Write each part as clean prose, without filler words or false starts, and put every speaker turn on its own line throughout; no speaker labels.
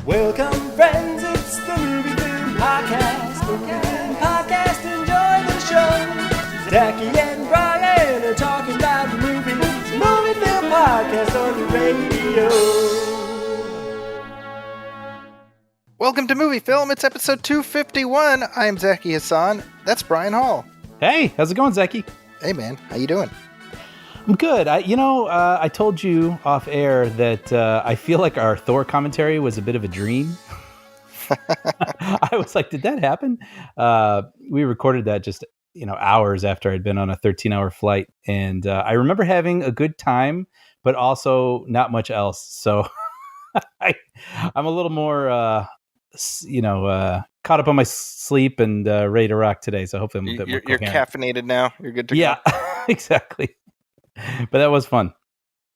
Welcome, friends, it's the MovieFilm Podcast. MovieFilm Podcast, enjoy the show. Zachy and Brian are talking about the movies. MovieFilm Podcast on the radio.
Welcome to MovieFilm. It's episode 251. I'm Zachy Hassan. That's Brian Hall.
Hey, how's it going, Zachy?
Hey, man. How you doing?
I'm good. I told you off air that I feel like our Thor commentary was a bit of a dream. I was like, did that happen? We recorded that just, hours after I'd been on a 13-hour flight. And I remember having a good time, but also not much else. So I'm a little more, caught up on my sleep and ready to rock today. So hopefully I'm a bit more
You're
coherent.
caffeinated now. You're good to
go. Exactly. But that was fun.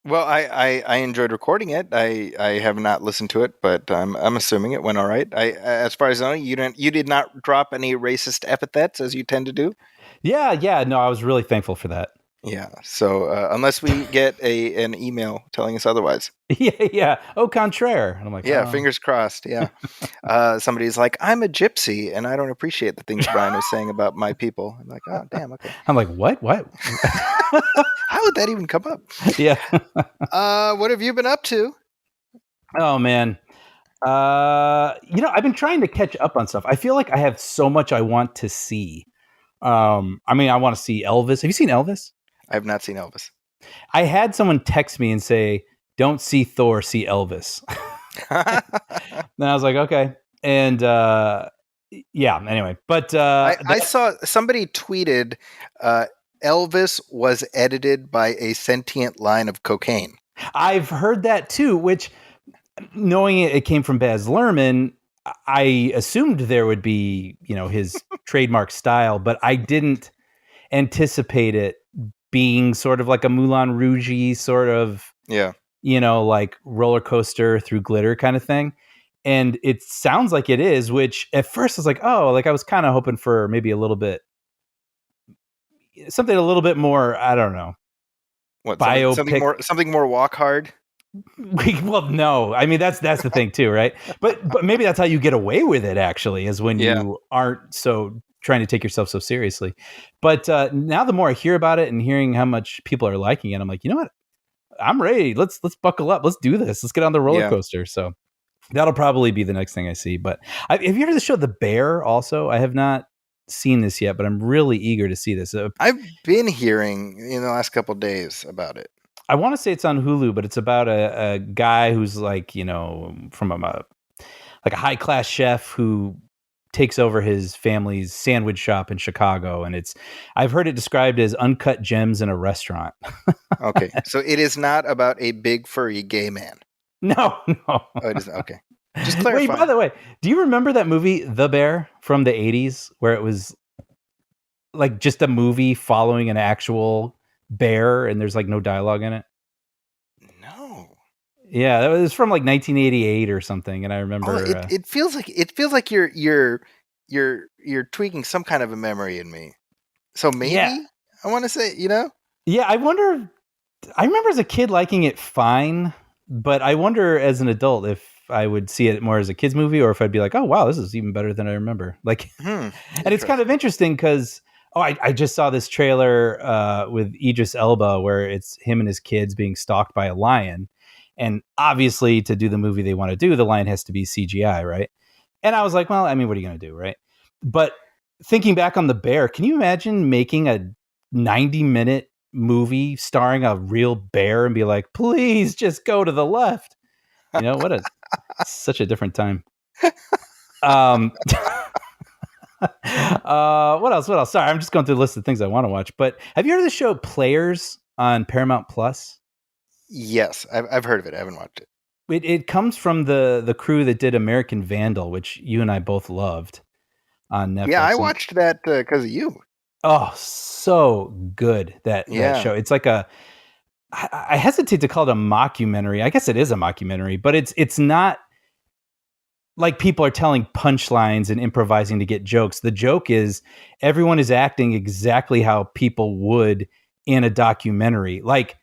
Well, I enjoyed recording it. I have not listened to it, but I'm assuming it went all right. As far as I know, you did not drop any racist epithets as you tend to do.
Yeah. No, I was really thankful for that.
Yeah. So unless we get an email telling us otherwise.
Yeah. Au contraire. And I'm like,
yeah, fingers crossed. Yeah. Somebody's like, I'm a gypsy and I don't appreciate the things Brian was saying about my people. I'm like, oh, damn. Okay.
I'm like, what?
How would that even come up?
Yeah.
What have you been up to?
Oh, man. I've been trying to catch up on stuff. I feel like I have so much I want to see. I want to see Elvis. Have you seen Elvis?
I have not seen Elvis.
I had someone text me and say, don't see Thor, see Elvis. Then I was like, okay. And anyway. But
I saw somebody tweeted Elvis was edited by a sentient line of cocaine.
I've heard that too, which, knowing it came from Baz Luhrmann, I assumed there would be, his trademark style, but I didn't anticipate it being sort of like a Moulin Rouge-y sort of, like roller coaster through glitter kind of thing. And it sounds like it is, which at first I was like, oh, like I was kind of hoping for maybe something a little bit more, I don't know.
What,
biopic.
Something more walk hard?
Well, no. I mean, that's the thing too, right? But maybe that's how you get away with it, actually, is when you aren't so trying to take yourself so seriously. But now the more I hear about it and hearing how much people are liking it, I'm like, you know what? I'm ready. Let's buckle up. Let's do this. Let's get on the roller coaster. So that'll probably be the next thing I see. But have you heard the show The Bear also? I have not seen this yet, but I'm really eager to see this.
I've been hearing in the last couple of days about it.
I want to say it's on Hulu, but it's about a guy who's like, from a high class chef who takes over his family's sandwich shop in Chicago. And I've heard it described as uncut gems in a restaurant.
Okay. So it is not about a big furry gay man.
No.
Oh, it isn't. Okay. Just clarify.
Wait, by the way, do you remember that movie, The Bear, from the 80s, where it was like just a movie following an actual bear and there's like no dialogue in it?
No.
Yeah, that was from like 1988 or something, and I remember
it feels like you're tweaking some kind of a memory in me. So maybe I want to say,
Yeah, I wonder. I remember as a kid liking it fine, but I wonder as an adult if I would see it more as a kid's movie or if I'd be like, oh wow, this is even better than I remember. Like, and it's kind of interesting because I just saw this trailer with Idris Elba where it's him and his kids being stalked by a lion. And obviously to do the movie they want to do, the lion has to be CGI, right? And I was like, well, I mean, what are you going to do, right? But thinking back on The Bear, can you imagine making a 90-minute movie starring a real bear and be like, please just go to the left? Such a different time. What else? Sorry, I'm just going through the list of things I want to watch. But have you heard of the show Players on Paramount Plus?
Yes, I've heard of it. I haven't watched it.
It comes from the crew that did American Vandal, which you and I both loved on Netflix.
Yeah, I watched that because of you.
Oh, so good that show. It's like I hesitate to call it a mockumentary. I guess it is a mockumentary, but it's not like people are telling punchlines and improvising to get jokes. The joke is everyone is acting exactly how people would in a documentary, like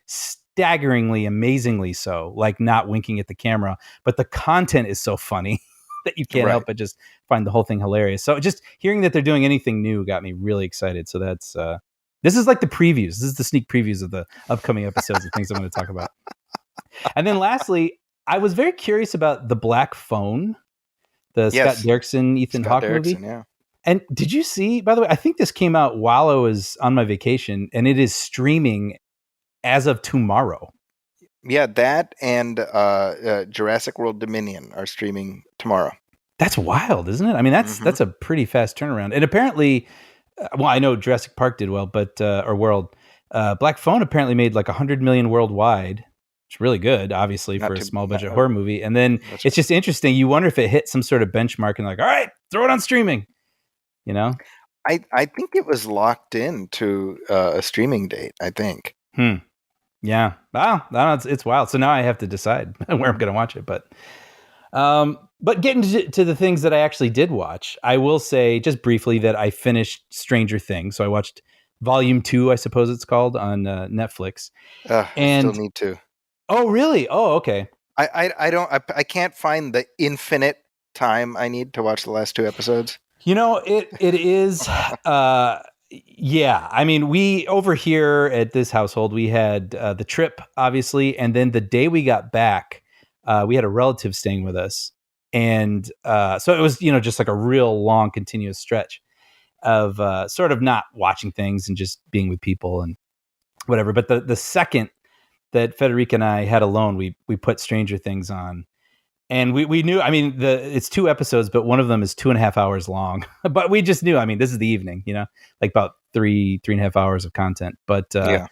staggeringly, amazingly so, like not winking at the camera. But the content is so funny that you can't
Right.
help but just find the whole thing hilarious. So just hearing that they're doing anything new got me really excited. So that's this is like the previews. This is the sneak previews of the upcoming episodes of things I'm going to talk about. And then lastly, I was very curious about The Black Phone, the
Yes.
Scott Derrickson, Ethan
Scott
Hawke movie.
Derrickson, yeah.
And did you see, by the way, I think this came out while I was on my vacation, and it is streaming as of tomorrow.
Yeah, that and Jurassic World Dominion are streaming tomorrow.
That's wild, isn't it? I mean, that's a pretty fast turnaround. And apparently, well, I know Jurassic Park did well, but or World, Black Phone apparently made like 100 million worldwide. It's really good, obviously, for a small budget horror movie. And then it's just interesting. You wonder if it hit some sort of benchmark and like, all right, throw it on streaming. You know,
I think it was locked into a streaming date. I think.
Yeah. Wow. It's wild. So now I have to decide where I'm going to watch it. But getting to the things that I actually did watch, I will say just briefly that I finished Stranger Things. So I watched Volume 2, I suppose it's called, on Netflix.
I still need to.
Oh, really? Oh, okay.
I can't find the infinite time I need to watch the last 2 episodes.
You know, it is. Yeah, I mean, we over here at this household, we had the trip, obviously, and then the day we got back, we had a relative staying with us, and so it was, just like a real long, continuous stretch of sort of not watching things and just being with people and whatever. But the second that Federica and I had alone, we put Stranger Things on. And we knew, I mean, it's 2 episodes, but one of them is 2.5 hours long. But we just knew, I mean, this is the evening, like about 3.5 hours of content. But
yeah.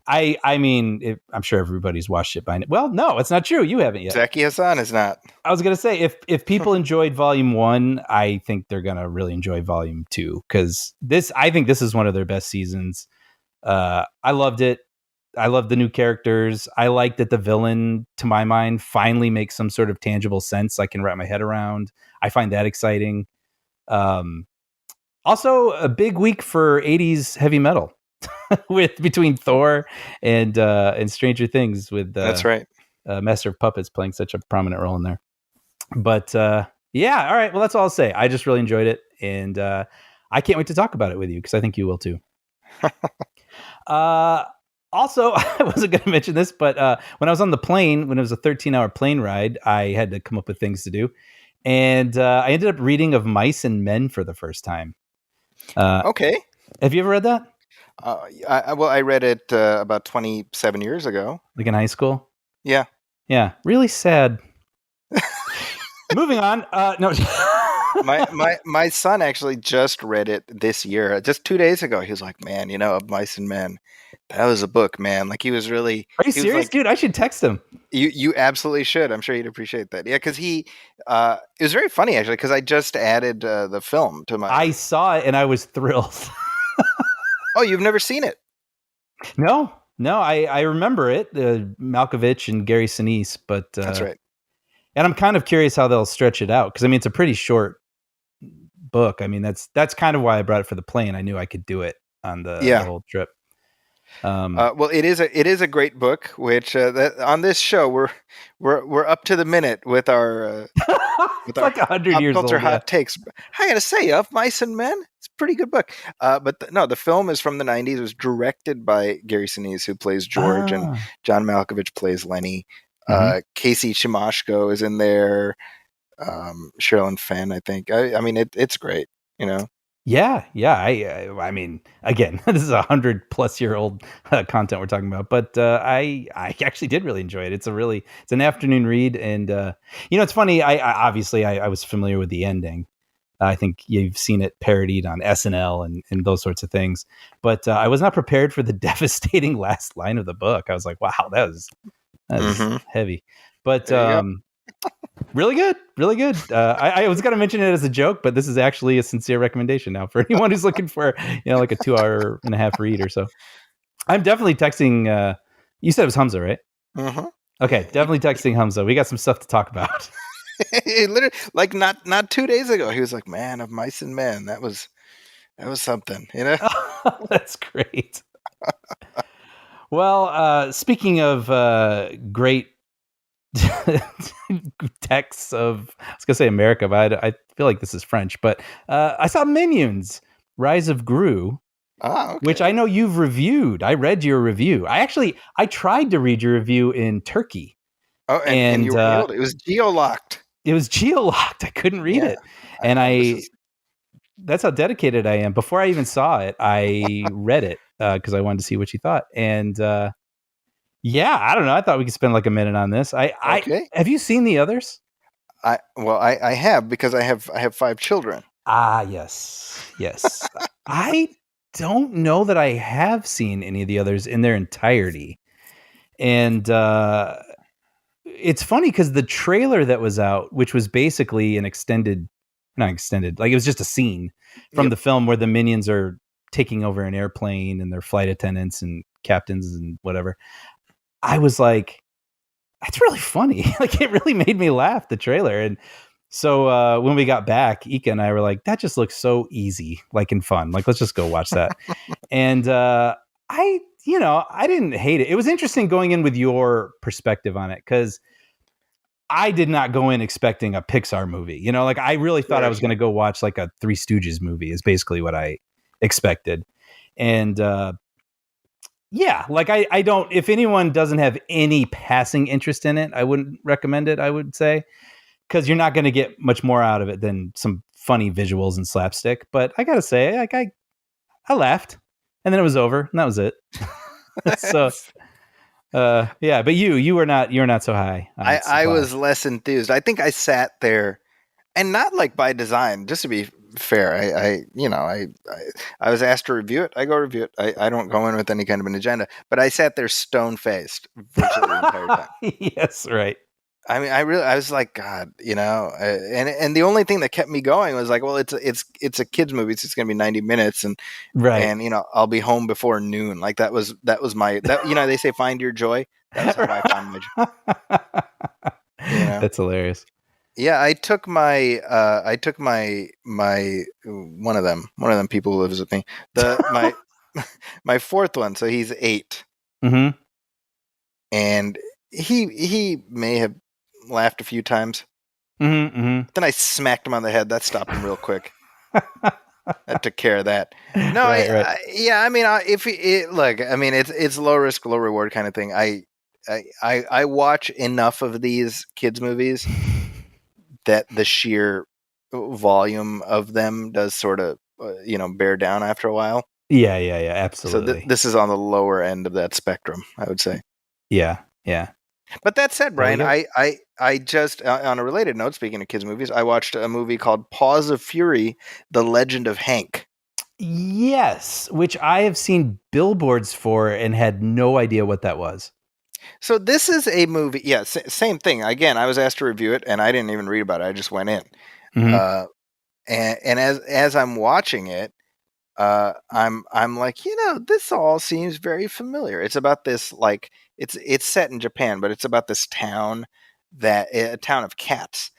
I mean, I'm sure everybody's watched it by now. Well, no, it's not true. You haven't yet.
Zaki Hassan is not.
I was going to say, if people enjoyed Volume 1, I think they're going to really enjoy Volume 2. Because I think this is one of their best seasons. I loved it. I love the new characters. I like that the villain, to my mind, finally makes some sort of tangible sense I can wrap my head around. I find that exciting. Also, a big week for 80s heavy metal between Thor and Stranger Things with
That's right.
Master of Puppets playing such a prominent role in there. But yeah, all right. Well, that's all I'll say. I just really enjoyed it, and I can't wait to talk about it with you because I think you will too. Also, I wasn't going to mention this, but when I was on the plane, when it was a 13-hour plane ride, I had to come up with things to do. And I ended up reading Of Mice and Men for the first time.
Okay.
Have you ever read that?
I read it about 27 years ago.
Like in high school?
Yeah.
Yeah. Really sad. Moving on. No.
my son actually just read it this year, just 2 days ago. He was like, man, Of Mice and Men. That was a book, man. Like he was really.
Are you serious, dude? I should text him.
You absolutely should. I'm sure he'd appreciate that. Yeah, because it was very funny actually. Because I just added the film to my.
I saw it and I was thrilled.
Oh, you've never seen it?
No. I remember it, Malkovich and Gary Sinise, but
that's right.
And I'm kind of curious how they'll stretch it out because I mean it's a pretty short book. I mean that's kind of why I brought it for the plane. I knew I could do it on the whole trip.
Well, it is a great book. Which on this show we're up to the minute with our
with our like 100 years old
hot takes. I gotta say, Of Mice and Men, it's a pretty good book. But the film is from the 90s. It was directed by Gary Sinise, who plays George, and John Malkovich plays Lenny. Casey Shimashko is in there. Sherilyn Fenn, I think. I mean, it's great.
Yeah. I mean, again, this is 100-plus-year-old content we're talking about, but I actually did really enjoy it. It's an afternoon read, and it's funny. I was familiar with the ending. I think you've seen it parodied on SNL and those sorts of things, but I was not prepared for the devastating last line of the book. I was like, wow, that was heavy, but really good. I was going to mention it as a joke, but this is actually a sincere recommendation now for anyone who's looking for, like a 2.5-hour read or so. I'm definitely texting. You said it was Hamza, right?
Mm-hmm.
Okay. Definitely texting Hamza. We got some stuff to talk about.
Literally, like not 2 days ago, he was like, man, Of Mice and Men. That was something,
That's great. Well, speaking of great texts of, I was gonna say America, but I feel like this is French. But I saw Minions: Rise of Gru,
Okay.
which I know you've reviewed. I read your review. I tried to read your review in Turkey.
Oh, and you were able to. It was geo-locked.
It was geo-locked. I couldn't read it, and that's how dedicated I am. Before I even saw it, I read it because I wanted to see what you thought. And yeah, I don't know. I thought we could spend like a minute on this.
Okay.
Have you seen the others?
I have, because I have 5 children.
Ah, yes. I don't know that I have seen any of the others in their entirety. And it's funny because the trailer that was out, which was basically an not extended, like it was just a scene from the film where the minions are taking over an airplane and they're flight attendants and captains and whatever. I was like, that's really funny. Like, it really made me laugh, the trailer. And so when we got back, Ika and I were like, that just looks so easy, like, and fun. Like, let's just go watch that. And I didn't hate it. It was interesting going in with your perspective on it, because I did not go in expecting a Pixar movie. Like, I really thought I was going to go watch like a Three Stooges movie is basically what I expected. And yeah, like I don't, if anyone doesn't have any passing interest in it, I wouldn't recommend it, I would say, because you're not going to get much more out of it than some funny visuals and slapstick. But I got to say, like, I laughed, and then it was over, and that was it. So yeah, but you're not so high.
I was less enthused. I think I sat there, and not like by design, just to be fair. I was asked to review it. I go review it. I don't go in with any kind of an agenda, but I sat there stone faced virtually the entire time.
Yes, right.
I mean, I was like, God, and the only thing that kept me going was like, well, it's a kids movie, so it's going to be 90 minutes, and
right,
and I'll be home before noon. Like that was my they say find your joy. That's how I found my joy.
That's hilarious.
Yeah, I took my one of them people who lives with me, my fourth one. So he's 8, and he may have laughed a few times. Then I smacked him on the head. That stopped him real quick. I took care of that. No, right. I mean, it's low risk, low reward kind of thing. I watch enough of these kids movies that the sheer volume of them does sort of bear down after a while.
Yeah, absolutely.
So this is on the lower end of that spectrum, I would say.
Yeah.
But that said, Brian, I just, on a related note, speaking of kids movies, I watched a movie called Paws of Fury: The Legend of Hank.
Yes, which I have seen billboards for and had no idea what that was.
So this is a movie. Yeah, same thing. Again, I was asked to review it, and I didn't even read about it. I just went in. And as I'm watching it, I'm like, this all seems very familiar. It's about this, like, it's set in Japan, but it's about this town, a town of cats,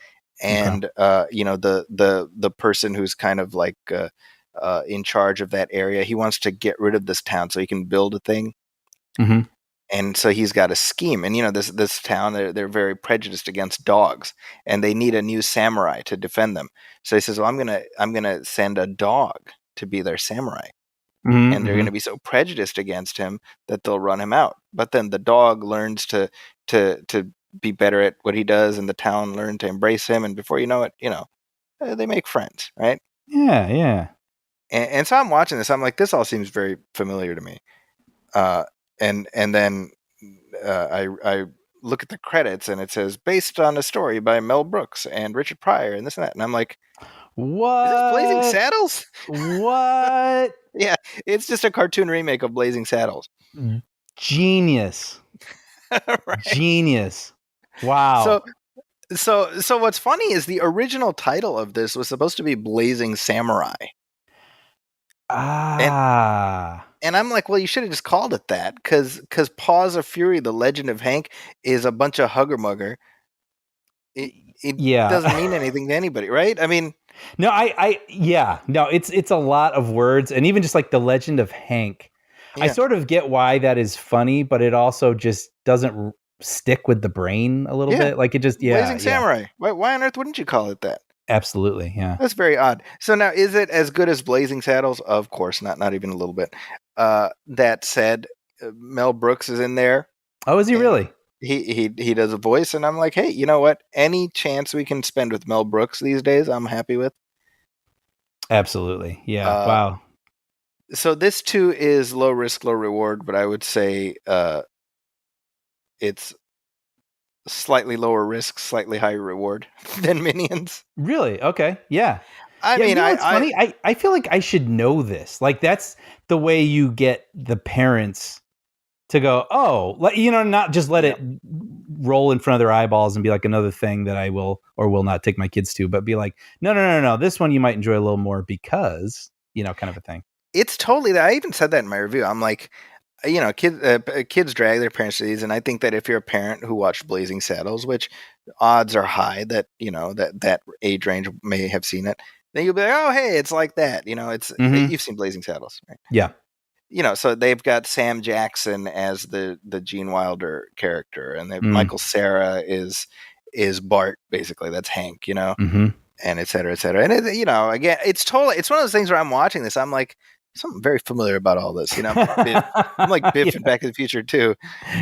and the person who's kind of like in charge of that area, he wants to get rid of this town so he can build a thing. And so he's got a scheme, and this town, they're very prejudiced against dogs, and they need a new samurai to defend them. So he says, well, I'm gonna send a dog to be their samurai. And they're going to be so prejudiced against him that they'll run him out. But then the dog learns to be better at what he does, and the town learn to embrace him. And before you know it, they make friends, right?
Yeah.
And so I'm watching this. I'm like, this all seems very familiar to me. And then I look at the credits, and it says based on a story by Mel Brooks and Richard Pryor and this and that. And I'm like,
what?
Is this Blazing Saddles?
What?
Yeah, it's just a cartoon remake of Blazing Saddles.
Genius.
Right?
Genius. Wow.
So what's funny is the original title of this was supposed to be Blazing Samurai. And I'm like, well, you should have just called it that, because Paws of Fury: The Legend of Hank is a bunch of hugger-mugger. It doesn't mean anything to anybody, right? I mean,
no, it's a lot of words, and even just like The Legend of Hank. I sort of get why that is funny, but it also just doesn't stick with the brain a little bit. Like it just,
Blazing Samurai. Why on earth wouldn't you call it that?
Absolutely, yeah.
That's very odd. So now, is it as good as Blazing Saddles? Of course not. Not even a little bit. That said, Mel Brooks is in there.
Oh, is he really?
He does a voice, and I'm like, hey, you know what? Any chance we can spend with Mel Brooks these days, I'm happy with.
Absolutely, yeah. Wow.
So this too is low risk, low reward, but I would say it's slightly lower risk, slightly higher reward than Minions.
Really? Okay. Yeah.
I mean,
you know what's funny? I feel like I should know this. Like that's the way you get the parents to go, oh, not just let it roll in front of their eyeballs and be like another thing that I will or will not take my kids to, but be like, no. This one you might enjoy a little more because, kind of a thing.
It's totally that. I even said that in my review. I'm like, kids drag their parents to these, and I think that if you're a parent who watched Blazing Saddles, which odds are high that that age range may have seen it, then you'll be like, oh, hey, it's like that. It's you've seen Blazing Saddles, right?
Yeah.
So they've got Sam Jackson as the Gene Wilder character, and Michael Cera is Bart, basically. That's Hank, and et cetera, et cetera. And again, it's one of those things where I'm watching this, I'm like, something very familiar about all this, I'm like Biff in Back to the Future too.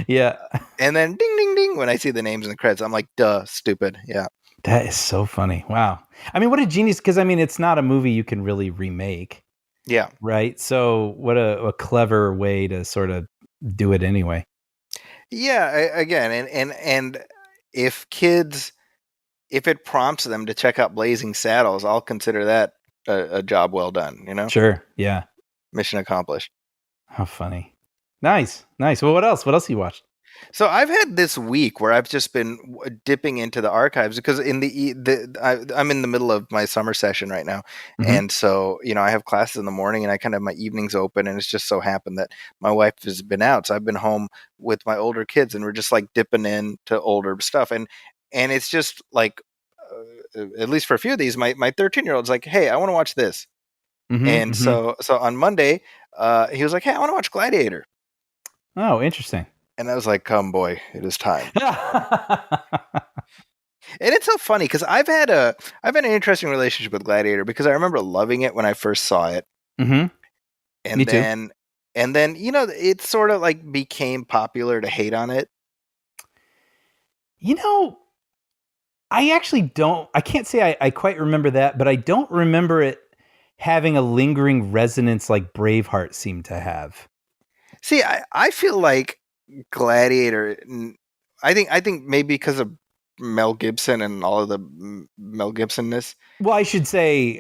Yeah.
And then ding, ding, ding, when I see the names in the credits, I'm like, duh, stupid. Yeah.
That is so funny. Wow. I mean, what a genius, because it's not a movie you can really remake.
Yeah.
Right. So what a clever way to sort of do it anyway.
Yeah. Again, and if it prompts them to check out Blazing Saddles, I'll consider that a job well done,
Sure. Yeah.
Mission accomplished.
How funny. Nice. Well, what else you watched?
So I've had this week where I've just been dipping into the archives because I'm in the middle of my summer session right now. And so, I have classes in the morning and I kind of have my evenings open, and it's just so happened that my wife has been out. So I've been home with my older kids, and we're just like dipping into older stuff. And it's just like, at least for a few of these, my 13-year-old's like, hey, I want to watch this. So on Monday, he was like, hey, I want to watch Gladiator.
Oh, interesting.
And I was like, come boy, it is time. And it's so funny because I've had an interesting relationship with Gladiator because I remember loving it when I first saw it.
Me
too. And then, it sort of like became popular to hate on it.
I actually I can't say I quite remember that, but I don't remember it having a lingering resonance like Braveheart seemed to have.
See, I feel like Gladiator, I think maybe because of Mel Gibson and all of the Mel Gibson-ness.
Well, I should say,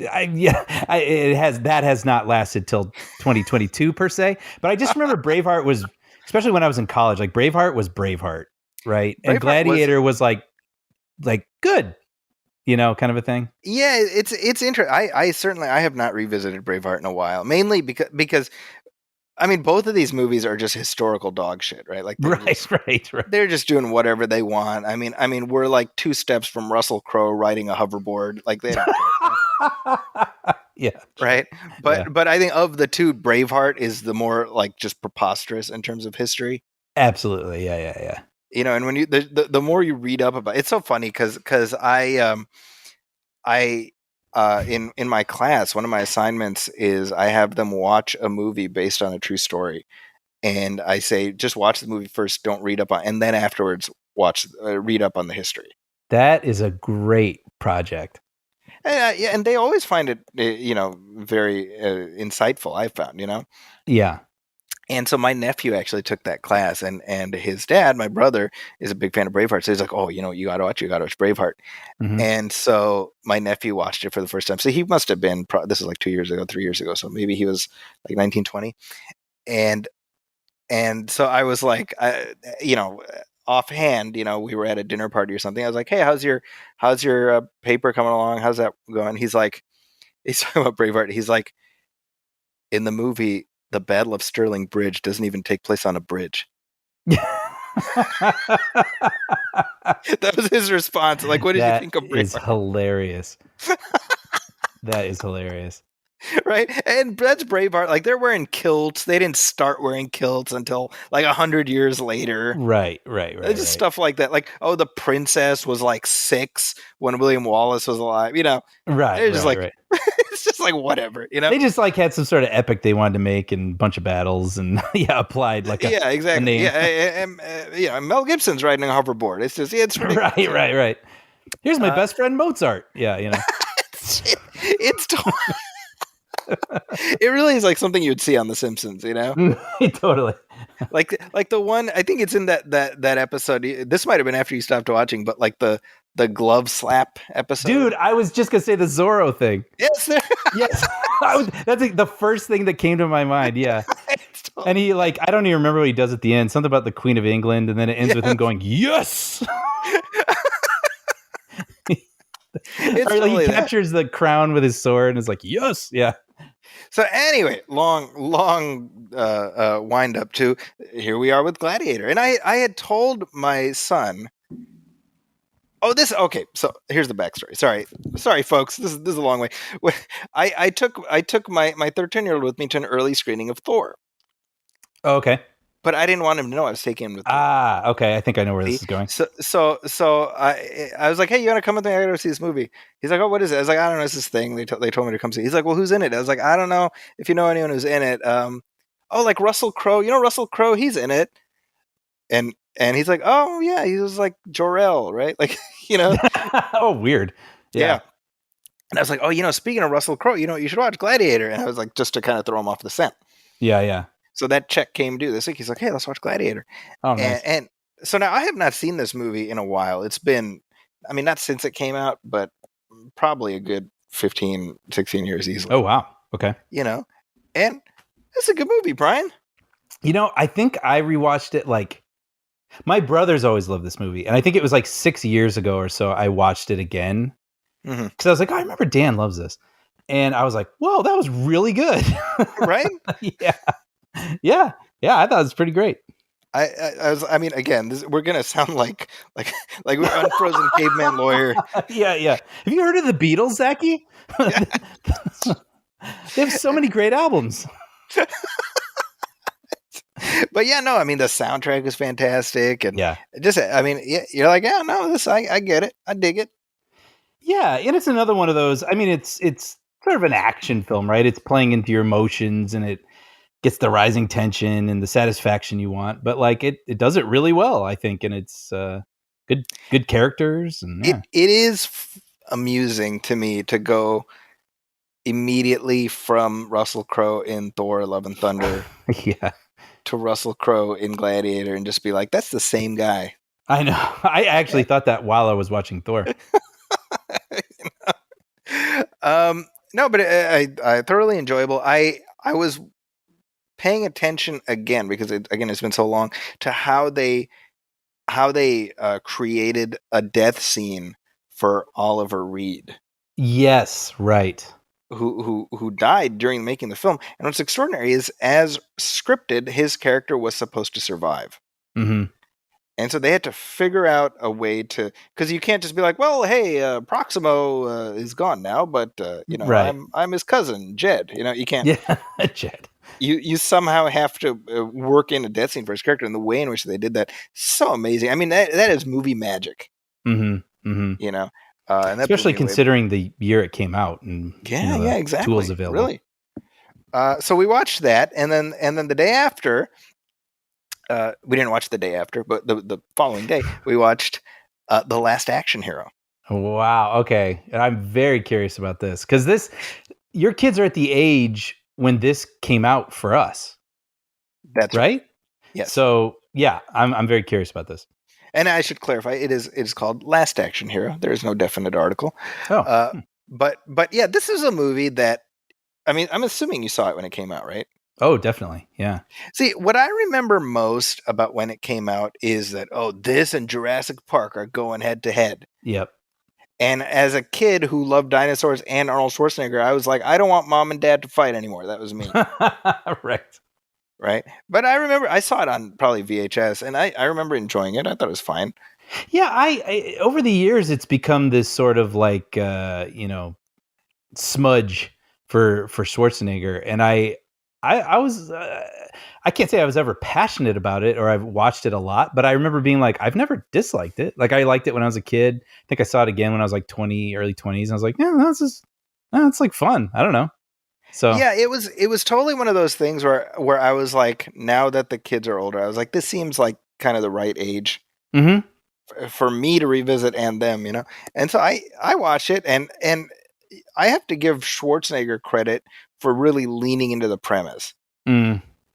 that has not lasted till 2022 per se. But I just remember Braveheart was, especially when I was in college, like Braveheart was Braveheart, right? And Gladiator was like good, kind of a thing.
Yeah, it's interesting. I have not revisited Braveheart in a while, mainly because. I mean, both of these movies are just historical dog shit, right? Like,
right.
They're just doing whatever they want. I mean, we're like 2 steps from Russell Crowe riding a hoverboard. Like, they don't care.
Yeah.
Right. But I think of the two, Braveheart is the more like just preposterous in terms of history.
Absolutely. Yeah.
And when the more you read up about it's so funny because in my class, one of my assignments is I have them watch a movie based on a true story, and I say just watch the movie first, don't read up on, and then afterwards read up on the history.
That is a great project.
And they always find it, very insightful. I found,
Yeah.
And so my nephew actually took that class, and his dad, my brother, is a big fan of Braveheart. So he's like, oh, you got to watch Braveheart. And so my nephew watched it for the first time. So he must have been, this is like 2 years ago, 3 years ago. So maybe he was like 19, 20. And so I was like, offhand, we were at a dinner party or something. I was like, hey, how's your paper coming along? How's that going? He's talking about Braveheart. He's like, in the movie, the Battle of Stirling Bridge doesn't even take place on a bridge. That was his response. Like, what did you think of Braveheart?
That is hilarious. That is hilarious.
Right? And that's Braveheart. Like they're wearing kilts. They didn't start wearing kilts until like 100 years later.
Right.
It's just stuff like that. Like, oh, the princess was like 6 when William Wallace was alive.
Right.
It's just like it's just like whatever.
They just like had some sort of epic they wanted to make and a bunch of battles and applied like
yeah, exactly.
a name.
Mel Gibson's riding a hoverboard. It's just it's ridiculous.
Right. Here's my best friend Mozart. Yeah,
it's it really is like something you'd see on The Simpsons,
Totally.
like the one, I think it's in that episode. This might have been after you stopped watching, but like the glove slap episode.
Dude, I was just gonna say the Zorro thing.
Yes,
yes. That's like the first thing that came to my mind. Yeah. And he I don't even remember what he does at the end. Something about the Queen of England, and then it ends with him going, "Yes." He captures the crown with his sword and is like, "Yes." Yeah.
So anyway, long wind up to here we are with Gladiator, and I had told my son, okay. So here's the backstory. Sorry, folks. This is a long way. I took my 13-year-old with me to an early screening of Thor.
Oh, okay.
But I didn't want him to know I was taking him with Thor.
Okay. I think I know where this is going.
So I was like, hey, you want to come with me? I got to go see this movie. He's like, oh, what is it? I was like, I don't know. It's this thing. They told me to come see. He's like, well, who's in it? I was like, I don't know if you know anyone who's in it. Like Russell Crowe. You know Russell Crowe? He's in it. And he's like, oh yeah, he was like Jor-El, right? Like,
Oh, weird.
Yeah. And I was like, oh, speaking of Russell Crowe, you should watch Gladiator. And I was like, just to kind of throw him off the scent.
Yeah.
So that check came due this week. He's like, hey, let's watch Gladiator.
Oh, nice.
And so now I have not seen this movie in a while. It's been, not since it came out, but probably a good 15, 16 years easily.
Oh, wow. Okay.
And it's a good movie, Brian.
I think I rewatched it my brothers always loved this movie. And I think it was 6 years ago or so I watched it again. Because I was like, I remember Dan loves this. And I was like, whoa, that was really good.
Right?
Yeah. I thought it was pretty great.
Again, we're gonna sound like we're unfrozen caveman lawyer.
Yeah. Have you heard of the Beatles, Zachy? They have so many great albums.
But yeah, no, the soundtrack is fantastic, and
just
you're like, yeah, no, this I get it, I dig it.
Yeah, and it's another one of those. It's sort of an action film, right? It's playing into your emotions, and it gets the rising tension and the satisfaction you want. But it does it really well, I think, and it's good characters. And
it is amusing to me to go immediately from Russell Crowe in Thor: Love and Thunder, to Russell Crowe in Gladiator, and just be like, that's the same guy.
I know. I actually thought that while I was watching Thor.
No, but I thoroughly enjoyable. I was paying attention again because it's been so long to how they created a death scene for Oliver Reed.
Yes, right.
Who died during making the film. And what's extraordinary is, as scripted, his character was supposed to survive.
Mm-hmm.
And so they had to figure out a way to, because you can't just be like, well, hey, Proximo is gone now, but right. I'm his cousin, Jed. You can't.
Yeah, Jed.
You somehow have to work in a death scene for his character, and the way in which they did that, so amazing. That is movie magic.
Mm-hmm. Mm-hmm.
And
especially considering the year it came out, and
exactly,
tools available.
Really. So we watched that, and then the day after, we didn't watch the day after, but the following day we watched The Last Action Hero.
Wow. Okay, and I'm very curious about this because your kids are at the age when this came out for us.
That's
right.
Yes.
So yeah, I'm very curious about this.
And I should clarify, it is called Last Action Hero. There is no definite article.
Oh.
But yeah, this is a movie that, I'm assuming you saw it when it came out, right?
Oh, definitely. Yeah.
See, what I remember most about when it came out is that, this and Jurassic Park are going head to head.
Yep.
And as a kid who loved dinosaurs and Arnold Schwarzenegger, I was like, I don't want mom and dad to fight anymore. That was me. Right. But I remember I saw it on probably VHS, and I remember enjoying it. I thought it was fine.
Yeah. I over the years, it's become this sort of smudge for Schwarzenegger, and I was I can't say I was ever passionate about it or I've watched it a lot, but I remember being like, I've never disliked it. Like I liked it when I was a kid. I think I saw it again when I was like 20, early 20s, and I was like, yeah, it's like fun. I don't know. So
yeah, it was totally one of those things where I was like, now that the kids are older, I was like, this seems like kind of the right age for me to revisit and them, And so I watched it, and I have to give Schwarzenegger credit for really leaning into the premise.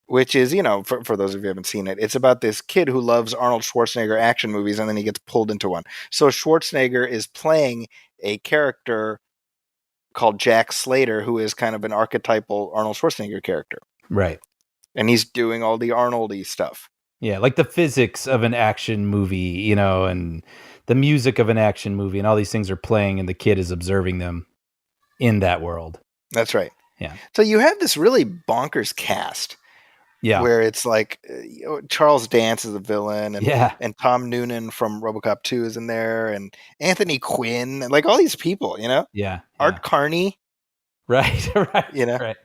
Which is, for those of you who haven't seen it, it's about this kid who loves Arnold Schwarzenegger action movies, and then he gets pulled into one. So Schwarzenegger is playing a character called Jack Slater, who is kind of an archetypal Arnold Schwarzenegger character.
Right.
And he's doing all the Arnold-y stuff.
Yeah, like the physics of an action movie, and the music of an action movie, and all these things are playing, and the kid is observing them in that world.
That's right.
Yeah.
So you have this really bonkers cast.
Yeah.
Where it's like Charles Dance is the villain, and Tom Noonan from RoboCop 2 is in there, and Anthony Quinn, and like all these people,
Yeah.
Art Carney.
Right. Right.
Right.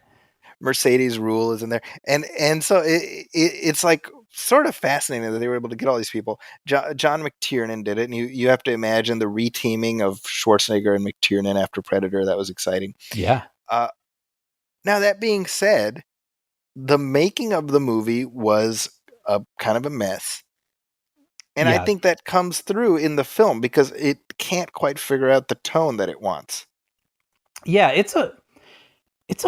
Mercedes Ruehl is in there. And so it's like sort of fascinating that they were able to get all these people. John McTiernan did it, and you have to imagine the reteaming of Schwarzenegger and McTiernan after Predator. That was exciting.
Yeah.
Now, that being said, the making of the movie was a kind of a mess. And I think that comes through in the film because it can't quite figure out the tone that it wants.
Yeah, it's a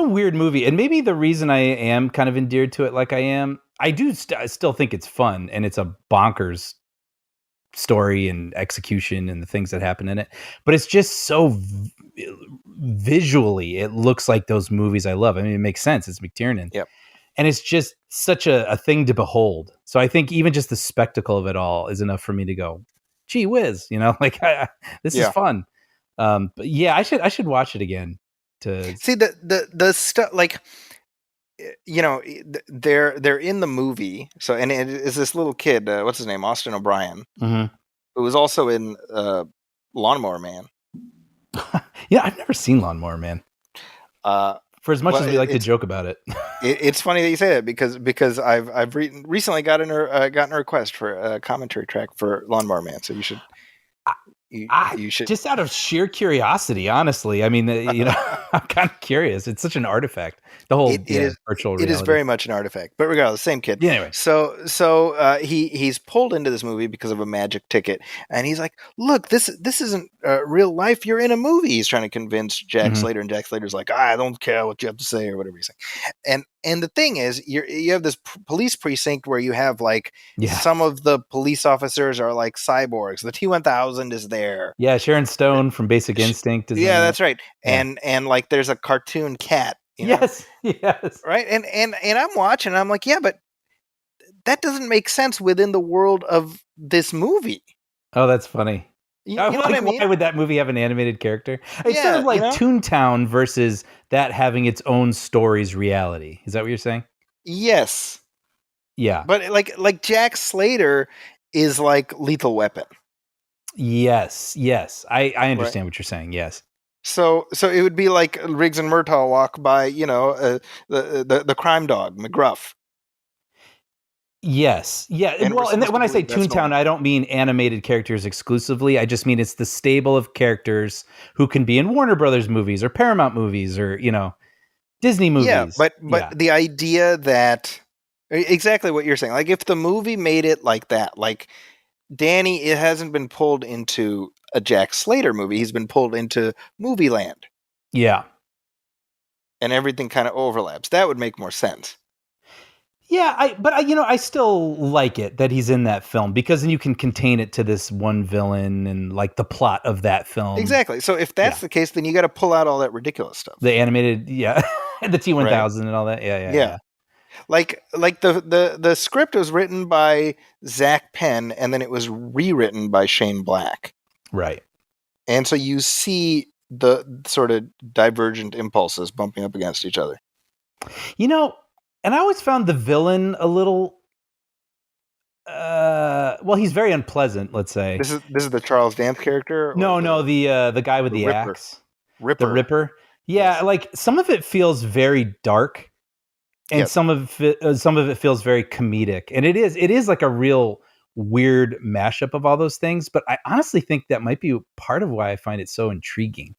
weird movie. And maybe the reason I am kind of endeared to it like I am, I do still think it's fun, and it's a bonkers story and execution and the things that happen in it. But it's just so visually, it looks like those movies I love. I mean, it makes sense. It's McTiernan.
Yep.
And it's just such a thing to behold. So I think even just the spectacle of it all is enough for me to go, gee whiz, like this is fun. But yeah, I should watch it again to
see the stuff, like, they're in the movie. So, and it is this little kid, what's his name? Austin O'Brien, who was also in Lawnmower Man.
Yeah, I've never seen Lawnmower Man. For as much as we like to joke about it,
it's funny that you say that because I've recently gotten a request for a commentary track for Lawnmower Man, so you should. You should,
just out of sheer curiosity, honestly. I mean, I'm kind of curious. It's such an artifact. The whole virtual reality.
It is very much an artifact. But regardless, same kid.
Yeah, anyway.
So he's pulled into this movie because of a magic ticket, and he's like, "Look, this isn't real life. You're in a movie." He's trying to convince Jack Slater, and Jack Slater's like, "I don't care what you have to say," or whatever he's saying. And the thing is, you have this police precinct where you have like some of the police officers are like cyborgs. The T-1000 is there.
Yeah, Sharon Stone from Basic Instinct.
Yeah, that's right. Yeah. And like there's a cartoon cat.
Yes.
Right. And I'm watching, and I'm like, yeah, but that doesn't make sense within the world of this movie.
Oh, that's funny.
You know what I mean?
Why would that movie have an animated character? It's sort of like Toontown versus that having its own story's reality. Is that what you're saying?
Yes.
Yeah.
But like Jack Slater is like Lethal Weapon.
Yes. I understand what you're saying. Yes.
So it would be like Riggs and Murtaugh walk by, the crime dog, McGruff.
Yes. Yeah. And when I say Toontown, I don't mean animated characters exclusively. I just mean it's the stable of characters who can be in Warner Brothers movies or Paramount movies or, Disney movies.
Yeah, but the idea that exactly what you're saying, like if the movie made it like that, like Danny, it hasn't been pulled into a Jack Slater movie. He's been pulled into Movie Land.
Yeah.
And everything kind of overlaps. That would make more sense.
Yeah, I still like it that he's in that film because then you can contain it to this one villain and like the plot of that film.
Exactly. So if that's the case, then you got to pull out all that ridiculous stuff.
The animated, and the T-1000 and all that. Yeah.
Like the script was written by Zach Penn, and then it was rewritten by Shane Black.
Right.
And so you see the sort of divergent impulses bumping up against each other.
And I always found the villain a little, he's very unpleasant, let's say.
This is the Charles Dance character?
No, the guy with the
Ripper.
axe. The Ripper. Yeah,
Yes.
like some of it feels very dark, and
Yes.
some of it feels very comedic, and it is like a real weird mashup of all those things. But I honestly think that might be part of why I find it so intriguing.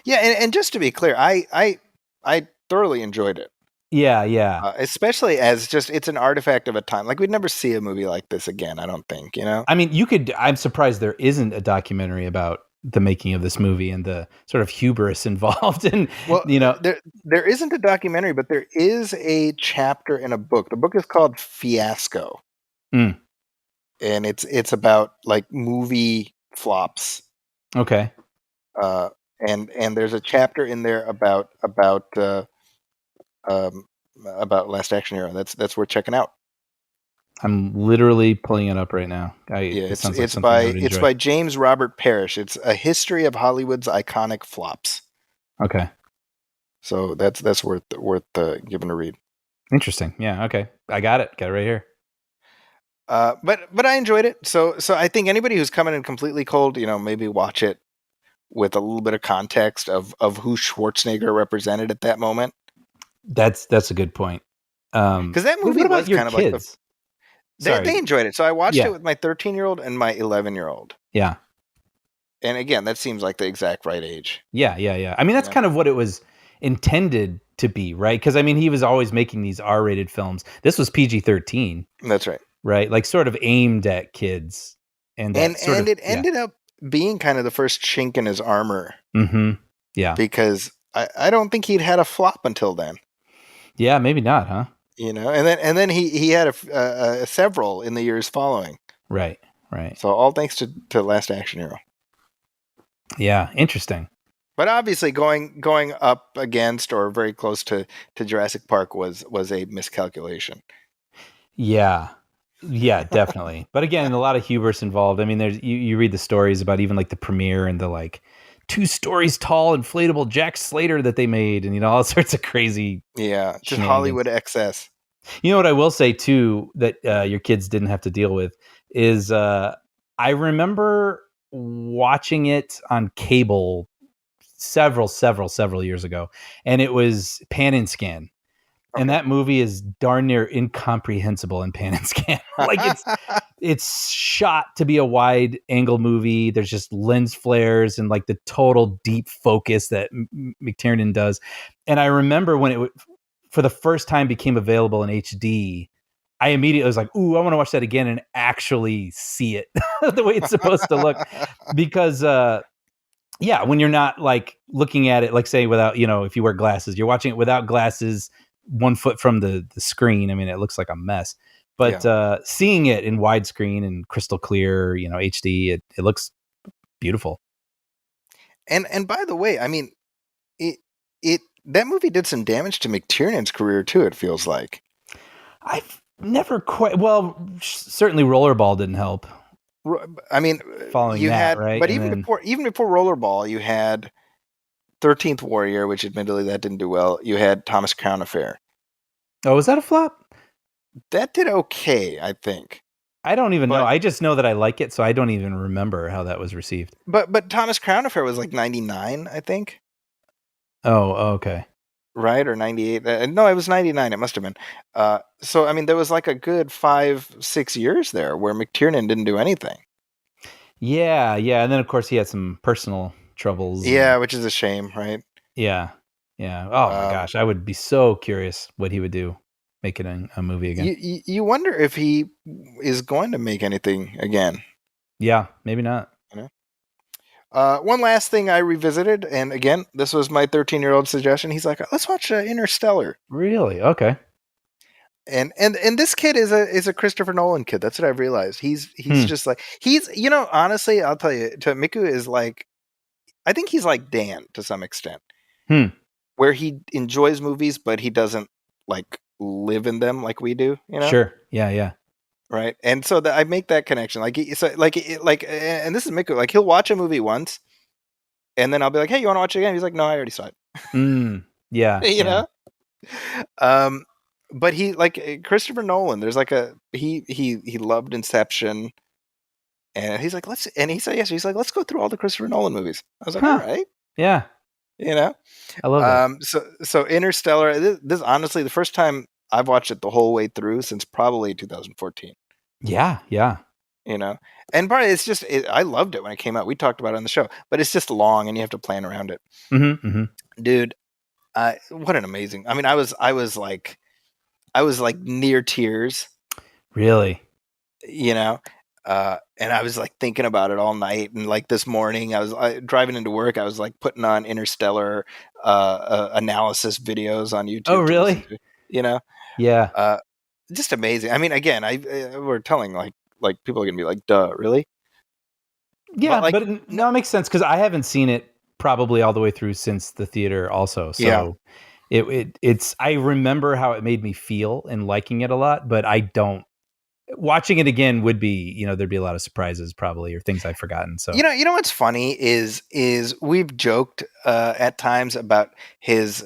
Yeah, and just to be clear, I thoroughly enjoyed it.
Yeah, yeah.
Especially as just it's an artifact of a time. Like we'd never see a movie like this again. I don't think.
I mean, I'm surprised there isn't a documentary about the making of this movie and the sort of hubris involved. And
Well, there isn't a documentary, but there is a chapter in a book. The book is called Fiasco,
Mm.
and it's about like movie flops.
Okay.
And there's a chapter in there about Last Action Hero. That's worth checking out.
I'm literally pulling it up right now.
Yeah,
It sounds like something I would
it's
enjoy.
by James Robert Parrish. It's a history of Hollywood's iconic flops.
Okay.
So that's worth giving a read.
Interesting. Yeah. Okay. I got it. Got it right here.
But I enjoyed it. So I think anybody who's coming in completely cold, maybe watch it with a little bit of context of who Schwarzenegger represented at that moment.
That's a good point.
Because that movie
what about
was
your
kind of
kids?
like they enjoyed it. So I watched
Yeah.
it with my 13-year-old and my 11-year-old.
Yeah.
And again, that seems like the exact right age.
Yeah. I mean, that's kind of what it was intended to be, right? Because I mean, he was always making these R-rated films. This was PG-13.
That's right.
Right, like sort of aimed at kids, and
it ended up being kind of the first chink in his armor.
Mm-hmm. Yeah,
because I don't think he'd had a flop until then.
Yeah, maybe not, huh?
And then he had several in the years following.
Right.
So all thanks to Last Action Hero.
Yeah, interesting.
But obviously, going up against or very close to Jurassic Park was a miscalculation.
Yeah, definitely. But again, a lot of hubris involved. I mean, there's you read the stories about even like the premiere and the like 2 stories tall inflatable Jack Slater that they made, and all sorts of crazy.
Yeah, just Hollywood excess.
You know what I will say too that your kids didn't have to deal with is I remember watching it on cable several years ago, and it was Pan and Scan. Okay. And that movie is darn near incomprehensible in Pan and Scan. Like it's shot to be a wide angle movie. There's just lens flares and like the total deep focus that McTiernan does. And I remember when it for the first time became available in HD, I immediately was like, ooh, I want to watch that again and actually see it the way it's supposed to look. Because yeah, when you're not like looking at it, like say without, if you wear glasses, you're watching it without glasses, 1 foot from the screen. I mean, it looks like a mess, but seeing it in widescreen and crystal clear, HD, it looks beautiful.
And by the way, I mean, it that movie did some damage to McTiernan's career too. It feels like
I've never quite. Well, certainly Rollerball didn't help.
I mean,
following you that, had right,
but even before Rollerball, you had 13th Warrior, which admittedly that didn't do well. You had Thomas Crown Affair.
Oh, was that a flop?
That did okay, I think.
I don't even know. I just know that I like it, so I don't even remember how that was received.
But Thomas Crown Affair was like 99, I think.
Oh, okay.
Right, or 98. No, it was 99. It must have been. So, I mean, there was like a good 5-6 years there where McTiernan didn't do anything.
Yeah. And then, of course, he had some personal troubles.
Yeah, which is a shame, right?
Yeah. Oh, my gosh. I would be so curious what he would do making a movie again.
You wonder if he is going to make anything again.
Yeah, maybe not.
One last thing I revisited, and again, this was my 13-year-old suggestion. He's like, "Let's watch Interstellar."
Really? Okay.
And this kid is a Christopher Nolan kid. That's what I've realized. He's just like honestly, I'll tell you, to Miku is like, I think he's like Dan to some extent, where he enjoys movies, but he doesn't like live in them like we do.
Sure. Yeah.
Right, and so I make that connection. And this is Miku. Like he'll watch a movie once, and then I'll be like, "Hey, you want to watch it again?" He's like, "No, I already saw it."
Yeah,
you know. But he like Christopher Nolan. There's like he loved Inception, and he's like, he said yes. He's like, let's go through all the Christopher Nolan movies. I was like, all right,
yeah.
You know.
I love that.
So Interstellar. This honestly the first time I've watched it the whole way through since probably 2014.
Yeah, yeah.
You know, and probably it's just I loved it when it came out. We talked about it on the show, but it's just long and you have to plan around it.
Mm-hmm, mm-hmm.
Dude, what an amazing. I mean, I was like near tears.
Really?
You know, and I was like thinking about it all night. And like this morning, I was driving into work. I was like putting on Interstellar analysis videos on YouTube.
Oh,
to listen
really?
to, you know,
Yeah.
just amazing. I mean, again, we're telling like people are gonna be like, "Duh, really?"
Yeah,
Like,
but no, it makes sense because I haven't seen it probably all the way through since the theater also.
yeah.
So it's I remember how it made me feel and liking it a lot, but I don't watching it again would be, there'd be a lot of surprises probably or things I've forgotten. So
You know what's funny is we've joked at times about his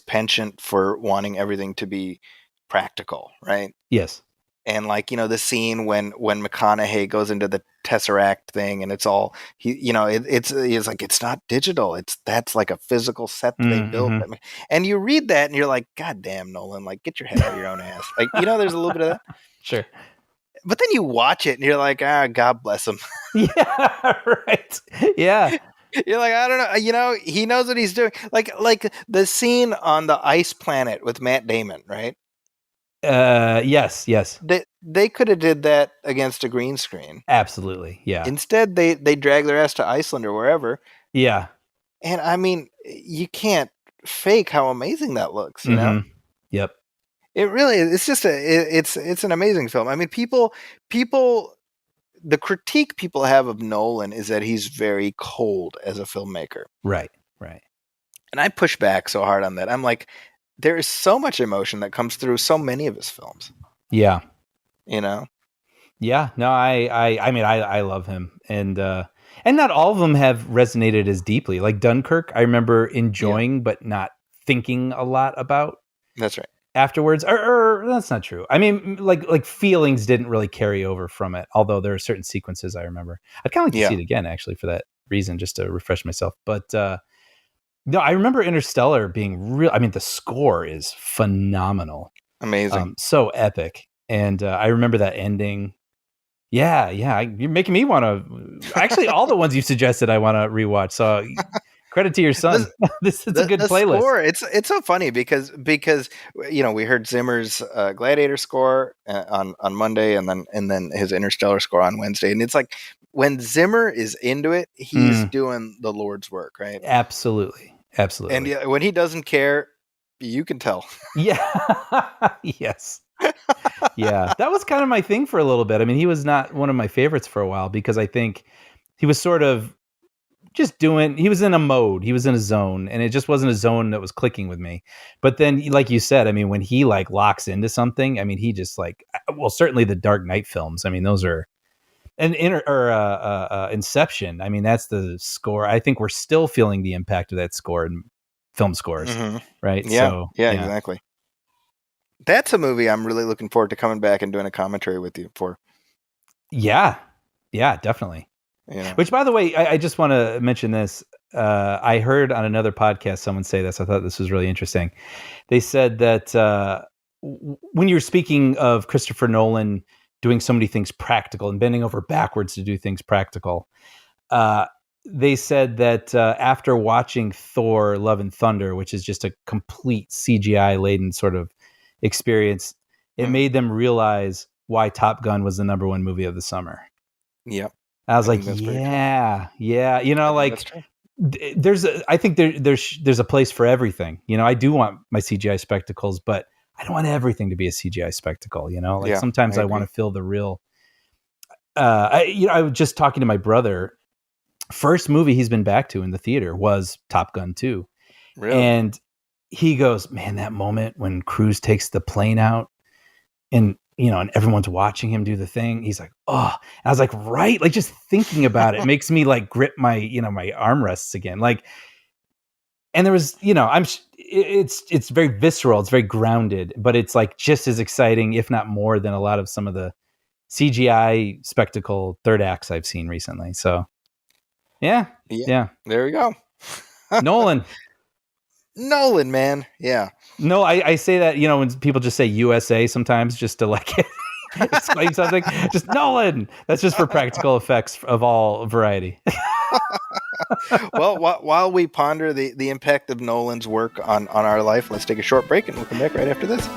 penchant for wanting everything to be practical, right?
yes.
And like the scene when McConaughey goes into the Tesseract thing and it's all it's like it's not digital, that's like a physical set that they built.
Mm-hmm.
And you read that and you're like, God damn, Nolan, like get your head out of your own ass. Like there's a little bit of that.
Sure.
But then you watch it and you're like, God bless him.
Yeah, right. Yeah.
You're like, I don't know. He knows what he's doing. Like the scene on the ice planet with Matt Damon, right?
Yes.
They could have did that against a green screen.
Absolutely. Yeah.
Instead, they drag their ass to Iceland or wherever.
Yeah.
And I mean, you can't fake how amazing that looks. You know.
Yep.
It really is. It's just it's an amazing film. I mean, people, the critique people have of Nolan is that he's very cold as a filmmaker.
Right.
And I push back so hard on that. I'm like, there is so much emotion that comes through so many of his films.
Yeah.
Yeah.
No, I mean, I love him, and not all of them have resonated as deeply. Like Dunkirk, I remember enjoying, but not thinking a lot about.
That's right.
Afterwards, or that's not true. I mean, like feelings didn't really carry over from it. Although there are certain sequences I remember. I'd kind of like to see it again, actually, for that reason, just to refresh myself. But no, I remember Interstellar being real. I mean, the score is phenomenal,
amazing,
so epic, and I remember that ending. Yeah, you're making me want to. Actually, all the ones you suggested, I want to rewatch. So. Credit to your son. This is a good playlist.
Score, it's so funny because we heard Zimmer's Gladiator score on Monday and then his Interstellar score on Wednesday, and it's like when Zimmer is into it, he's doing the Lord's work, right?
Absolutely.
And when he doesn't care, you can tell.
Yeah. Yes. Yeah, that was kind of my thing for a little bit. I mean, he was not one of my favorites for a while because I think he was sort of he was in a mode, he was in a zone, and it just wasn't a zone that was clicking with me. But then, like you said, I mean, when he like locks into something, I mean, he just like, well, certainly the Dark Knight films. I mean, those are, Inception. I mean, that's the score. I think we're still feeling the impact of that score in film scores, right?
Yeah,
so,
yeah, exactly. That's a movie I'm really looking forward to coming back and doing a commentary with you for.
Yeah, definitely. Which, by the way, I just want to mention this. I heard on another podcast someone say this. I thought this was really interesting. They said that when you're speaking of Christopher Nolan doing so many things practical and bending over backwards to do things practical, they said that after watching Thor: Love and Thunder, which is just a complete CGI-laden sort of experience, it made them realize why Top Gun was the #1 movie of the summer.
Yep.
I was like, yeah. Like I think there's a place for everything. I do want my CGI spectacles, but I don't want everything to be a CGI spectacle. Sometimes I want to feel the real. I was just talking to my brother. First movie he's been back to in the theater was Top Gun 2.
Really?
And he goes, man, that moment when Cruise takes the plane out and everyone's watching him do the thing. He's like, oh, and I was like, right. Like just thinking about it makes me like grip my, my armrests again. Like, and there was, it's very visceral. It's very grounded, but it's like just as exciting, if not more than a lot of some of the CGI spectacle third acts I've seen recently. So yeah.
There we go.
Nolan.
Nolan, man. Yeah.
No, I say that, when people just say USA sometimes just to like explain something. Just Nolan. That's just for practical effects of all variety.
Well, while we ponder the impact of Nolan's work on our life, let's take a short break and we'll come back right after this.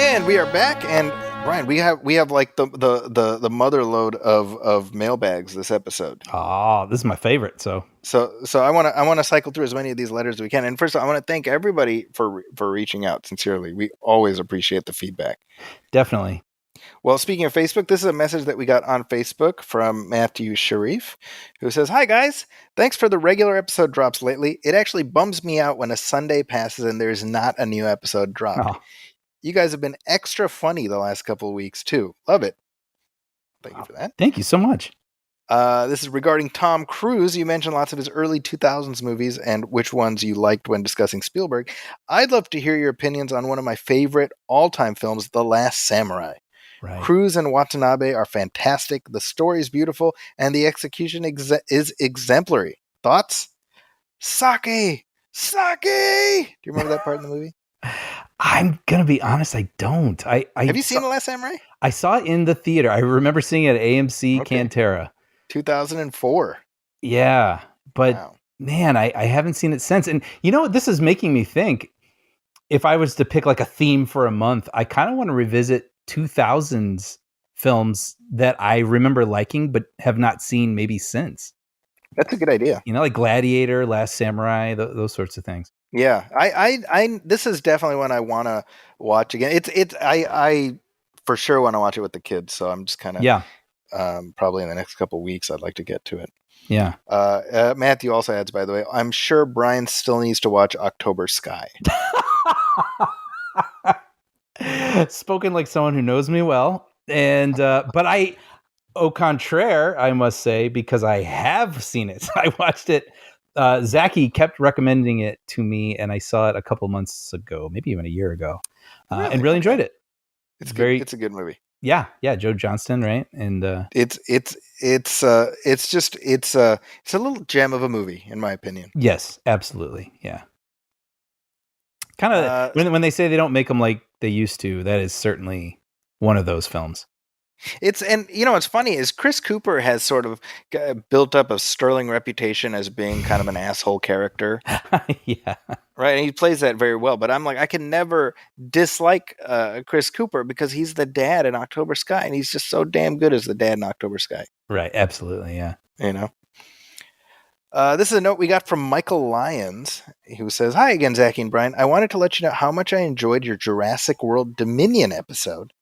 And we are back, and Brian, we have like the mother load of mailbags this episode.
Oh, this is my favorite. So
I want to cycle through as many of these letters as we can. And first of all, I want to thank everybody for reaching out. Sincerely, we always appreciate the feedback.
Definitely.
Well, speaking of Facebook, this is a message that we got on Facebook from Matthew Sharif, who says, "Hi guys, thanks for the regular episode drops lately. It actually bums me out when a Sunday passes and there's not a new episode dropped.
Oh.
You guys have been extra funny the last couple of weeks, too. Love it." Thank you for that.
Thank you so much.
This is regarding Tom Cruise. You mentioned lots of his early 2000s movies and which ones you liked when discussing Spielberg. I'd love to hear your opinions on one of my favorite all-time films, The Last Samurai.
Right.
Cruise and Watanabe are fantastic. The story is beautiful, and the execution is exemplary. Thoughts? Sake! Sake! Do you remember that part in the movie?
I'm going to be honest, I don't.
Have you seen The Last Samurai?
I saw it in the theater. I remember seeing it at AMC Cantera.
2004.
Yeah. But
wow.
Man, I haven't seen it since. And you know what? This is making me think, if I was to pick like a theme for a month, I kind of want to revisit 2000s films that I remember liking, but have not seen maybe since.
That's a good idea.
Like Gladiator, Last Samurai, those sorts of things.
Yeah, I this is definitely one I want to watch again. I for sure want to watch it with the kids, so I'm just kind of probably in the next couple of weeks I'd like to get to it.
Yeah.
Matthew also adds, by the way, I'm sure Brian still needs to watch October Sky.
Spoken like someone who knows me well, and but au contraire, I must say, because I have seen it. I watched it. Zachy kept recommending it to me, and I saw it a couple months ago, maybe even a year ago, and really enjoyed it.
It's a good movie.
Yeah, Joe Johnston, right? And
it's a little gem of a movie, in my opinion.
Yes, absolutely. Yeah. Kind of when they say they don't make them like they used to, that is certainly one of those films.
What's funny is Chris Cooper has sort of built up a sterling reputation as being kind of an asshole character.
Yeah.
Right. And he plays that very well. But I'm like, I can never dislike Chris Cooper because he's the dad in October Sky. And he's just so damn good as the dad in October Sky.
Right. Absolutely. Yeah.
This is a note we got from Michael Lyons, who says, "Hi again, Zachy and Brian. I wanted to let you know how much I enjoyed your Jurassic World Dominion episode.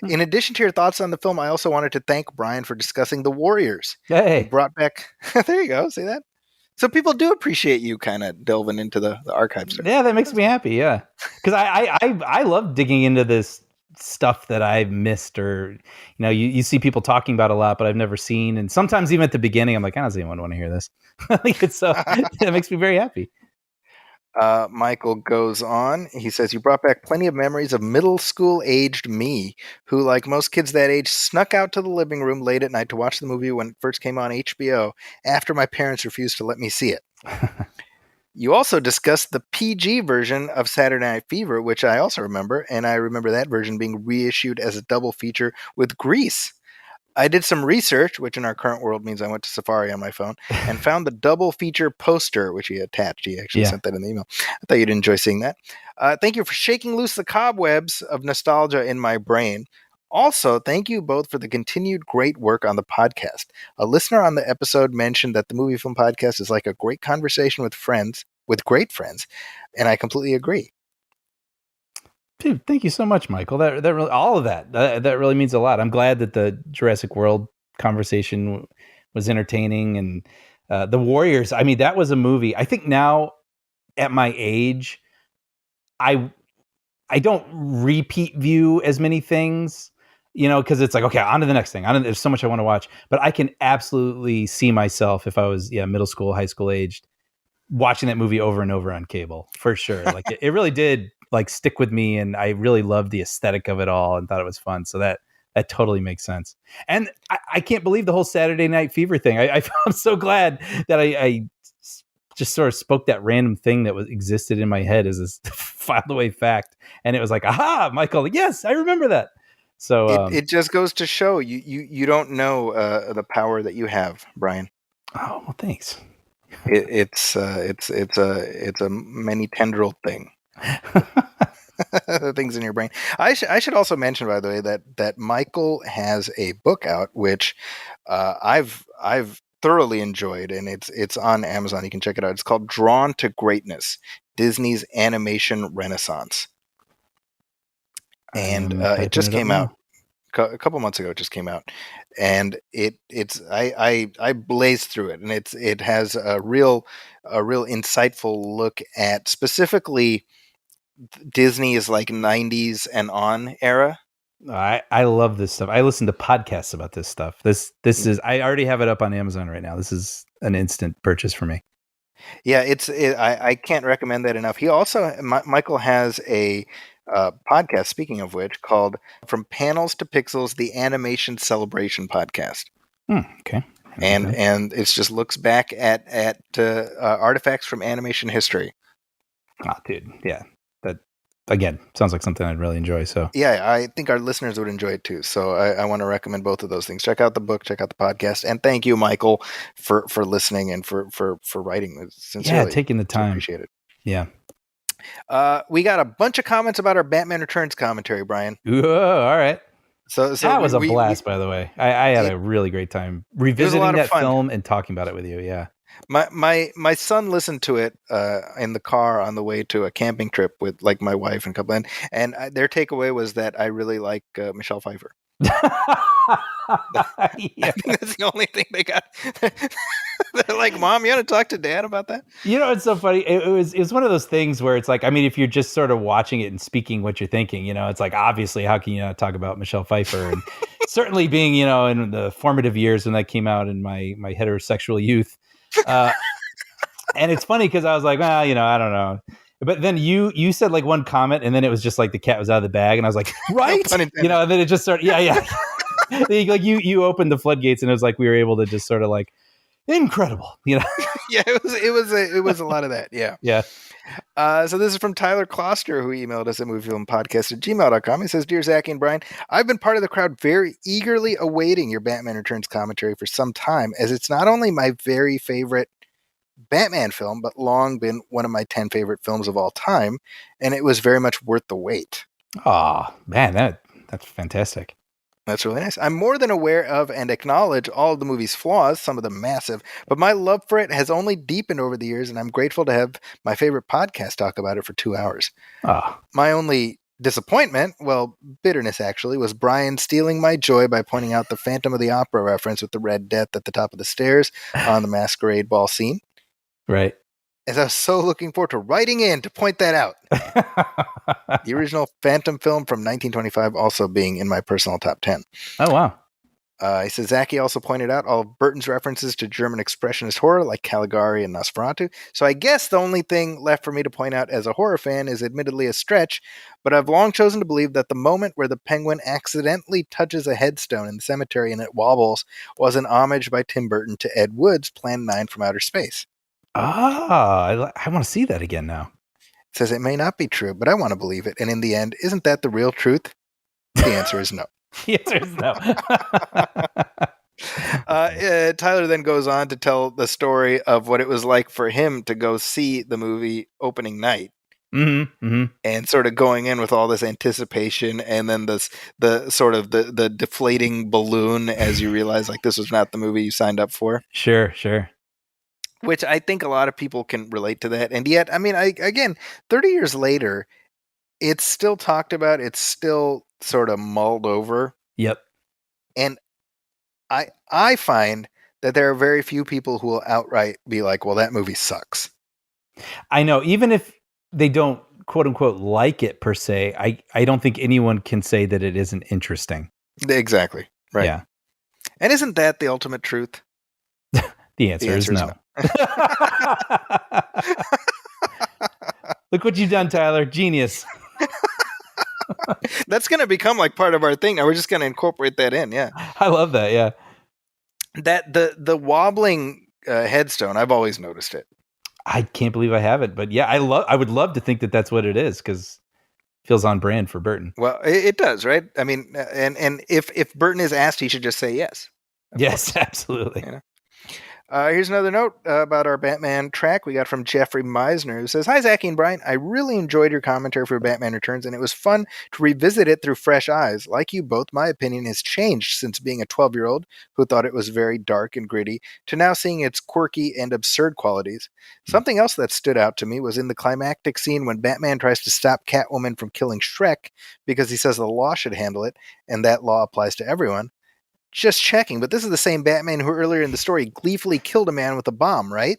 In addition to your thoughts on the film, I also wanted to thank Brian for discussing The Warriors.
Hey.
He brought back..." There you go. See that? So people do appreciate you kind of delving into the archive stuff.
Yeah, that makes me happy. Yeah. Because I love digging into this stuff that I've missed, or, you see people talking about a lot, but I've never seen. And sometimes even at the beginning, I'm like, I don't see anyone want to hear this. So that makes me very happy.
Michael goes on. He says, "You brought back plenty of memories of middle school aged me, who, like most kids that age, snuck out to the living room late at night to watch the movie when it first came on HBO after my parents refused to let me see it." You also discussed the PG version of Saturday Night Fever, which I also remember, and I remember that version being reissued as a double feature with Grease. I did some research, which in our current world means I went to Safari on my phone, and found the double feature poster, which he attached. He actually sent that in the email. I thought you'd enjoy seeing that. Thank you for shaking loose the cobwebs of nostalgia in my brain. Also, thank you both for the continued great work on the podcast. A listener on the episode mentioned that the MovieFilm podcast is like a great conversation with great friends, and I completely agree.
Dude, thank you so much, Michael. That really, all of that really means a lot. I'm glad that the Jurassic World conversation was entertaining, and The Warriors. I mean, that was a movie. I think now at my age, I don't repeat view as many things, because it's like, okay, on to the next thing. There's so much I want to watch, but I can absolutely see myself if I was middle school, high school aged, watching that movie over and over on cable, for sure. Like it really did like stick with me, and I really loved the aesthetic of it all and thought it was fun. So that totally makes sense. And I can't believe the whole Saturday Night Fever thing. I'm so glad that I just sort of spoke that random thing that existed in my head as this filed away fact, and it was like, aha, Michael, yes, I remember that. So
it just goes to show you don't know the power that you have, Brian.
Oh, well, thanks.
It's a many tendril thing. The things in your brain. I should also mention, by the way, that Michael has a book out which I've thoroughly enjoyed, and it's on Amazon. You can check it out. It's called Drawn to Greatness: Disney's Animation Renaissance, and it just came out a couple months ago. It just came out, and I blazed through it, and it has a real insightful look at specifically Disney's like 90s and on era.
I love this stuff. I listen to podcasts about this stuff. This is, I already have it up on Amazon right now. This is an instant purchase for me.
Yeah, I can't recommend that enough. He also, Michael has a podcast, speaking of which, called From Panels to Pixels, the Animation Celebration Podcast.
Okay.
And it just looks back at artifacts from animation history.
Oh, dude. Yeah. That, again, sounds like something I'd really enjoy. So
yeah, I think our listeners would enjoy it too. So I want to recommend both of those things. Check out the book, check out the podcast, and thank you, Michael, for listening and for writing. Sincerely,
yeah, taking the time.
Appreciate it.
Yeah.
We got a bunch of comments about our Batman Returns commentary, Brian.
Whoa, all right.
So
that was a blast, by the way. I had a really great time revisiting that film and talking about it with you. Yeah.
My son listened to it in the car on the way to a camping trip with like my wife and a couple, and their takeaway was that I really like Michelle Pfeiffer. I think that's the only thing they got. They're like, Mom, you want to talk to Dad about that?
You know, it's so funny. It was one of those things where it's like, I mean, if you're just sort of watching it and speaking what you're thinking, you know, it's like, obviously, how can you not talk about Michelle Pfeiffer? And certainly being, you know, in the formative years when that came out in my heterosexual youth. And it's funny because I was like, well, you know, I don't know. But then you said like one comment, and then it was just like the cat was out of the bag, and I was like, right, you know, and then it just started, yeah. Like you opened the floodgates, and it was like we were able to just sort of like, incredible, you know.
Yeah, it was a lot of that. Yeah. So this is from Tyler Kloster, who emailed us at moviefilmpodcast@gmail.com. He says, Dear Zach and Brian, I've been part of the crowd very eagerly awaiting your Batman Returns commentary for some time, as it's not only my very favorite Batman film, but long been one of my 10 favorite films of all time, and it was very much worth the wait.
Oh, man, that's fantastic.
That's really nice. I'm more than aware of and acknowledge all of the movie's flaws, some of them massive, but my love for it has only deepened over the years, and I'm grateful to have my favorite podcast talk about it for 2 hours. My only disappointment, well, bitterness actually, was Brian stealing my joy by pointing out the Phantom of the Opera reference with the Red Death at the top of the stairs on the masquerade ball scene.
Right.
As I was so looking forward to writing in to point that out. The original Phantom film from 1925 also being in my personal top 10.
Oh, wow.
He says, Zachy also pointed out all of Burton's references to German expressionist horror like Caligari and Nosferatu. So I guess the only thing left for me to point out as a horror fan is admittedly a stretch, but I've long chosen to believe that the moment where the penguin accidentally touches a headstone in the cemetery and it wobbles was an homage by Tim Burton to Ed Wood's Plan 9 from Outer Space.
I want to see that again now.
It says it may not be true, but I want to believe it. And in the end, isn't that the real truth? The answer is no.
The answer is no.
Tyler then goes on to tell the story of what it was like for him to go see the movie opening night.
Mm-hmm.
And sort of going in with all this anticipation, and then the deflating balloon as you realize like this was not the movie you signed up for.
Sure.
Which I think a lot of people can relate to that. And yet, I mean, again, 30 years later, it's still talked about. It's still sort of mulled over.
Yep.
And I find that there are very few people who will outright be like, well, that movie sucks.
I know. Even if they don't, quote unquote, like it per se, I don't think anyone can say that it isn't interesting.
Exactly. Right.
Yeah.
And isn't that the ultimate truth?
The answer is no. Look what you've done, Tyler. Genius.
That's going to become like part of our thing. Now we're just going to incorporate that in. Yeah.
I love that. Yeah.
That the wobbling headstone, I've always noticed it.
I can't believe I haven't, but yeah, I would love to think that that's what it is because it feels on brand for Burton.
Well, it does, right? I mean, and if Burton is asked, he should just say yes.
Yes, absolutely.
You know? Here's another note about our Batman track we got from Jeffrey Meisner, who says, "Hi, Zachy and Brian. I really enjoyed your commentary for Batman Returns, and it was fun to revisit it through fresh eyes. Like you both, my opinion has changed since being a 12-year-old who thought it was very dark and gritty to now seeing its quirky and absurd qualities. Something else that stood out to me was in the climactic scene when Batman tries to stop Catwoman from killing Shrek because he says the law should handle it, and that law applies to everyone. Just checking, but this is the same Batman who earlier in the story gleefully killed a man with a bomb, right?"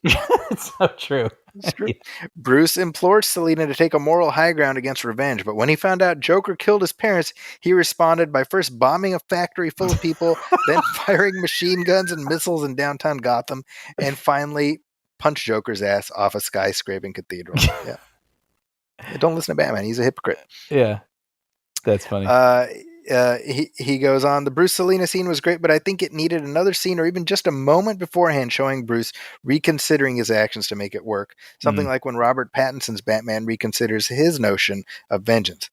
It's so true.
It's true. Bruce implored Selina to take a moral high ground against revenge, but when he found out Joker killed his parents, he responded by first bombing a factory full of people, then firing machine guns and missiles in downtown Gotham, and finally punched Joker's ass off a skyscraping cathedral. Yeah. Don't listen to Batman. He's a hypocrite.
Yeah. That's funny.
He goes on, the Bruce Selina scene was great, but I think it needed another scene or even just a moment beforehand showing Bruce reconsidering his actions to make it work. Something like when Robert Pattinson's Batman reconsiders his notion of vengeance.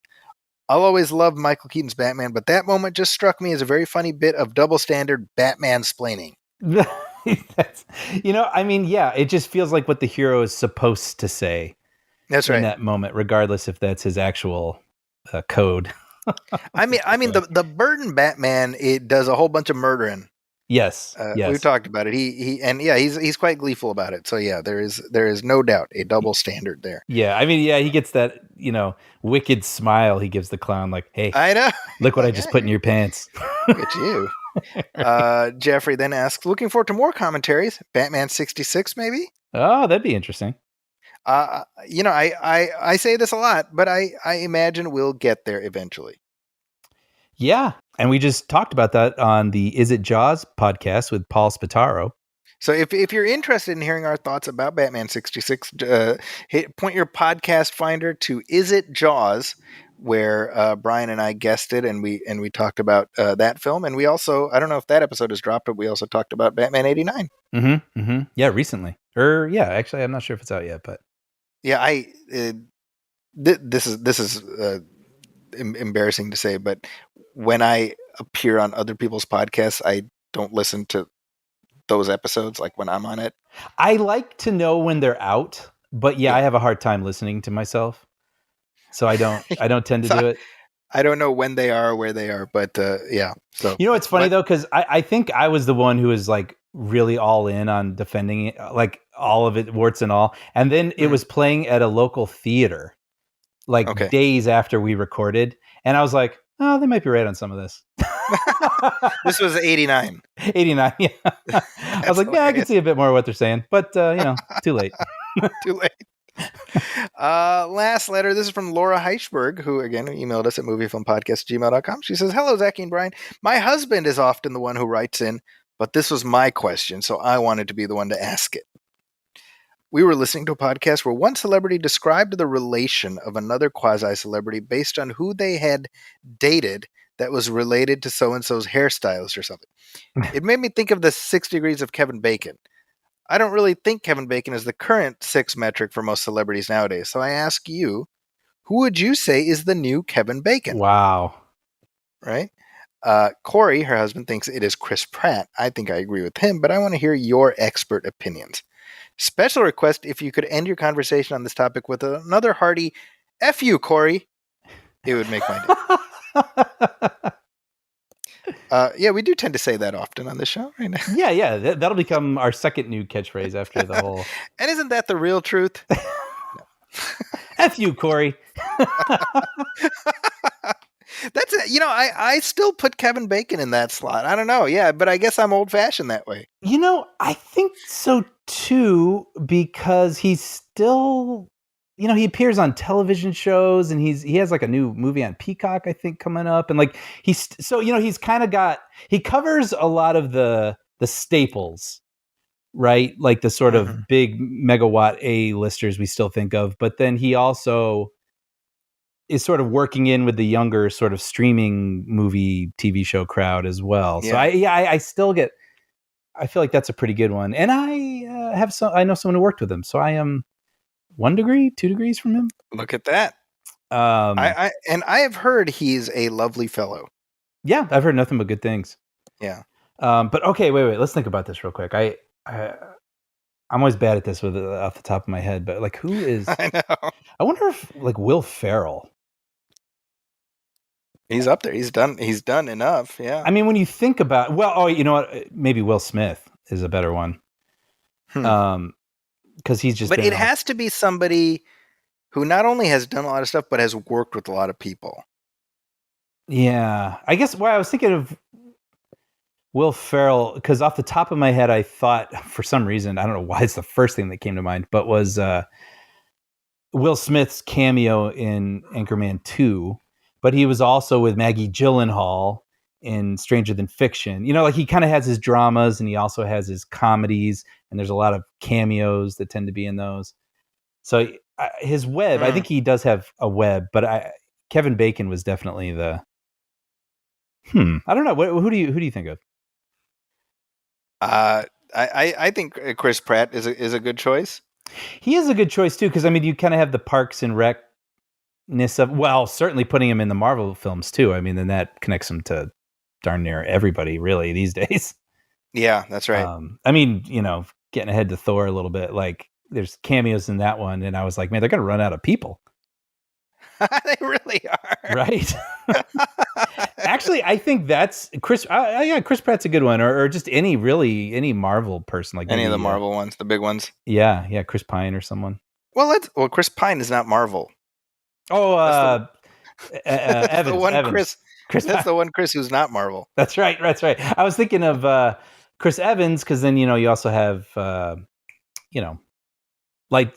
I'll always love Michael Keaton's Batman, but that moment just struck me as a very funny bit of double standard Batman-splaining.
It just feels like what the hero is supposed to say.
That's right.
In that moment, regardless if that's his actual code.
I mean, the Burton Batman, it does a whole bunch of murdering.
Yes, yes.
We've talked about it. He's quite gleeful about it. So yeah, there is no doubt a double standard there.
Yeah, I mean, yeah, he gets that wicked smile he gives the clown, like, "Hey,
I know.
Look what I just put in your pants."
Look at you. Jeffrey then asks, "Looking forward to more commentaries. Batman 66, maybe?"
Oh, that'd be interesting.
I say this a lot, but I imagine we'll get there eventually.
Yeah. And we just talked about that on the Is It Jaws podcast with Paul Spataro.
So if you're interested in hearing our thoughts about Batman 66, point your podcast finder to Is It Jaws, where Brian and I guested and we talked about that film. And we also, I don't know if that episode is dropped, but we also talked about Batman 89.
Mm-hmm, mm-hmm. Yeah, recently. Actually, I'm not sure if it's out yet, but
yeah, this is embarrassing to say, but when I appear on other people's podcasts, I don't listen to those episodes like when I'm on it.
I like to know when they're out, but yeah, I have a hard time listening to myself. So I don't tend to do it.
I don't know when they are or where they are, but yeah. So
it's funny though, because I think I was the one who was like really all in on defending it, like all of it, warts and all. And then it was playing at a local theater, like days after we recorded. And I was like, oh, they might be right on some of this.
This was 89.
89, yeah. I was like, yeah, I can see a bit more of what they're saying, but too late.
Too late. Last letter. This is from Laura Heichberg, who again emailed us at moviefilmpodcast@gmail.com. She says, "Hello, Zachy and Brian. My husband is often the one who writes in, but this was my question, so I wanted to be the one to ask it. We were listening to a podcast where one celebrity described the relation of another quasi-celebrity based on who they had dated that was related to so-and-so's hairstylist or something. It made me think of the 6 degrees of Kevin Bacon. I don't really think Kevin Bacon is the current 6 metric for most celebrities nowadays. So I ask you, who would you say is the new Kevin Bacon?"
Wow.
Right? Corey, her husband, thinks it is Chris Pratt. I think I agree with him, but I want to hear your expert opinions. Special request if you could end your conversation on this topic with another hearty F you, Corey. It would make my day. Yeah, we do tend to say that often on this show, right?
Yeah. That'll become our second new catchphrase after the whole.
And isn't that the real truth?
F you, Corey.
That's it. I still put Kevin Bacon in that slot. I don't know. Yeah, but I guess I'm old fashioned that way.
I think so too, because he's still, he appears on television shows and he has like a new movie on Peacock, I think, coming up. And like, he's kind of he covers a lot of the staples, right? Like the sort of big megawatt A-listers we still think of, but then he also is sort of working in with the younger sort of streaming movie TV show crowd as well. So I still get, I feel like that's a pretty good one. And I know someone who worked with him. So I am 1 degree, 2 degrees from him.
Look at that. I have heard he's a lovely fellow.
Yeah, I've heard nothing but good things.
Yeah.
But okay, wait. Let's think about this real quick. I'm always bad at this with off the top of my head, but like, who is?
I know.
I wonder if like Will Ferrell.
He's up there. He's done enough. Yeah.
I mean, when you think about, you know what? Maybe Will Smith is a better one. Because he's just.
But it has to be somebody who not only has done a lot of stuff, but has worked with a lot of people.
Yeah, I guess. Well, I was thinking of Will Ferrell because off the top of my head, I thought for some reason, I don't know why it's the first thing that came to mind, but was Will Smith's cameo in Anchorman 2. But he was also with Maggie Gyllenhaal in Stranger Than Fiction. You know, like he kind of has his dramas and he also has his comedies, and there's a lot of cameos that tend to be in those. So his web, I think he does have a web, but Kevin Bacon was definitely the. I don't know. Who do you think of?
I think Chris Pratt is a good choice.
He is a good choice too, because I mean, you kind of have the Parks and Rec-ness of, well, certainly putting him in the Marvel films too. I mean, then that connects him to darn near everybody really these days.
Yeah, that's right.
I mean, you know, getting ahead to Thor a little bit, like there's cameos in that one, and I was like, man, they're gonna run out of people.
They really are,
right? Actually, I think that's Chris. Chris Pratt's a good one, or just any Marvel person, like
any of the Marvel ones, the big ones.
Yeah, Chris Pine or someone.
Well, Chris Pine is not Marvel.
Oh,
Evans. The one
Evans.
Chris. That's the one Chris who's not Marvel.
That's right. I was thinking of Chris Evans because then you also have like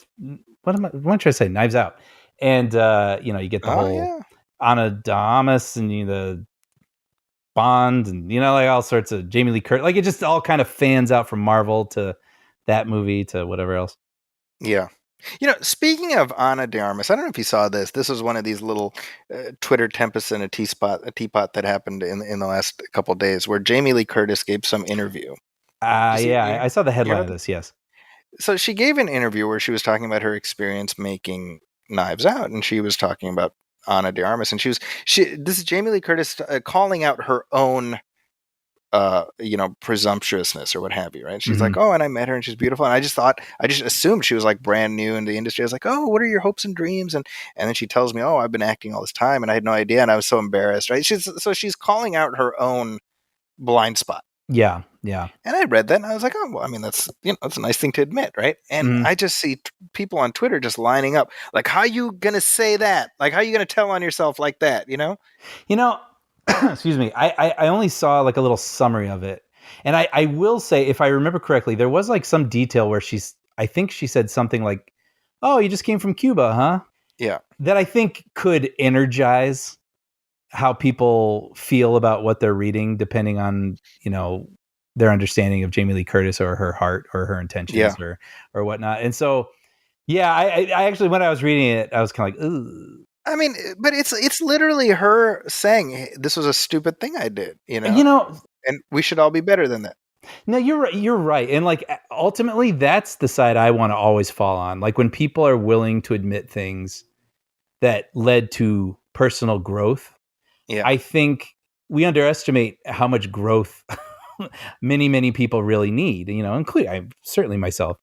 what am I trying to say? Knives Out, and you get the whole Ana de Armas and the Bond and like all sorts of Jamie Lee Curtis. Like it just all kind of fans out from Marvel to that movie to whatever else.
Yeah. Speaking of Ana de Armas, I don't know if you saw this. This was one of these little Twitter tempests in a teapot that happened in the last couple of days where Jamie Lee Curtis gave some interview.
I saw the headline of this, yes.
So she gave an interview where she was talking about her experience making Knives Out, and she was talking about Ana de Armas, and this is Jamie Lee Curtis calling out her own presumptuousness or what have you, right? She's like, oh, and I met her and she's beautiful. And I just assumed she was like brand new in the industry. I was like, oh, what are your hopes and dreams? And then she tells me, oh, I've been acting all this time and I had no idea. And I was so embarrassed, right? She's calling out her own blind spot.
Yeah.
And I read that and I was like, oh, well, I mean, that's a nice thing to admit, right? And I just see people on Twitter just lining up. Like, how you going to say that? Like, how you going to tell on yourself like that,
excuse me. I only saw like a little summary of it. And I will say, if I remember correctly, there was like some detail where I think she said something like, oh, you just came from Cuba, huh?
Yeah.
That I think could energize how people feel about what they're reading, depending on, their understanding of Jamie Lee Curtis or her heart or her intentions or whatnot. And so, yeah, I actually, when I was reading it, I was kind of like, ooh.
I mean, but it's literally her saying, hey, this was a stupid thing I did, and we should all be better than that.
No, you're right. And like, ultimately that's the side I want to always fall on. Like when people are willing to admit things that led to personal growth. Yeah. I think we underestimate how much growth many, many people really need, including certainly myself.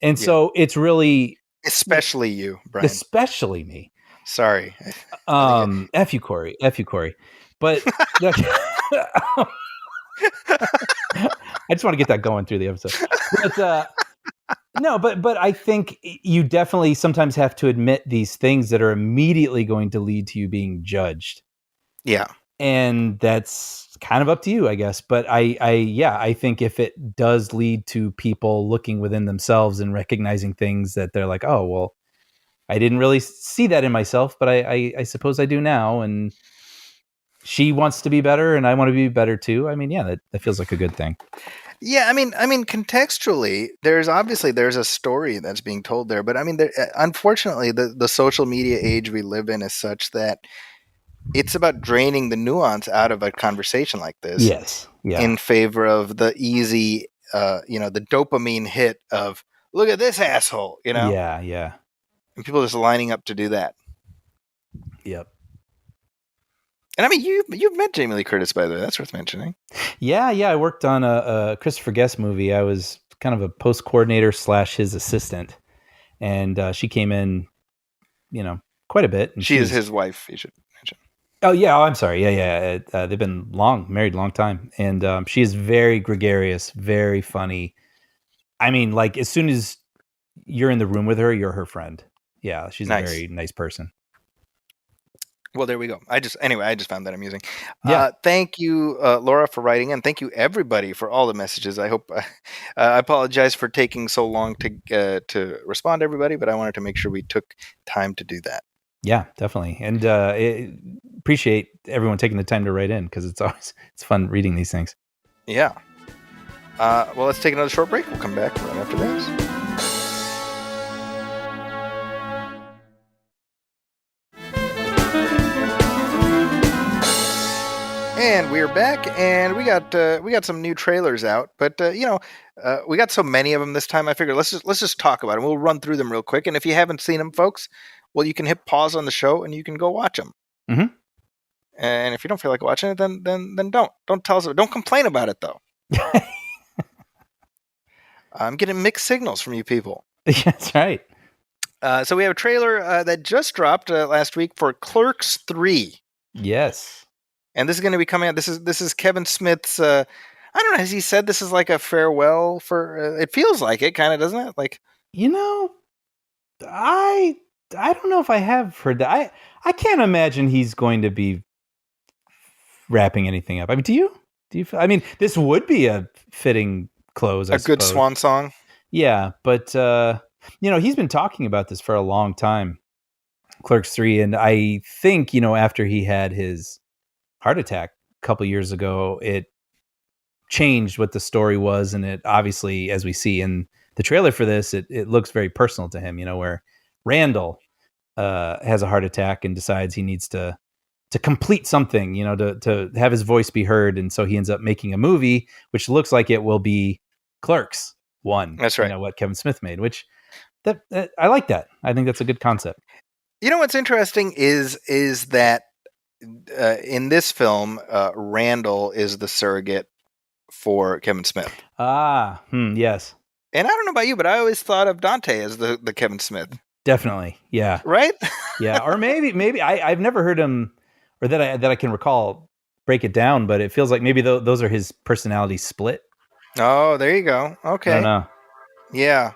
And so it's really,
especially you, Brian,
especially me.
Sorry.
F you, Corey. But I just want to get that going through the episode. But but I think you definitely sometimes have to admit these things that are immediately going to lead to you being judged.
Yeah.
And that's kind of up to you, I guess. But I think if it does lead to people looking within themselves and recognizing things that they're like, oh, well, I didn't really see that in myself, but I suppose I do now. And she wants to be better and I want to be better too. I mean, yeah, that feels like a good thing.
Yeah, I mean, contextually, there's a story that's being told there, but I mean, unfortunately, the social media age we live in is such that it's about draining the nuance out of a conversation like this
Yes. Yeah.
in favor of the easy, the dopamine hit of look at this asshole,
Yeah. Yeah.
and people just lining up to do that.
Yep.
And I mean, you've met Jamie Lee Curtis, by the way. That's worth mentioning.
Yeah. I worked on a Christopher Guest movie. I was kind of a post coordinator / his assistant, and she came in, quite a bit. And
She is his wife. You should mention.
Oh yeah, I'm sorry. Yeah. They've been married a long time, and she is very gregarious, very funny. I mean, like as soon as you're in the room with her, you're her friend. Yeah, she's
Nice.
a very nice person.
Well, there we go. I just found that amusing.
Yeah.
Thank you, Laura, for writing, and thank you everybody for all the messages. I hope I apologize for taking so long to respond to everybody, but I wanted to make sure we took time to do that.
Yeah, definitely, and appreciate everyone taking the time to write in because it's fun reading these things.
Yeah. Well, let's take another short break. We'll come back right after this. And we're back, and we got some new trailers out, but we got so many of them this time. I figured let's just talk about them. We'll run through them real quick, and if you haven't seen them, folks, well, you can hit pause on the show and you can go watch them.
Mm-hmm.
And if you don't feel like watching it, then don't tell us. Don't complain about it though. I'm getting mixed signals from you people.
That's right.
So we have a trailer that just dropped last week for Clerks 3.
Yes.
And this is going to be coming out. This is Kevin Smith's. I don't know. Has he said this is like a farewell for? It feels like it, kind of, doesn't it? Like,
I don't know if I have heard that. I can't imagine he's going to be wrapping anything up. I mean, do you? I mean, this would be a fitting close.
A good swan song.
Yeah, but he's been talking about this for a long time. Clerks 3, and I think after he had his heart attack a couple years ago, it changed what the story was, and it obviously, as we see in the trailer for this, it looks very personal to him. Where Randall has a heart attack and decides he needs to complete something, to have his voice be heard, and so he ends up making a movie, which looks like it will be Clerks 1.
That's right.
What Kevin Smith made, which that I like that. I think that's a good concept.
What's interesting is that in this film, Randall is the surrogate for Kevin Smith.
Yes.
And I don't know about you, but I always thought of Dante as the Kevin Smith.
Definitely, yeah.
Right?
Yeah, or maybe I've never heard him, or that I can recall, break it down, but it feels like maybe those are his personalities split.
Oh, there you go. Okay.
I don't know.
Yeah.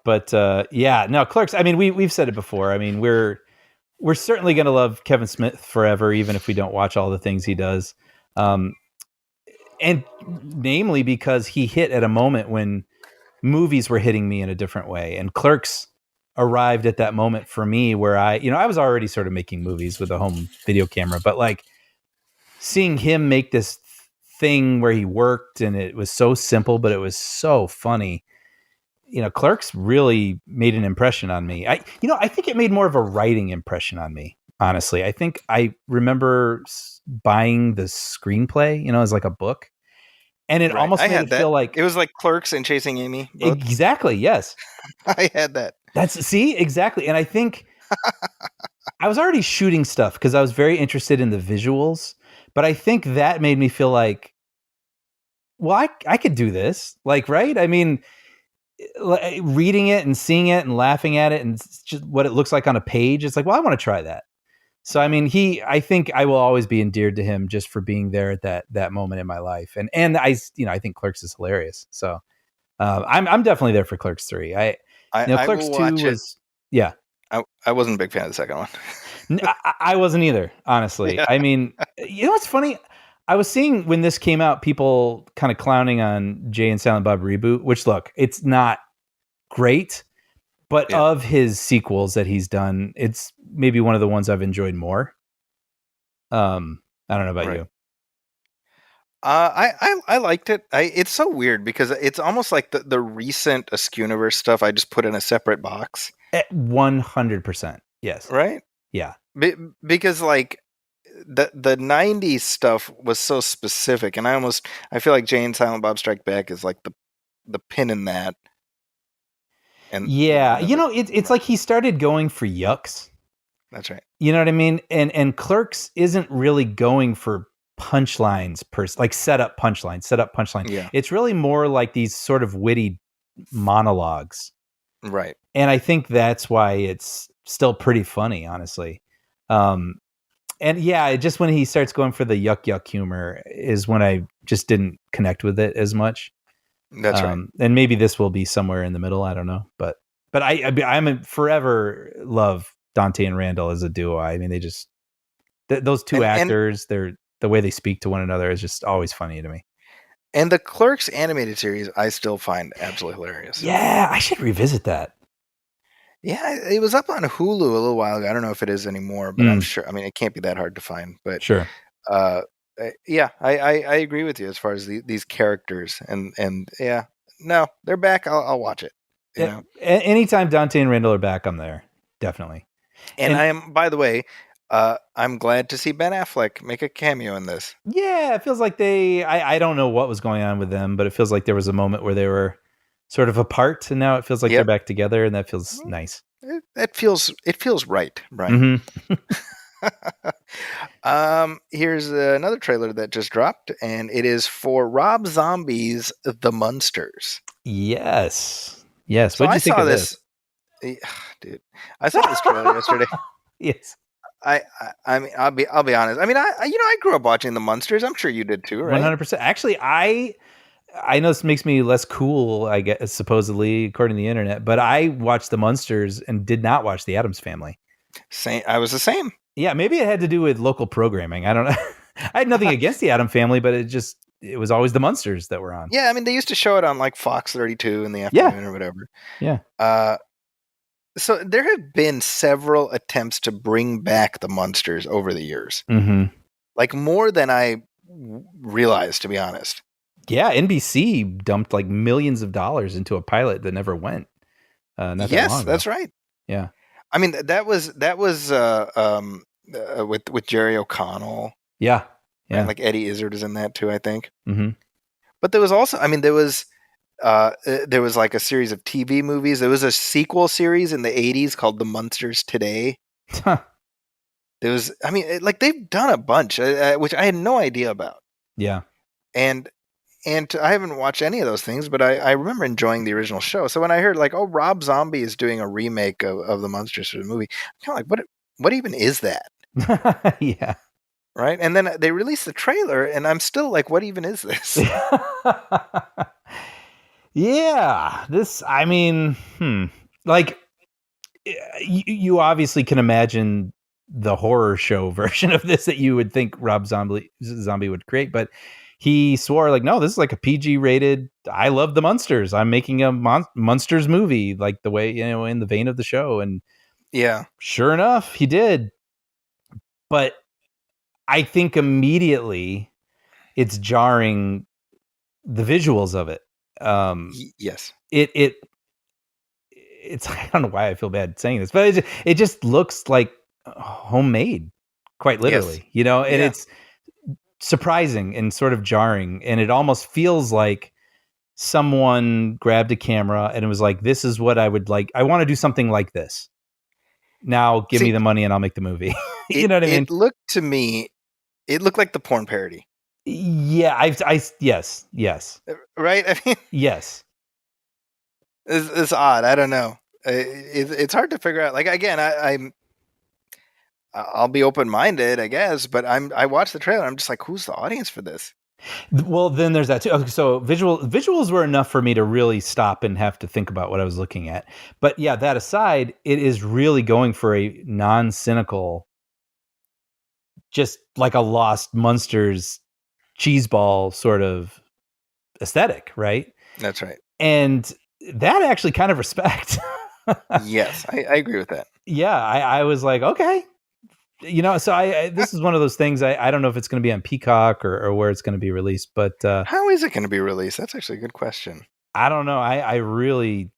But no, Clerks. I mean, we've said it before. I mean, we're certainly going to love Kevin Smith forever, even if we don't watch all the things he does. And namely because he hit at a moment when movies were hitting me in a different way, and Clerks arrived at that moment for me where I was already sort of making movies with a home video camera, but like seeing him make this thing where he worked and it was so simple, but it was so funny. Clerks really made an impression on me. I think it made more of a writing impression on me. Honestly, I think I remember buying the screenplay, as like a book, and it almost made it feel like
it was like Clerks and Chasing Amy. Both.
Exactly. Yes,
I had that.
Exactly. And I think I was already shooting stuff because I was very interested in the visuals, but I think that made me feel like, well, I could do this. Like, right? I mean, reading it and seeing it and laughing at it and just what it looks like on a page, it's like, well, I want to try that. So, I mean, I think I will always be endeared to him just for being there at that moment in my life. And I think Clerks is hilarious. So, I'm definitely there for Clerks 3. Clerks 2 was, yeah.
I wasn't a big fan of the second one.
I wasn't either, honestly. Yeah. I mean, what's funny? I was seeing when this came out, people kind of clowning on Jay and Silent Bob Reboot, which, look, it's not great, but of his sequels that he's done, it's maybe one of the ones I've enjoyed more. I don't know about you.
I liked it. It's so weird because it's almost like the recent Askewniverse stuff I just put in a separate box.
At 100%. Yes.
Right?
Yeah.
Because like the 90s stuff was so specific, and I feel like Jay and Silent Bob Strike Back is like the pin in that. And
yeah, it's like he started going for yucks.
That's right.
You know what I mean? And Clerks isn't really going for punchlines like set up punchline.
Yeah.
It's really more like these sort of witty monologues.
Right.
And I think that's why it's still pretty funny, honestly. And yeah, just when he starts going for the yuck humor is when I just didn't connect with it as much.
That's right.
And maybe this will be somewhere in the middle. I don't know, but I'm a forever love Dante and Randall as a duo. I mean, they just those two actors, the way they speak to one another is just always funny to me.
And the Clerks animated series, I still find absolutely hilarious.
Yeah, I should revisit that.
Yeah, it was up on Hulu a little while ago. I don't know if it is anymore, but I'm sure. I mean, it can't be that hard to find. But
sure.
Yeah, I agree with you as far as these characters and yeah, no, they're back. I'll watch it. You know?
Anytime Dante and Randall are back, I'm there, definitely.
And I am, by the way, I'm glad to see Ben Affleck make a cameo in this.
Yeah, it feels like I don't know what was going on with them, but it feels like there was a moment where they were sort of apart, and now it feels like they're back together, and that feels nice.
It feels right, Brian.
Mm-hmm.
Here's another trailer that just dropped, and it is for Rob Zombie's The Munsters.
Yes.
So
what did you think of this?
Dude, I saw this trailer yesterday.
Yes.
I mean, I'll be honest. I mean, I grew up watching The Munsters. I'm sure you did too, right?
100%. Actually, I know this makes me less cool, I guess, supposedly, according to the internet, but I watched The Munsters and did not watch The Addams Family.
Same. I was the same.
Yeah, maybe it had to do with local programming. I don't know. I had nothing against The Addams Family, but it was always The Munsters that were on.
Yeah, I mean, they used to show it on like Fox 32 in the afternoon or whatever.
Yeah.
So there have been several attempts to bring back The Munsters over the years.
Mm-hmm.
Like more than I realized, to be honest.
Yeah, NBC dumped like millions of dollars into a pilot that never went.
Yes, that's right.
Yeah.
I mean, that was with Jerry O'Connell.
Yeah. Yeah.
And like Eddie Izzard is in that too, I think.
Mm-hmm.
But there was also, I mean, there was like a series of TV movies. There was a sequel series in the 80s called The Munsters Today.
Huh.
There was, I mean, like they've done a bunch, which I had no idea about.
Yeah.
And I haven't watched any of those things, but I remember enjoying the original show. So when I heard like, oh, Rob Zombie is doing a remake of The Munsters for the movie, I'm kind of like, what even is that?
Yeah.
Right. And then they released the trailer and I'm still like, what even is this?
Yeah. This, I mean, like you obviously can imagine the horror show version of this that you would think Rob Zombie would create, but he swore like, no, this is like a PG rated. I love the Munsters. I'm making a Munsters movie, like the way, in the vein of the show. And
yeah,
sure enough, he did. But I think immediately it's jarring the visuals of it.
Yes,
it's I don't know why I feel bad saying this, but it just looks like homemade, quite literally,
yes.
And it's surprising and sort of jarring, and it almost feels like someone grabbed a camera and it was like, this is what I would like. I want to do something like this. Now give me the money and I'll make the movie. You know what I mean?
It looked like the porn parody.
Yeah, yes.
Right? I mean,
yes.
It's odd. I don't know. It's hard to figure out. Like, again, I'll be open-minded, I guess, but I watched the trailer. I'm just like, who's the audience for this?
Well, then there's that too. Okay, so visuals were enough for me to really stop and have to think about what I was looking at. But yeah, that aside, it is really going for a non-cynical, just like a Lost Munsters cheeseball sort of aesthetic, right?
That's right.
And that actually kind of respect.
Yes, I agree with that.
Yeah, I was like, okay, So I this is one of those things. I don't know if it's going to be on Peacock or where it's going to be released, but
How is it going to be released? That's actually a good question.
I don't know. I really,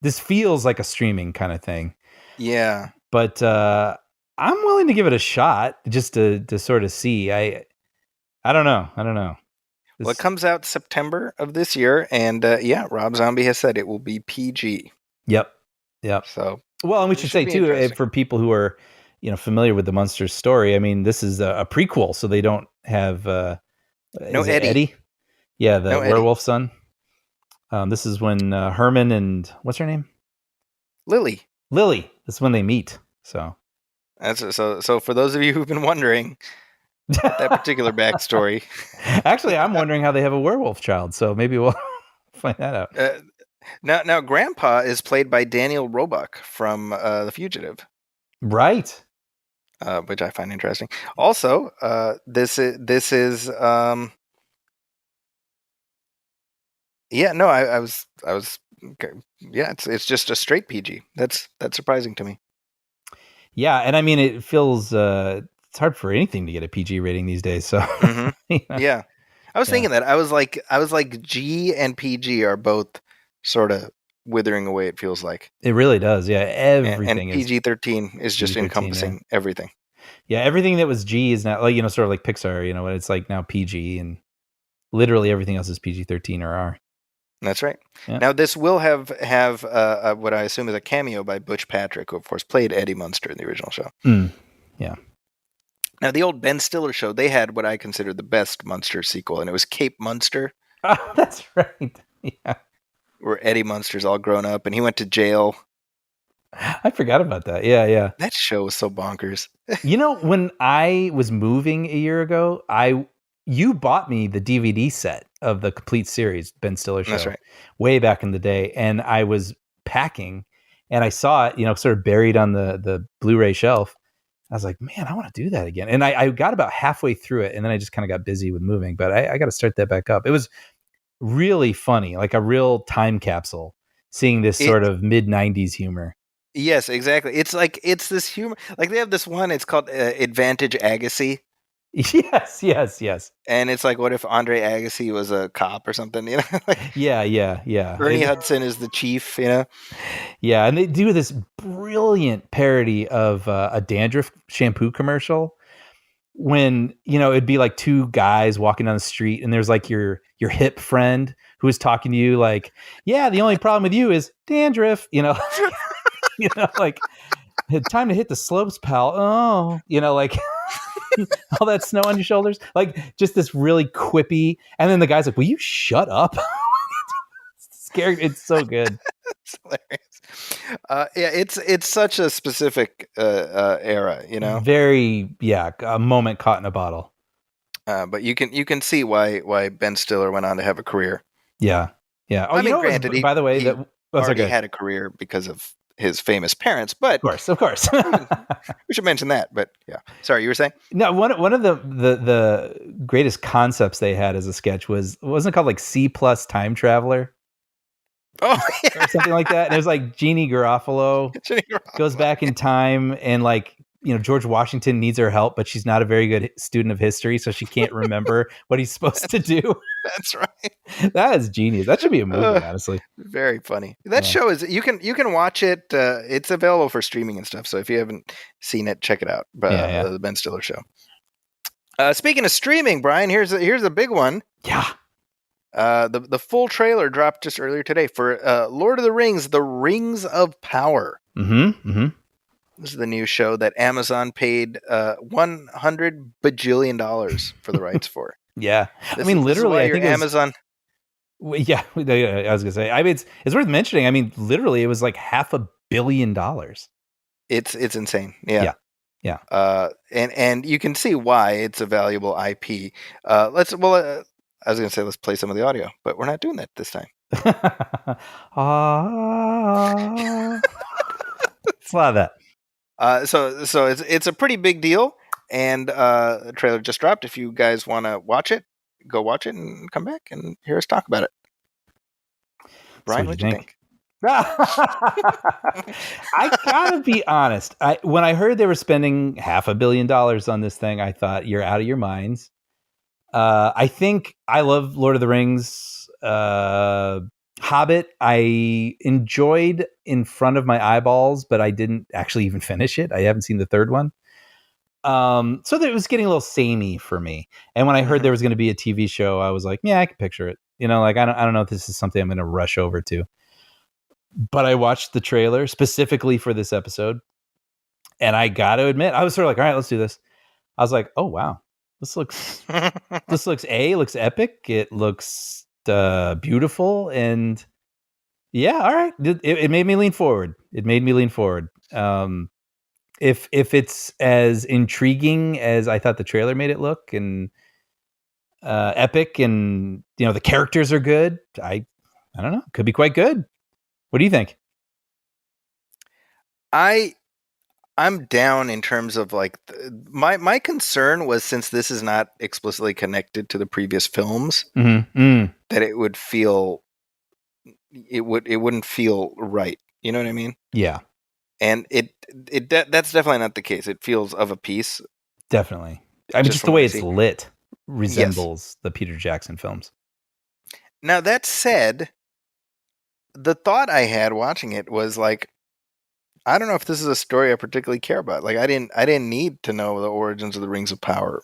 this feels like a streaming kind of thing.
Yeah.
But I'm willing to give it a shot just to sort of see. I don't know.
Well, it comes out September of this year, and Rob Zombie has said it will be PG.
Yep.
So,
well, and we should say
be
too, for people who are familiar with the Munsters story. I mean, this is a prequel, so they don't have
no Eddie.
Yeah, the
No
werewolf son. This is when Herman and what's her name?
Lily.
That's when they meet. So
so for those of you who've been wondering that particular backstory,
actually, I'm wondering how they have a werewolf child. So maybe we'll find that out.
Now, Grandpa is played by Daniel Roebuck from The Fugitive,
right?
Which I find interesting. Also, this is I was it's just a straight PG. That's surprising to me.
Yeah, and I mean, it feels it's hard for anything to get a PG rating these days. So
yeah, I was thinking that I was like G and PG are both sort of withering away. It feels like
it really does. Yeah, everything
and PG-13 is just
PG-13,
encompassing everything.
Yeah, everything that was G is now sort of like Pixar. It's like now PG, and literally everything else is PG-13 or R.
That's right. Yeah. Now this will have what I assume is a cameo by Butch Patrick, who of course played Eddie Munster in the original show.
Yeah.
Now the old Ben Stiller show, they had what I consider the best Munster sequel, and it was Cape Munster.
Oh, that's right. Yeah.
Where Eddie Munster's all grown up, and he went to jail.
I forgot about that. Yeah.
That show was so bonkers.
When I was moving a year ago, you bought me the DVD set of the complete series, Ben Stiller show.
That's right.
Way back in the day. And I was packing and I saw it, sort of buried on the Blu-ray shelf. I was like, man, I want to do that again. And I got about halfway through it and then I just kind of got busy with moving, but I got to start that back up. It was really funny, like a real time capsule, seeing this sort of mid-90s humor.
Yes, exactly. It's this humor. Like they have this one, it's called Advantage Agassi.
Yes.
And it's like, what if Andre Agassi was a cop or something?
Yeah.
Ernie Hudson is the chief,
Yeah, and they do this brilliant parody of a dandruff shampoo commercial when, it'd be like two guys walking down the street and there's like your hip friend who is talking to you like, yeah, the only problem with you is dandruff, like, time to hit the slopes, pal. Oh, like all that snow on your shoulders, like just this really quippy. And then the guy's like, will you shut up? Scary. It's so good.
It's hilarious. It's such a specific era,
Very, a moment caught in a bottle.
But you can see why Ben Stiller went on to have a career.
Yeah. Oh, granted, by the way,
he already had a career because of his famous parents, but
of course,
we should mention that. But yeah, sorry, you were saying?
No, one of the greatest concepts they had as a sketch wasn't it called like C+ Time Traveler?
Oh, yeah.
Or something like that. And it was like Jeannie Garofalo goes back in time and like, George Washington needs her help, but she's not a very good student of history, so she can't remember what he's supposed to do.
That's right.
That is genius. That should be a movie, honestly.
Very funny. That show is you can watch it. It's available for streaming and stuff. So if you haven't seen it, check it out. The Ben Stiller Show. Speaking of streaming, Brian, here's a big one.
Yeah.
The full trailer dropped just earlier today for Lord of the Rings: The Rings of Power.
Mm-hmm.
This is the new show that Amazon paid $100 bajillion for the rights for.
Yeah, literally, I think
Amazon.
Yeah, I was gonna say. I mean, it's worth mentioning. I mean, literally, it was like $500 million.
It's insane. Yeah. And you can see why it's a valuable IP. I was gonna say let's play some of the audio, but we're not doing that this time.
It's a lot of that.
So it's a pretty big deal, and the trailer just dropped. If you guys want to watch it, go watch it and come back and hear us talk about it. Brian, what do you think?
I gotta be honest. When I heard they were spending $500 million on this thing, I thought, you're out of your minds. I think I love Lord of the Rings. Hobbit, I enjoyed in front of my eyeballs, but I didn't actually even finish it. I haven't seen the third one. So that it was getting a little samey for me. And when I heard there was going to be a TV show, I was like, yeah, I can picture it. Like I don't know if this is something I'm going to rush over to. But I watched the trailer specifically for this episode, and I got to admit, I was sort of like, all right, let's do this. I was like, oh wow, this looks looks epic. It looks beautiful, and yeah, all right. It made me lean forward. If it's as intriguing as I thought the trailer made it look, and epic, and the characters are good, I don't know, could be quite good. What do you think?
I'm down in terms of like my concern was, since this is not explicitly connected to the previous films, that it wouldn't feel right. You know what I mean?
Yeah.
And that's definitely not the case. It feels of a piece.
Definitely. I mean, just the way it's lit resembles
Yes.
the Peter Jackson films.
Now, that said, the thought I had watching it was like, I don't know if this is a story I particularly care about. Like, I didn't need to know the origins of the Rings of Power.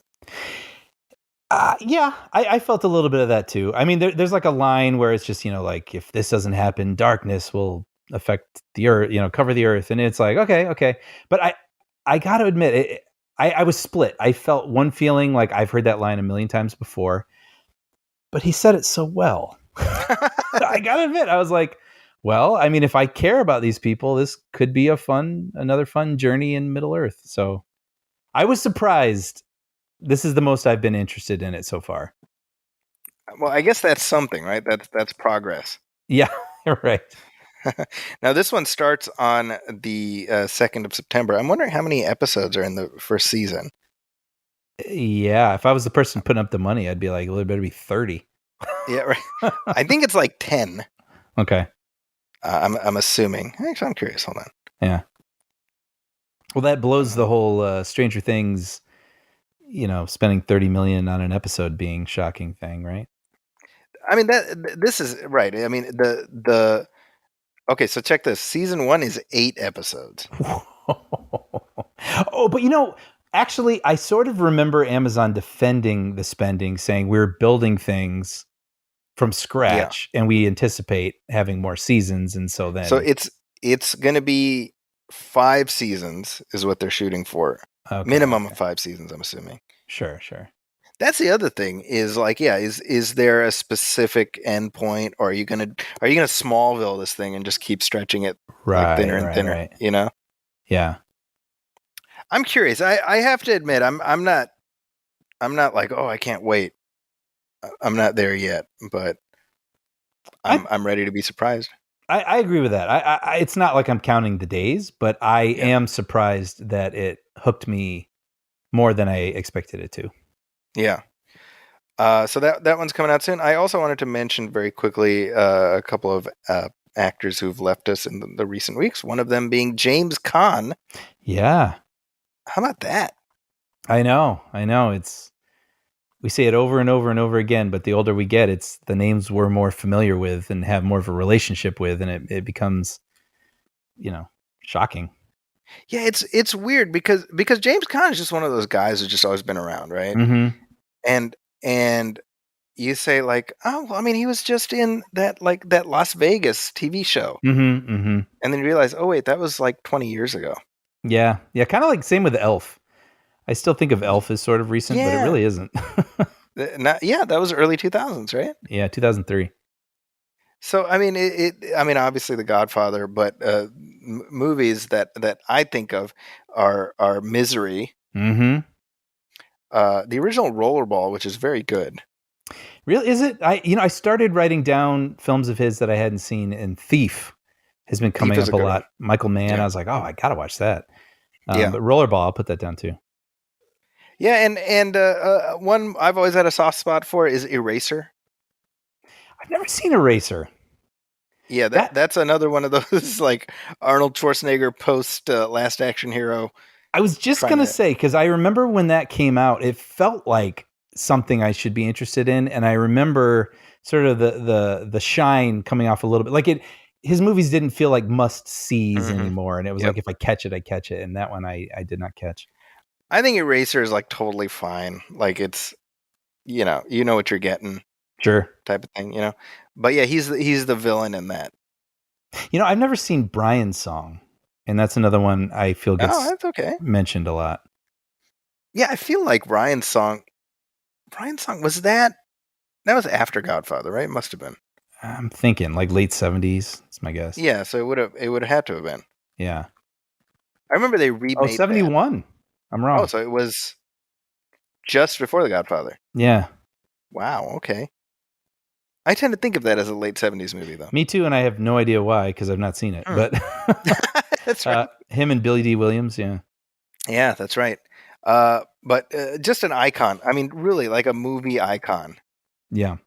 Yeah, I felt a little bit of that too. I mean, there's like a line where it's just, like, if this doesn't happen, darkness will affect the earth, cover the earth. And it's like, okay. But I got to admit, I was split. I felt one feeling like I've heard that line a million times before, but he said it so well. I got to admit, I was like, well, I mean, if I care about these people, this could be another fun journey in Middle Earth. So I was surprised. This is the most I've been interested in it so far.
Well, I guess that's something, right? That's progress.
Yeah, right.
Now, this one starts on the 2nd of September. I'm wondering how many episodes are in the first season.
Yeah, if I was the person putting up the money, I'd be like, well, it better be 30.
Yeah, right. I think it's like 10.
Okay.
I'm assuming. Actually, I'm curious. Hold on.
Yeah. Well, that blows the whole Stranger Things, spending $30 million on an episode being shocking thing, right?
I mean, this is right. I mean, okay, so check this. Season 1 is 8 episodes.
Oh, but actually, I sort of remember Amazon defending the spending, saying we're building things from scratch, and we anticipate having more seasons, and so
it's going to be 5 seasons is what they're shooting for. Okay, minimum of 5 seasons, I'm assuming.
Sure.
That's the other thing is like, yeah, is there a specific endpoint, or are you gonna Smallville this thing and just keep stretching it thinner and thinner? Right.
Yeah.
I'm curious. I have to admit, I'm not like, oh, I can't wait. I'm not there yet, but I'm ready to be surprised.
I agree with that. I it's not like I'm counting the days, but I am surprised that it hooked me more than I expected it to.
Yeah. So that one's coming out soon. I also wanted to mention very quickly a couple of actors who've left us in the recent weeks. One of them being James Caan.
Yeah.
How about that?
I know. We say it over and over and over again, but the older we get, it's the names we're more familiar with and have more of a relationship with, and it becomes, shocking.
Yeah, it's weird because James Caan is just one of those guys who's just always been around, right?
Mm-hmm.
And you say like, oh, well, I mean, he was just in that Las Vegas TV show,
and
then you realize, oh wait, that was like 20 years ago.
Yeah, kind of like same with Elf. I still think of Elf as sort of recent, but it really isn't.
That was early 2000s, right?
Yeah, 2003.
So I mean, I mean, obviously The Godfather, but movies that I think of are Misery.
Mm-hmm.
The original Rollerball, which is very good.
Really, is it? I started writing down films of his that I hadn't seen, and Thief has been coming up a lot. One. Michael Mann. Yeah. I was like, oh, I gotta watch that. But Rollerball, I'll put that down too.
Yeah, and one I've always had a soft spot for is Eraser.
I've never seen Eraser.
Yeah, that's another one of those like Arnold Schwarzenegger post Last Action Hero.
I was just going to say, because I remember when that came out, it felt like something I should be interested in. And I remember sort of the shine coming off a little bit. Like his movies didn't feel like must-sees anymore. And it was like, if I catch it, I catch it. And that one I did not catch.
I think Eraser is like totally fine. Like it's, you know what you're getting.
Sure.
Type of thing, But yeah, he's the villain in that.
I've never seen Brian's Song, and that's another one I feel gets
that's okay.
mentioned a lot.
Yeah, I feel like Brian's Song was that was after Godfather, right? Must have been.
I'm thinking like late 70s. That's my guess.
Yeah, so it would have had to have been.
Yeah.
I remember they remade
71.
That.
I'm wrong.
Oh, so it was just before The Godfather.
Yeah.
Wow, okay. I tend to think of that as a late 70s movie, though.
Me too, and I have no idea why, because I've not seen it. But
that's right.
Him and Billy D. Williams, yeah.
Yeah, that's right. But just an icon. I mean, really, like a movie icon.
Yeah.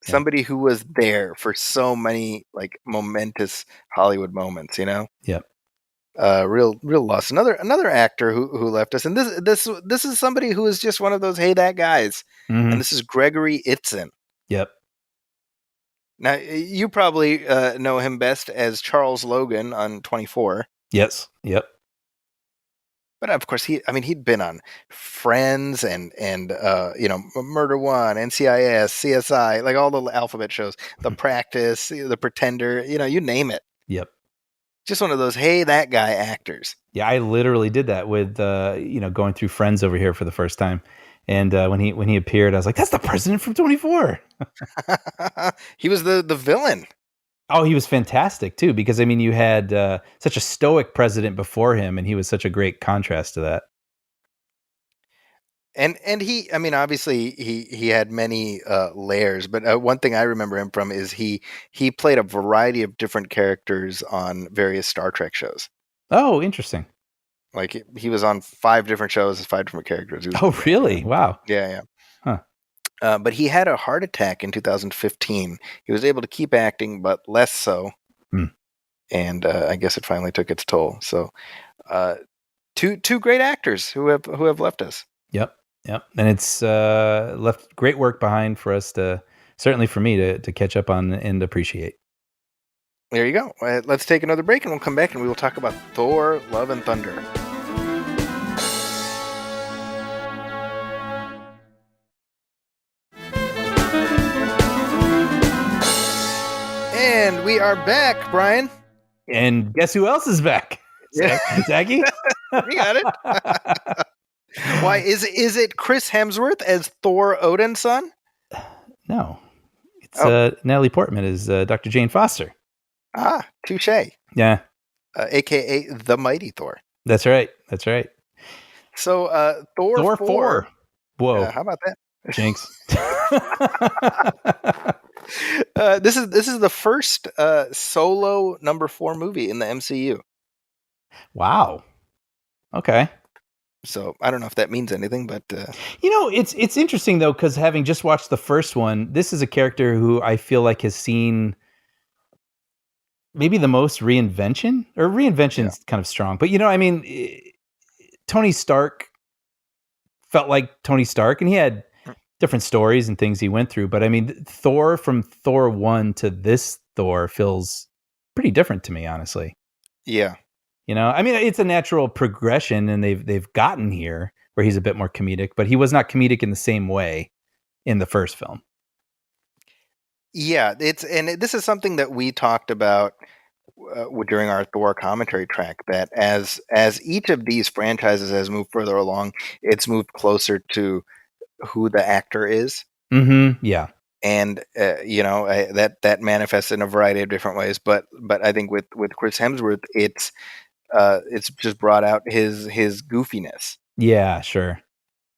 Somebody who was there for so many like momentous Hollywood moments,
Yep.
Real loss. Another actor who left us, and this is somebody who is just one of those that guys, and this is Gregory Itzin.
Yep.
Now you probably know him best as Charles Logan on 24.
Yes. Yep.
But of course he'd been on Friends and Murder One, NCIS, CSI, like all the alphabet shows, The Practice, The Pretender, you name it.
Yep.
Just one of those that guy actors.
Yeah, I literally did that with going through Friends over here for the first time. And when he appeared, I was like, that's the president from 24.
He was the villain.
Oh, he was fantastic too, because I mean, you had such a stoic president before him, and he was such a great contrast to that.
And he, I mean, obviously he had many layers, but one thing I remember him from is he played a variety of different characters on various Star Trek shows.
Oh, interesting.
Like he was on 5 different shows as 5 different characters.
Oh, really? Wow.
Yeah.
Huh.
But he had a heart attack in 2015. He was able to keep acting, but less so. And I guess it finally took its toll. So, two great actors who have left us.
Yep. And it's left great work behind for us certainly for me to catch up on and appreciate.
There you go. Let's take another break, and we'll come back and we will talk about Thor: Love and Thunder. And we are back, Brian.
And guess who else is back? Zaggy?
We got it. Why is it Chris Hemsworth as Thor Odin's son?
No. It's Natalie Portman as Dr. Jane Foster.
Ah, touche.
Yeah.
AKA the Mighty Thor.
That's right.
So Thor 4.
Whoa.
How about that?
Jinx.
This is the first solo number 4 movie in the MCU.
Wow. Okay.
So I don't know if that means anything, but
it's interesting though, because having just watched the first one, this is a character who I feel like has seen maybe the most reinvention. Or reinvention's kind of strong, but Tony Stark felt like Tony Stark, and he had different stories and things he went through. But I mean, Thor from Thor 1 to this Thor feels pretty different to me, honestly.
Yeah.
I mean, it's a natural progression, and they've gotten here where he's a bit more comedic, but he was not comedic in the same way in the first film.
Yeah, this is something that we talked about during our Thor commentary track, that as each of these franchises has moved further along, it's moved closer to who the actor is.
Mm-hmm. Yeah.
And that manifests in a variety of different ways, but I think with Chris Hemsworth, it's just brought out his goofiness.
Yeah, sure.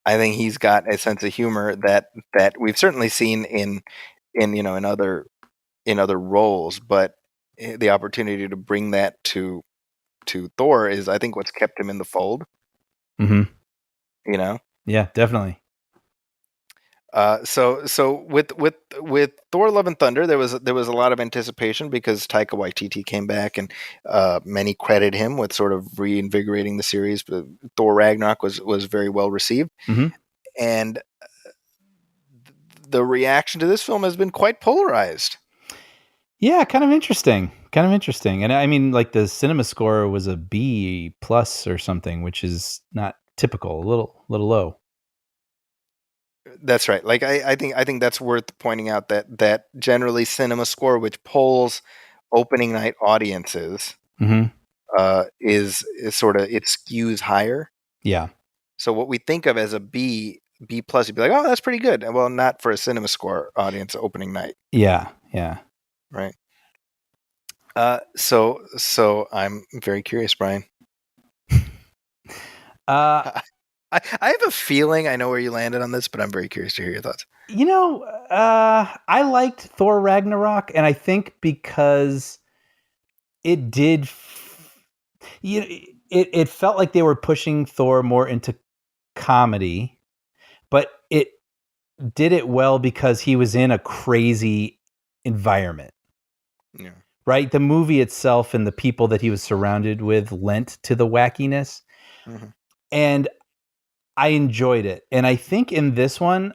I think he's got a sense of humor that we've certainly seen in other roles, but the opportunity to bring that to Thor is, I think, what's kept him in the fold.
Mm-hmm.
You know?
Yeah, definitely.
So with Thor: Love and Thunder, there was a lot of anticipation because Taika Waititi came back, and many credit him with sort of reinvigorating the series. But Thor Ragnarok was very well received,
Mm-hmm.
and the reaction to this film has been quite polarized.
Yeah, kind of interesting. Kind of interesting. And I mean, like the cinema score was a B plus or something, which is not typical. A little low.
That's right. Like I think that's worth pointing out that generally cinema score, which polls opening night audiences,
Mm-hmm.
is sort of, it skews higher.
Yeah.
So what we think of as a B plus, you'd be like, oh, that's pretty good. Well, not for a cinema score audience opening night,
Yeah. Yeah.
right? So I'm very curious, Brian.
Uh,
I have a feeling I know where you landed on this, but I'm very curious to hear your thoughts.
I liked Thor Ragnarok, and I think because it did, it felt like they were pushing Thor more into comedy, but it did it well because he was in a crazy environment.
Yeah.
Right? The movie itself and the people that he was surrounded with lent to the wackiness.
Mm-hmm.
And I enjoyed it. And I think in this one,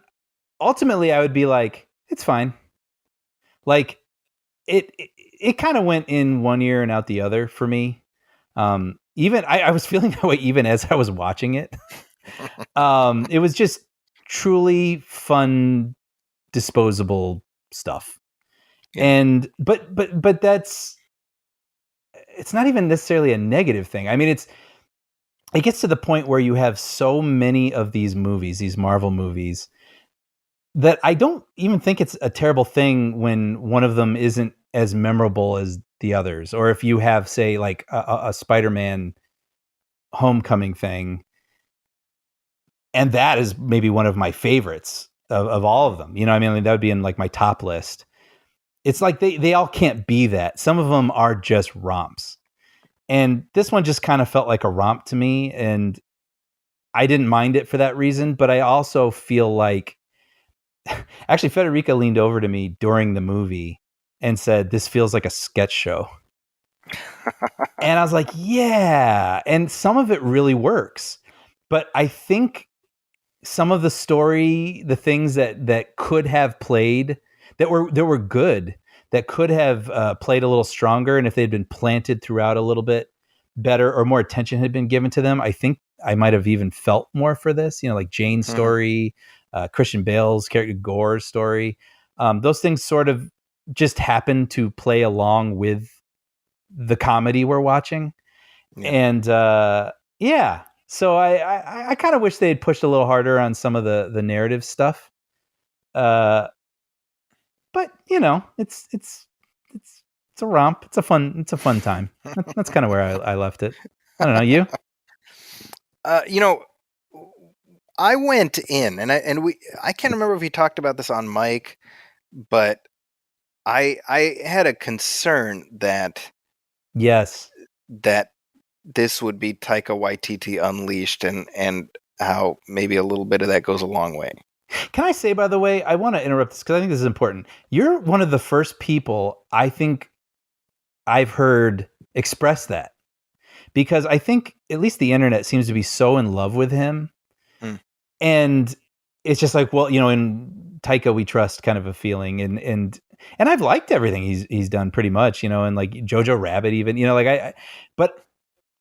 ultimately I would be like, it's fine. Like it kind of went in one ear and out the other for me. Even I was feeling that way even as I was watching it. It was just truly fun, disposable stuff.
Yeah.
And but that's, it's not even necessarily a negative thing. I mean, it gets to the point where you have so many of these movies, these Marvel movies, that I don't even think it's a terrible thing when one of them isn't as memorable as the others. Or if you have, say, like a Spider-Man Homecoming thing, and that is maybe one of my favorites of all of them. You know what I mean? Like, that would be in like my top list. It's like they all can't be that. Some of them are just romps. And this one just kind of felt like a romp to me, and I didn't mind it for that reason. But I also feel like, actually, Federica leaned over to me during the movie and said, "This feels like a sketch show." And I was like, yeah. And some of it really works. But I think some of the story, the things that could have played, that were good, that could have played a little stronger, and if they'd been planted throughout a little bit better, or more attention had been given to them, I think I might have even felt more for this. You know, like Jane's story, Christian Bale's character, Gore's story. Those things sort of just happen to play along with the comedy we're watching.
Yeah.
And yeah. So I kind of wish they had pushed a little harder on some of the narrative stuff. But you know, it's a romp. It's a fun time. That's kind of where I left it. I don't know, you?
You know, I went in and I can't remember if we talked about this on mic, but I had a concern that
Yes.
this would be Taika Waititi unleashed, and how maybe a little bit of that goes a long way.
Can I say, by the way, I want to interrupt this because I think this is important. You're one of the first people I think I've heard express that, because I think at least the internet seems to be so in love with him. And it's just like, well, you know, in Taika we trust kind of a feeling, and I've liked everything he's done pretty much, you know, and like Jojo Rabbit even, you know, like but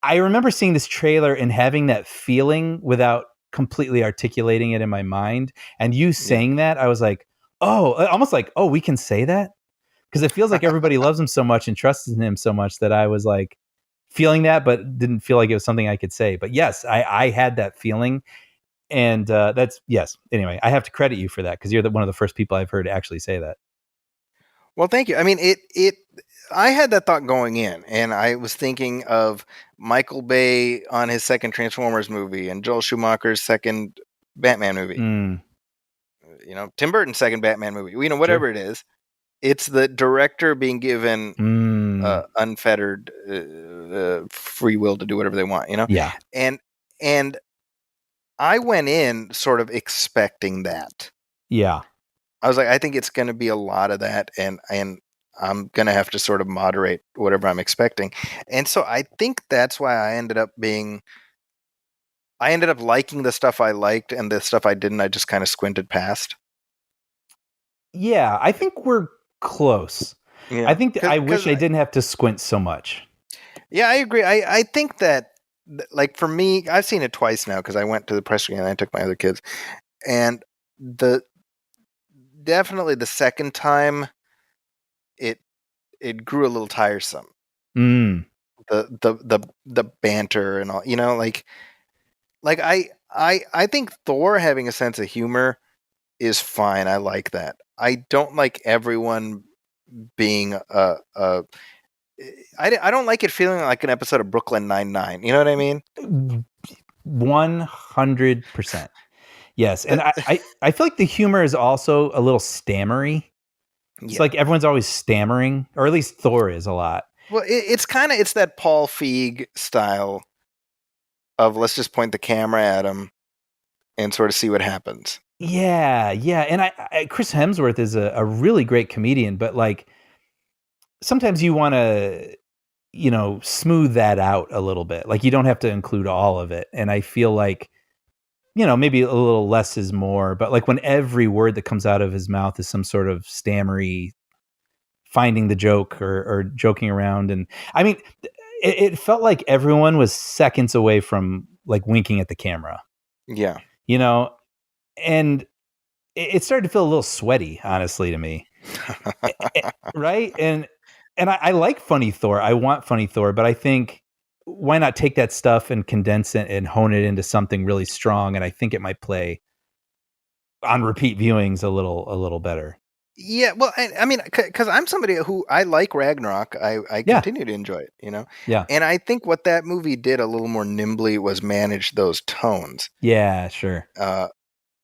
I remember seeing this trailer and having that feeling without completely articulating it in my mind. And you saying that, I was like, oh, almost like, oh, we can say that? Because it feels like everybody loves him so much and trusts in him so much that I was like feeling that, but didn't feel like it was something I could say. But yes, I had that feeling. And that's, yes. Anyway, I have to credit you for that, because you're one of the first people I've heard actually say that.
Well, thank you. I mean, I had that thought going in, and I was thinking of Michael Bay on his second Transformers movie, and Joel Schumacher's second Batman movie. You know, Tim Burton's second Batman movie. You know, whatever it is, it's the director being given unfettered free will to do whatever they want. You know,
yeah.
And I went in sort of expecting that.
Yeah.
I was like, I think it's going to be a lot of that, and I'm going to have to sort of moderate whatever I'm expecting. And so I think that's why I ended up liking the stuff I liked, and the stuff I didn't, I just kind of squinted past.
Yeah, I think we're close.
Yeah.
I think I wish I didn't have to squint so much.
Yeah, I agree. I think that, like, for me, I've seen it twice now because I went to the press screening and I took my other kids. And definitely the second time, it grew a little tiresome.
Mm.
The banter and all, like I think Thor having a sense of humor is fine. I like that. I don't like everyone being I don't like it feeling like an episode of Brooklyn Nine-Nine. You know what I mean?
100%. Yes. And I feel like the humor is also a little stammery. It's like everyone's always stammering, or at least Thor is a lot.
Well, it's that Paul Feig style of let's just point the camera at him and sort of see what happens.
Yeah. And Chris Hemsworth is a really great comedian, but like sometimes you want to, smooth that out a little bit. Like you don't have to include all of it. And I feel like, maybe a little less is more, but like when every word that comes out of his mouth is some sort of stammery, finding the joke or joking around. And I mean, it felt like everyone was seconds away from like winking at the camera.
Yeah.
And it started to feel a little sweaty, honestly, to me. Right. And I like funny Thor. I want funny Thor, but I think why not take that stuff and condense it and hone it into something really strong? And I think it might play on repeat viewings a little better.
Yeah, well, I mean, because I'm somebody who I like Ragnarok. I continue to enjoy it,
Yeah.
And I think what that movie did a little more nimbly was manage those tones.
Yeah, sure.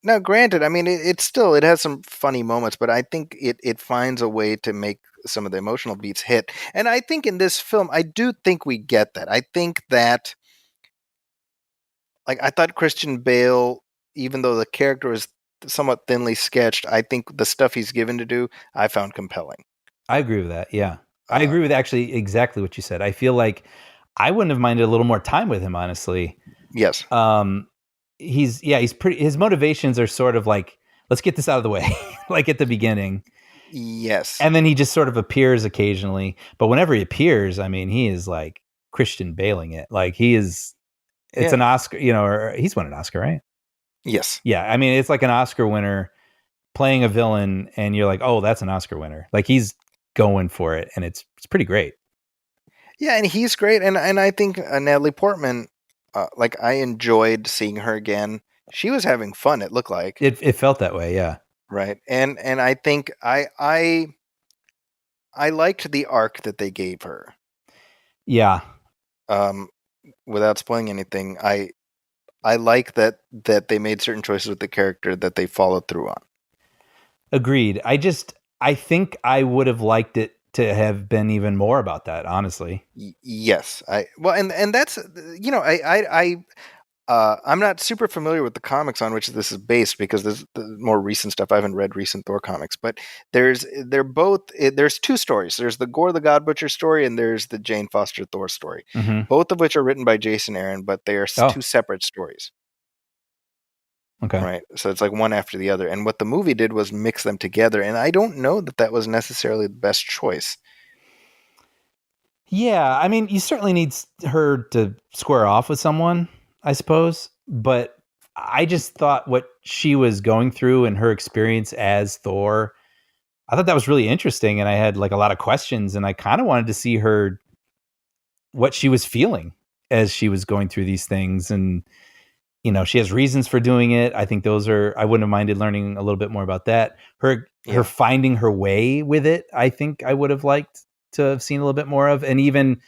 Now, granted, I mean, it has some funny moments, but I think it finds a way to make some of the emotional beats hit. And I think in this film, I do think we get that. I think that, like, I thought Christian Bale, even though the character is somewhat thinly sketched, I think the stuff he's given to do, I found compelling.
I agree with that. Yeah. I agree with actually exactly what you said. I feel like I wouldn't have minded a little more time with him, honestly.
Yes.
He's pretty, his motivations are sort of like, let's get this out of the way, like at the beginning.
Yes.
And then he just sort of appears occasionally. But whenever he appears, I mean, he is like Christian Bale-ing it. Like he is, it's an Oscar, or he's won an Oscar, right?
Yes.
Yeah. I mean, it's like an Oscar winner playing a villain, and you're like, oh, that's an Oscar winner. Like he's going for it, and it's pretty great.
Yeah, and he's great, and I think Natalie Portman, like I enjoyed seeing her again. She was having fun. It looked like
it felt that way. Yeah.
Right, and I think I liked the arc that they gave her.
Yeah.
Without spoiling anything, I like that they made certain choices with the character that they followed through on.
Agreed. I think I would have liked it to have been even more about that, honestly.
Yes. And that's, I'm not super familiar with the comics on which this is based because there's the more recent stuff. I haven't read recent Thor comics, but there's two stories. There's the Gore the God Butcher story and there's the Jane Foster Thor story, both of which are written by Jason Aaron, but they are two separate stories.
Okay.
Right. So it's like one after the other. And what the movie did was mix them together. And I don't know that was necessarily the best choice.
Yeah. I mean, you certainly need her to square off with someone, I suppose. But I just thought what she was going through and her experience as Thor, I thought that was really interesting. And I had like a lot of questions, and I kind of wanted to see what she was feeling as she was going through these things. And she has reasons for doing it. I think I wouldn't have minded learning a little bit more about that. Her finding her way with it, I think I would have liked to have seen a little bit more of, and even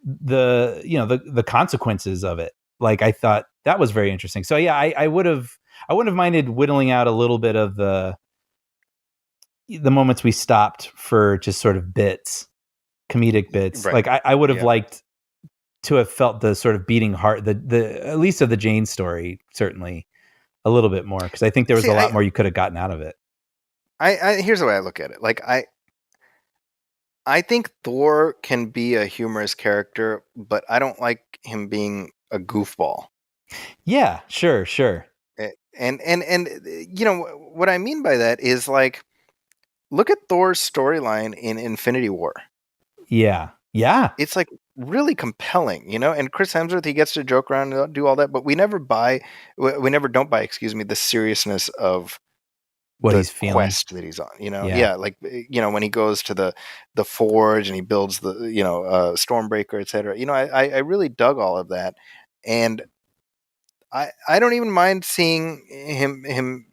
the consequences of it. Like I thought that was very interesting. So yeah, I wouldn't have minded whittling out a little bit of the moments we stopped for just sort of comedic bits.
Right.
Like I would have liked to have felt the sort of beating heart, the at least of the Jane story, certainly a little bit more, because I think there was a lot more you could have gotten out of it.
here's the way I look at it. Like I think Thor can be a humorous character, but I don't like him being a goofball.
Yeah, sure.
And you know what I mean by that is like, look at Thor's storyline in Infinity War.
Yeah.
It's like really compelling, you know. And Chris Hemsworth, he gets to joke around and do all that, but we never don't buy, excuse me, the seriousness of
What
the
he's feeling.
quest that he's on. You know,
Yeah.
like when he goes to the forge and he builds the Stormbreaker, etc. You know, I really dug all of that, and I don't even mind seeing him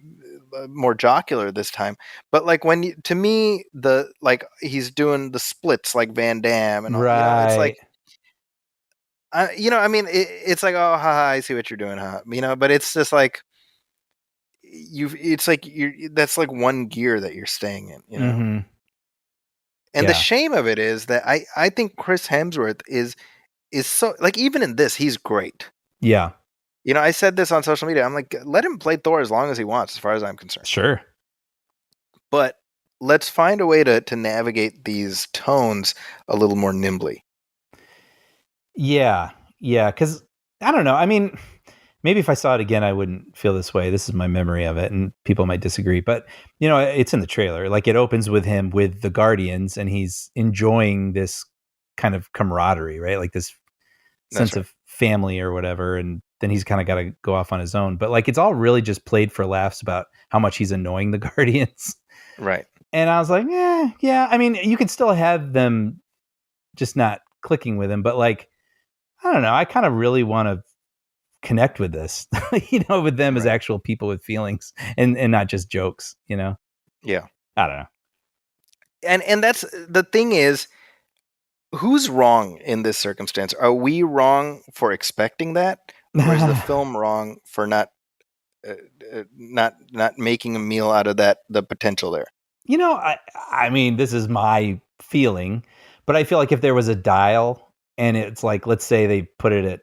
more jocular this time. But like to me, the like he's doing the splits like Van Damme and all, it's like,
Right.
I mean, it's like, oh, haha, I see what you're doing, huh? But it's just like it's like that's like one gear that you're staying in,
Mm-hmm.
And the shame of it is that I think Chris Hemsworth is so, like, even in this, he's great.
Yeah.
I said this on social media. I'm like, let him play Thor as long as he wants, as far as I'm concerned.
Sure.
But let's find a way to navigate these tones a little more nimbly.
Yeah. Because I don't know. I mean, maybe if I saw it again, I wouldn't feel this way. This is my memory of it, and people might disagree. But it's in the trailer. Like, it opens with him with the Guardians, and he's enjoying this kind of camaraderie, right? Like this sense of family or whatever. And then he's kind of got to go off on his own. But like, it's all really just played for laughs about how much he's annoying the Guardians.
Right.
And I was like, yeah. I mean, you could still have them just not clicking with him, but like, I don't know. I kind of really want to connect with this, with them as actual people with feelings and not just jokes,
Yeah.
I don't know.
And that's the thing is, who's wrong in this circumstance? Are we wrong for expecting that? Or is the film wrong for not making a meal out of the potential there?
I mean, this is my feeling, but I feel like if there was a dial and it's like, let's say they put it at,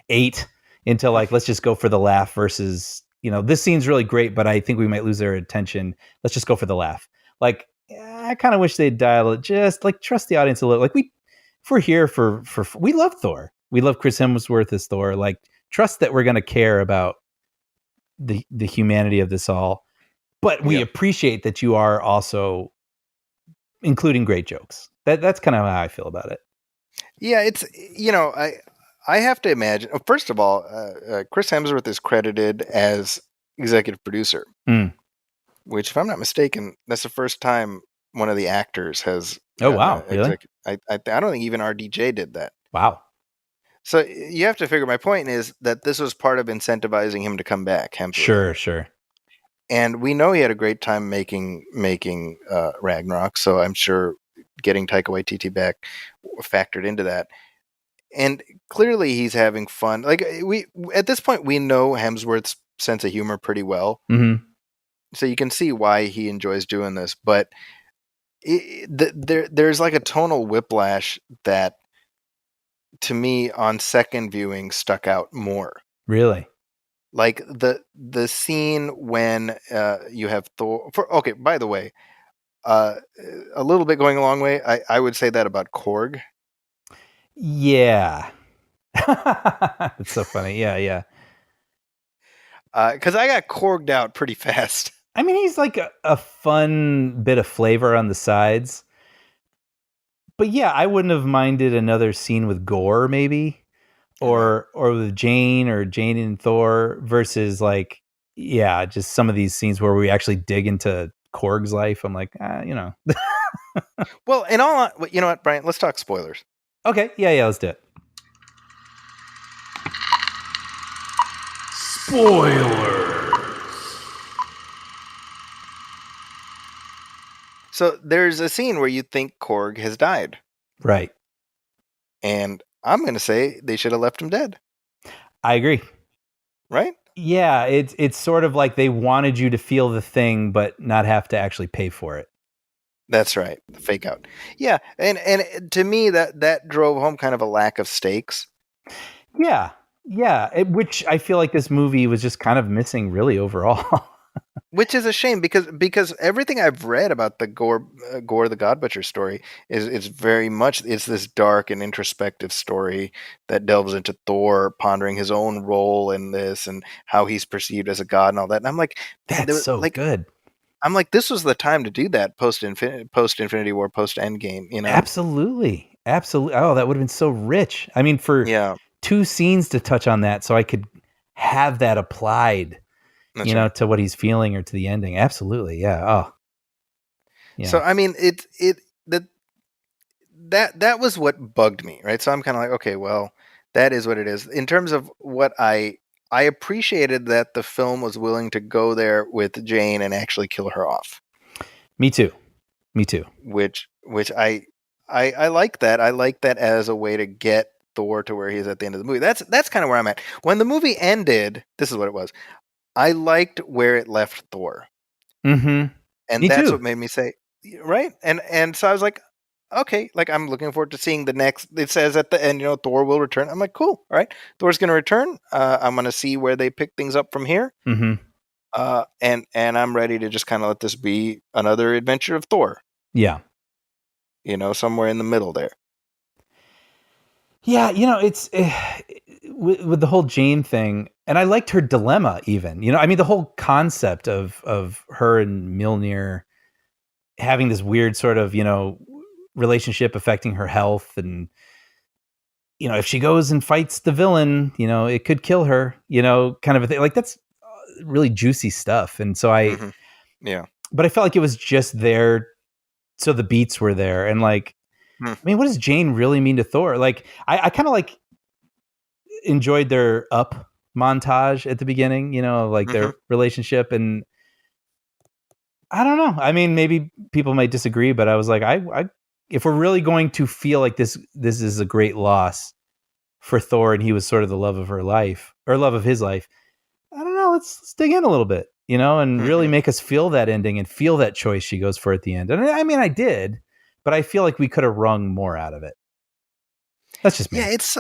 8 into like, let's just go for the laugh versus, this scene's really great, but I think we might lose their attention. Let's just go for the laugh. Like, I kind of wish they'd dial it, just like trust the audience a little. Like, if we're here for we love Thor. We love Chris Hemsworth as Thor. Like, trust that we're going to care about the humanity of this all. But we appreciate that you are also including great jokes. That's kind of how I feel about it.
Yeah, it's, I have to imagine, first of all, Chris Hemsworth is credited as executive producer, which, if I'm not mistaken, that's the first time one of the actors has.
Oh, wow. Really?
I don't think even RDJ did that.
Wow.
So you have to figure, my point is that this was part of incentivizing him to come back. Hemsworth.
Sure.
And we know he had a great time making Ragnarok, so I'm sure getting Taika Waititi back factored into that. And clearly he's having fun. Like, we at this point, we know Hemsworth's sense of humor pretty well.
Mm-hmm.
So you can see why he enjoys doing this. But there's like a tonal whiplash that, to me, on second viewing, stuck out more.
Really?
Like the scene when you have Thor. Okay, by the way, a little bit going a long way. I would say that about Korg.
Yeah. It's so funny. Yeah.
Because I got Korged out pretty fast.
I mean, he's like a fun bit of flavor on the sides. But yeah, I wouldn't have minded another scene with Gore, maybe. Or with Jane and Thor versus like, just some of these scenes where we actually dig into Korg's life. I'm like,
Well, you know what, Brian? Let's talk spoilers.
Okay, yeah, let's do it.
Spoilers.
So there's a scene where you think Korg has died.
Right.
And I'm going to say they should have left him dead.
I agree.
Right?
Yeah, it's sort of like they wanted you to feel the thing, but not have to actually pay for it.
That's right. The fake out. Yeah. And to me, that drove home kind of a lack of stakes.
Yeah. Which I feel like this movie was just kind of missing really overall.
Which is a shame because everything I've read about the Gore the God Butcher story is very much it's this dark and introspective story that delves into Thor pondering his own role in this and how he's perceived as a god and all that. And I'm like, man,
That's so good.
I'm like, this was the time to do that post Infinity War, post Endgame, you know?
Absolutely. Absolutely. Oh, that would have been so rich. I mean, for
Yeah,
2 scenes to touch on that so I could have that applied,
that's right.
to what he's feeling or to the ending. Absolutely. Yeah. Oh,
So
yeah.
I mean, that was what bugged me, right? So I'm kind of like, okay, well, that is what it is. In terms of what I appreciated that the film was willing to go there with Jane and actually kill her off,
Me too. Me too.
which I like that. I like that as a way to get Thor to where he is at the end of the movie. That's kind of where I'm at. When the movie ended, this is what it was. I liked where it left Thor.
Mm-hmm.
And
Me
that's
too.
what made me say, right? And so I was like, okay, like I'm looking forward to seeing the next. It says at the end, Thor will return. I'm like, cool, all right, Thor's going to return. I'm going to see where they pick things up from here.
Mm-hmm.
And I'm ready to just kind of let this be another adventure of Thor.
Yeah.
Somewhere in the middle there.
Yeah, it's with the whole Jane thing, and I liked her dilemma even. I mean the whole concept of her and Mjolnir having this weird sort of, relationship affecting her health, and if she goes and fights the villain, it could kill her, kind of a thing. Like that's really juicy stuff. And so
Hmm. Yeah.
but I felt like it was just there so the beats were there, and like
Hmm.
I mean, what does Jane really mean to Thor? Like I kind of like enjoyed their up montage at the beginning, like
Hmm.
their relationship. And I don't know. I mean, maybe people might disagree, but I was like, if we're really going to feel like this is a great loss for Thor, and he was sort of the love of her life or love of his life, I don't know. Let's dig in a little bit, and really
Hmm.
make us feel that ending and feel that choice she goes for at the end. And I mean, I did, but I feel like we could have wrung more out of it. That's just
Yeah,
me.
it's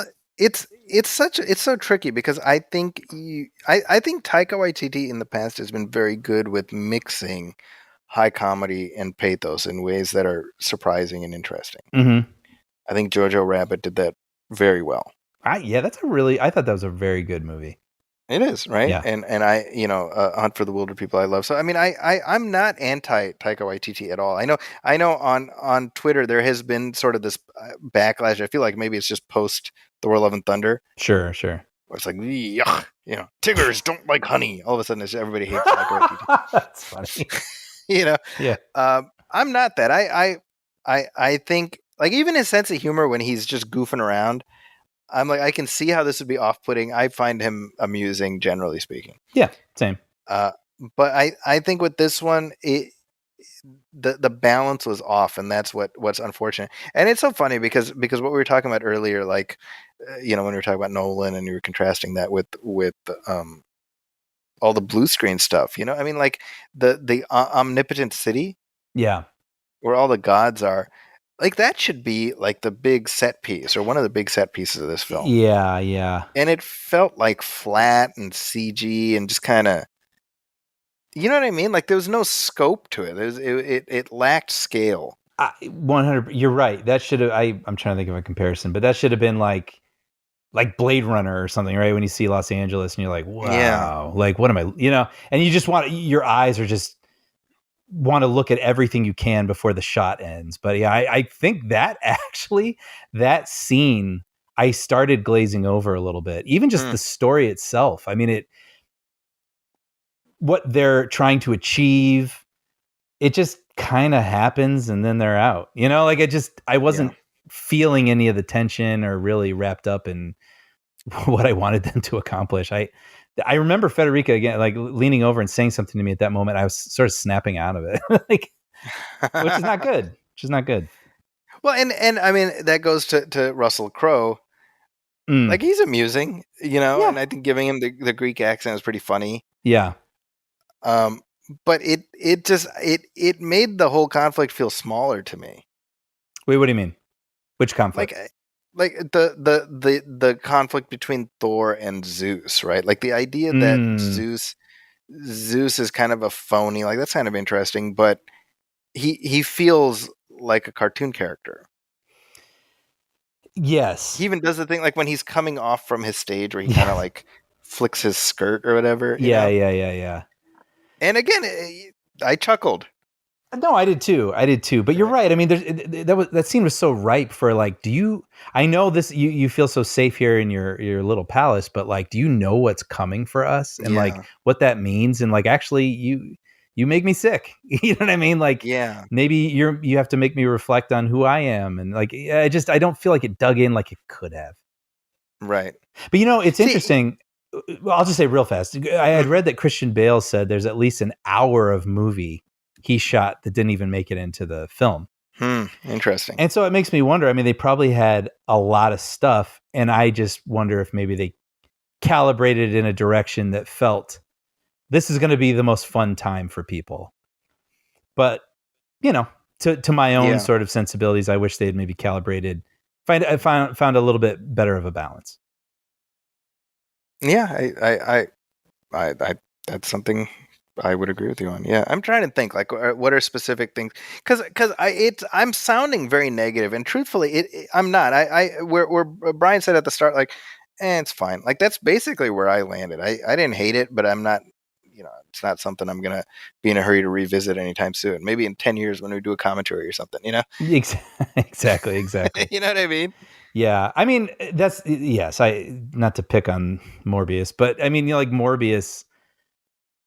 so tricky because I think Taika Waititi in the past has been very good with mixing high comedy and pathos in ways that are surprising and interesting.
Mm-hmm.
I think Jojo Rabbit did that very well.
Yeah, I thought that was a very good movie.
It is, right?
Yeah.
And I, Hunt for the Wilder People I love. So I mean, I'm not anti Taika Waititi at all. I know on Twitter there has been sort of this backlash. I feel like maybe it's just post Thor: Love and Thunder,
Sure.
where it's like, yuck, tigers don't like honey. All of a sudden, everybody hates Taika Waititi.
That's funny.
you know,
Yeah.
I'm not that. I think like even his sense of humor when he's just goofing around. I'm like, I can see how this would be off-putting. I find him amusing, generally speaking.
Yeah. Same.
Uh, but I think with this one, the balance was off, and that's what's unfortunate. And it's so funny because what we were talking about earlier, like when we were talking about Nolan, and you were contrasting that with all the blue screen stuff. I mean, like the omnipotent city
Yeah.
where all the gods are. Like that should be like the big set piece or one of the big set pieces of this film.
Yeah. Yeah.
And it felt like flat and CG and just kind of, you know what I mean? Like there was no scope to it. It lacked scale.
100. You're right. That should have. I'm trying to think of a comparison, but that should have been like Blade Runner or something, right? When you see Los Angeles and you're like,
Yeah.
wow, like what am I? And you just your eyes are just want to look at everything you can before the shot ends. But yeah, I think that actually that scene I started glazing over a little bit. Even just
Hmm.
the story itself. I mean, what they're trying to achieve, it just kind of happens and then they're out. Like I wasn't feeling any of the tension or really wrapped up in what I wanted them to accomplish. I remember Federica again, like leaning over and saying something to me at that moment. I was sort of snapping out of it, like, which is not good. Which is not good.
Well, and I mean that goes to Russell Crowe.
Mm.
Like he's amusing,
Yeah.
and I think giving him the Greek accent is pretty funny.
Yeah.
But it made the whole conflict feel smaller to me.
Wait, what do you mean? Which conflict?
Like the conflict between Thor and Zeus, right? Like the idea that Zeus Zeus is kind of a phony. Like, that's kind of interesting, but he feels like a cartoon character.
Yes.
He even does the thing like when he's coming off from his stage where he kind of like flicks his skirt or whatever. You know?
Yeah.
And again, I chuckled.
No, I did too. But you're right. I mean, that scene was so ripe for like, I know this, you feel so safe here in your little palace, but like, do you know what's coming for us and like what that means? And like, actually you make me sick. You know what I mean? Like,
yeah,
maybe you have to make me reflect on who I am. And like, I don't feel like it dug in like it could have.
right.
But it's interesting. Well, I'll just say real fast. I had read that Christian Bale said there's at least an hour of movie he shot that didn't even make it into the film.
Interesting.
And so it makes me wonder, I mean, they probably had a lot of stuff, and I just wonder if maybe they calibrated it in a direction that felt this is going to be the most fun time for people. But, to my own sort of sensibilities, I wish they had maybe calibrated, found a little bit better of a balance.
Yeah, I that's something I would agree with you on. Yeah, I'm trying to think like what are specific things because I'm sounding very negative, and truthfully, I'm not. Where Brian said at the start, like, it's fine. Like that's basically where I landed. I didn't hate it, but I'm not. It's not something I'm gonna be in a hurry to revisit anytime soon. Maybe in 10 years when we do a commentary or something.
Exactly.
You know what I mean?
Yeah, I mean not to pick on Morbius, but I mean, like Morbius,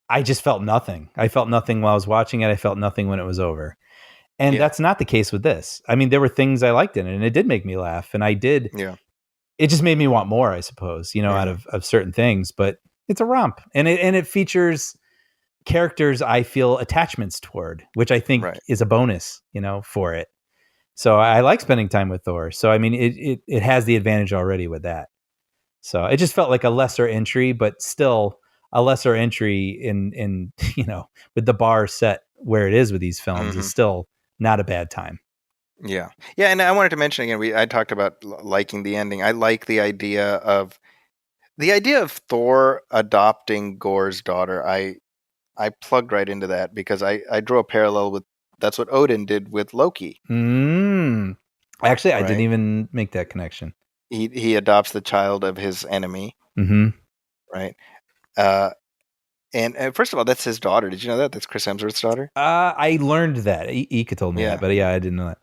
I just felt nothing. I felt nothing while I was watching it. I felt nothing when it was over. And that's not the case with this. I mean, there were things I liked in it, and it did make me laugh, and I did.
Yeah.
It just made me want more, I suppose, out of certain things, but it's a romp, and it features characters I feel attachments toward, which I think is a bonus, for it. So I like spending time with Thor. So, I mean, it has the advantage already with that. So it just felt like a lesser entry, but still a lesser entry in with the bar set where it is with these films is still not a bad time.
Yeah. And I wanted to mention again, I talked about liking the ending. I like the idea of Thor adopting Gore's daughter. I plugged right into that because I drew a parallel with that's what Odin did with Loki.
Actually, I didn't even make that connection.
He adopts the child of his enemy.
Mm-hmm.
Right. And first of all, that's his daughter. Did you know that? That's Chris Hemsworth's daughter.
I learned that. Ika told me that, but I didn't know that.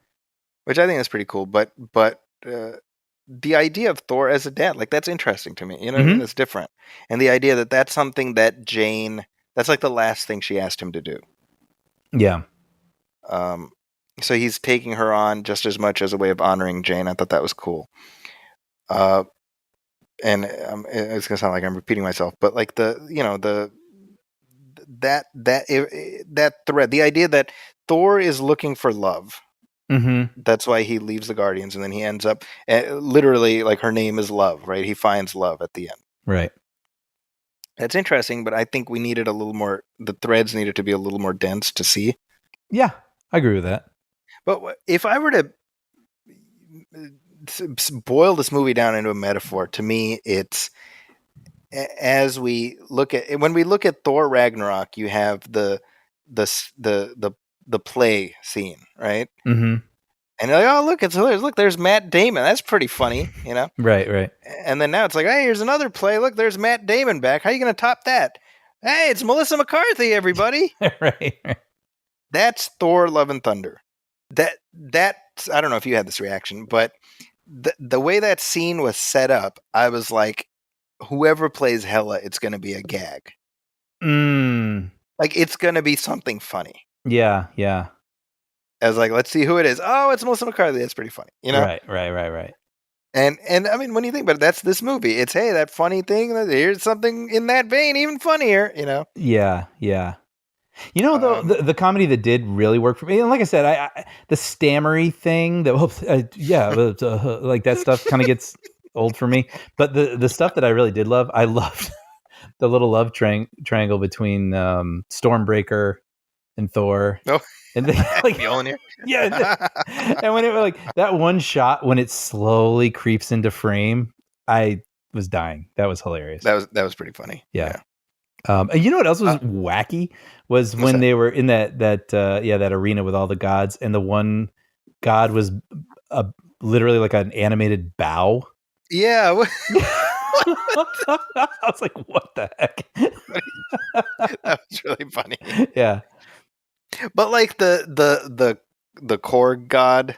Which
I think is pretty cool. But the idea of Thor as a dad, like that's interesting to me. You know, what I mean? It's different. And the idea that that's something that Jane, that's like the last thing she asked him to do.
Yeah.
So he's taking her on just as much as a way of honoring Jane. I thought that was cool. And it's gonna sound like I'm repeating myself, but like that thread, the idea that Thor is looking for love. That's why he leaves the Guardians, and then he ends up literally like her name is Love, right? He finds love at the end,
right?
That's interesting, but I think we needed a little more. The threads needed to be a little more dense to see.
Yeah, I agree with that.
But if I were to boil this movie down into a metaphor, to me, it's when we look at Thor Ragnarok, you have the play scene, right?
Mm-hmm.
And you're like, oh, look, it's hilarious. Look, there's Matt Damon. That's pretty funny,
Right.
And then now it's like, hey, here's another play. Look, there's Matt Damon back. How are you going to top that? Hey, it's Melissa McCarthy, everybody.
Right.
That's Thor: Love and Thunder. That's I don't know if you had this reaction, but the way that scene was set up, I was like, whoever plays Hela, it's going to be a gag. Like it's going to be something funny.
Yeah.
I was like, let's see who it is. Oh, it's Melissa McCarthy. That's pretty funny,
Right.
And I mean, when you think about it, that's this movie. It's hey, that funny thing. Here's something in that vein, even funnier.
Yeah. Though the comedy that did really work for me, and like I said, I the stammery thing that like that stuff kind of gets old for me. But the stuff that I really did love, I loved the little love triangle between Stormbreaker and Thor.
Oh,
and they, like
Mjolnir.
Yeah, and when it like that one shot when it slowly creeps into frame, I was dying. That was hilarious.
That was pretty funny.
Yeah. And you know what else was wacky was when they were in that arena with all the gods, and the one god was literally like an animated bow.
Yeah.
I was like, what the heck?
That was really funny.
Yeah.
But like the Korg god.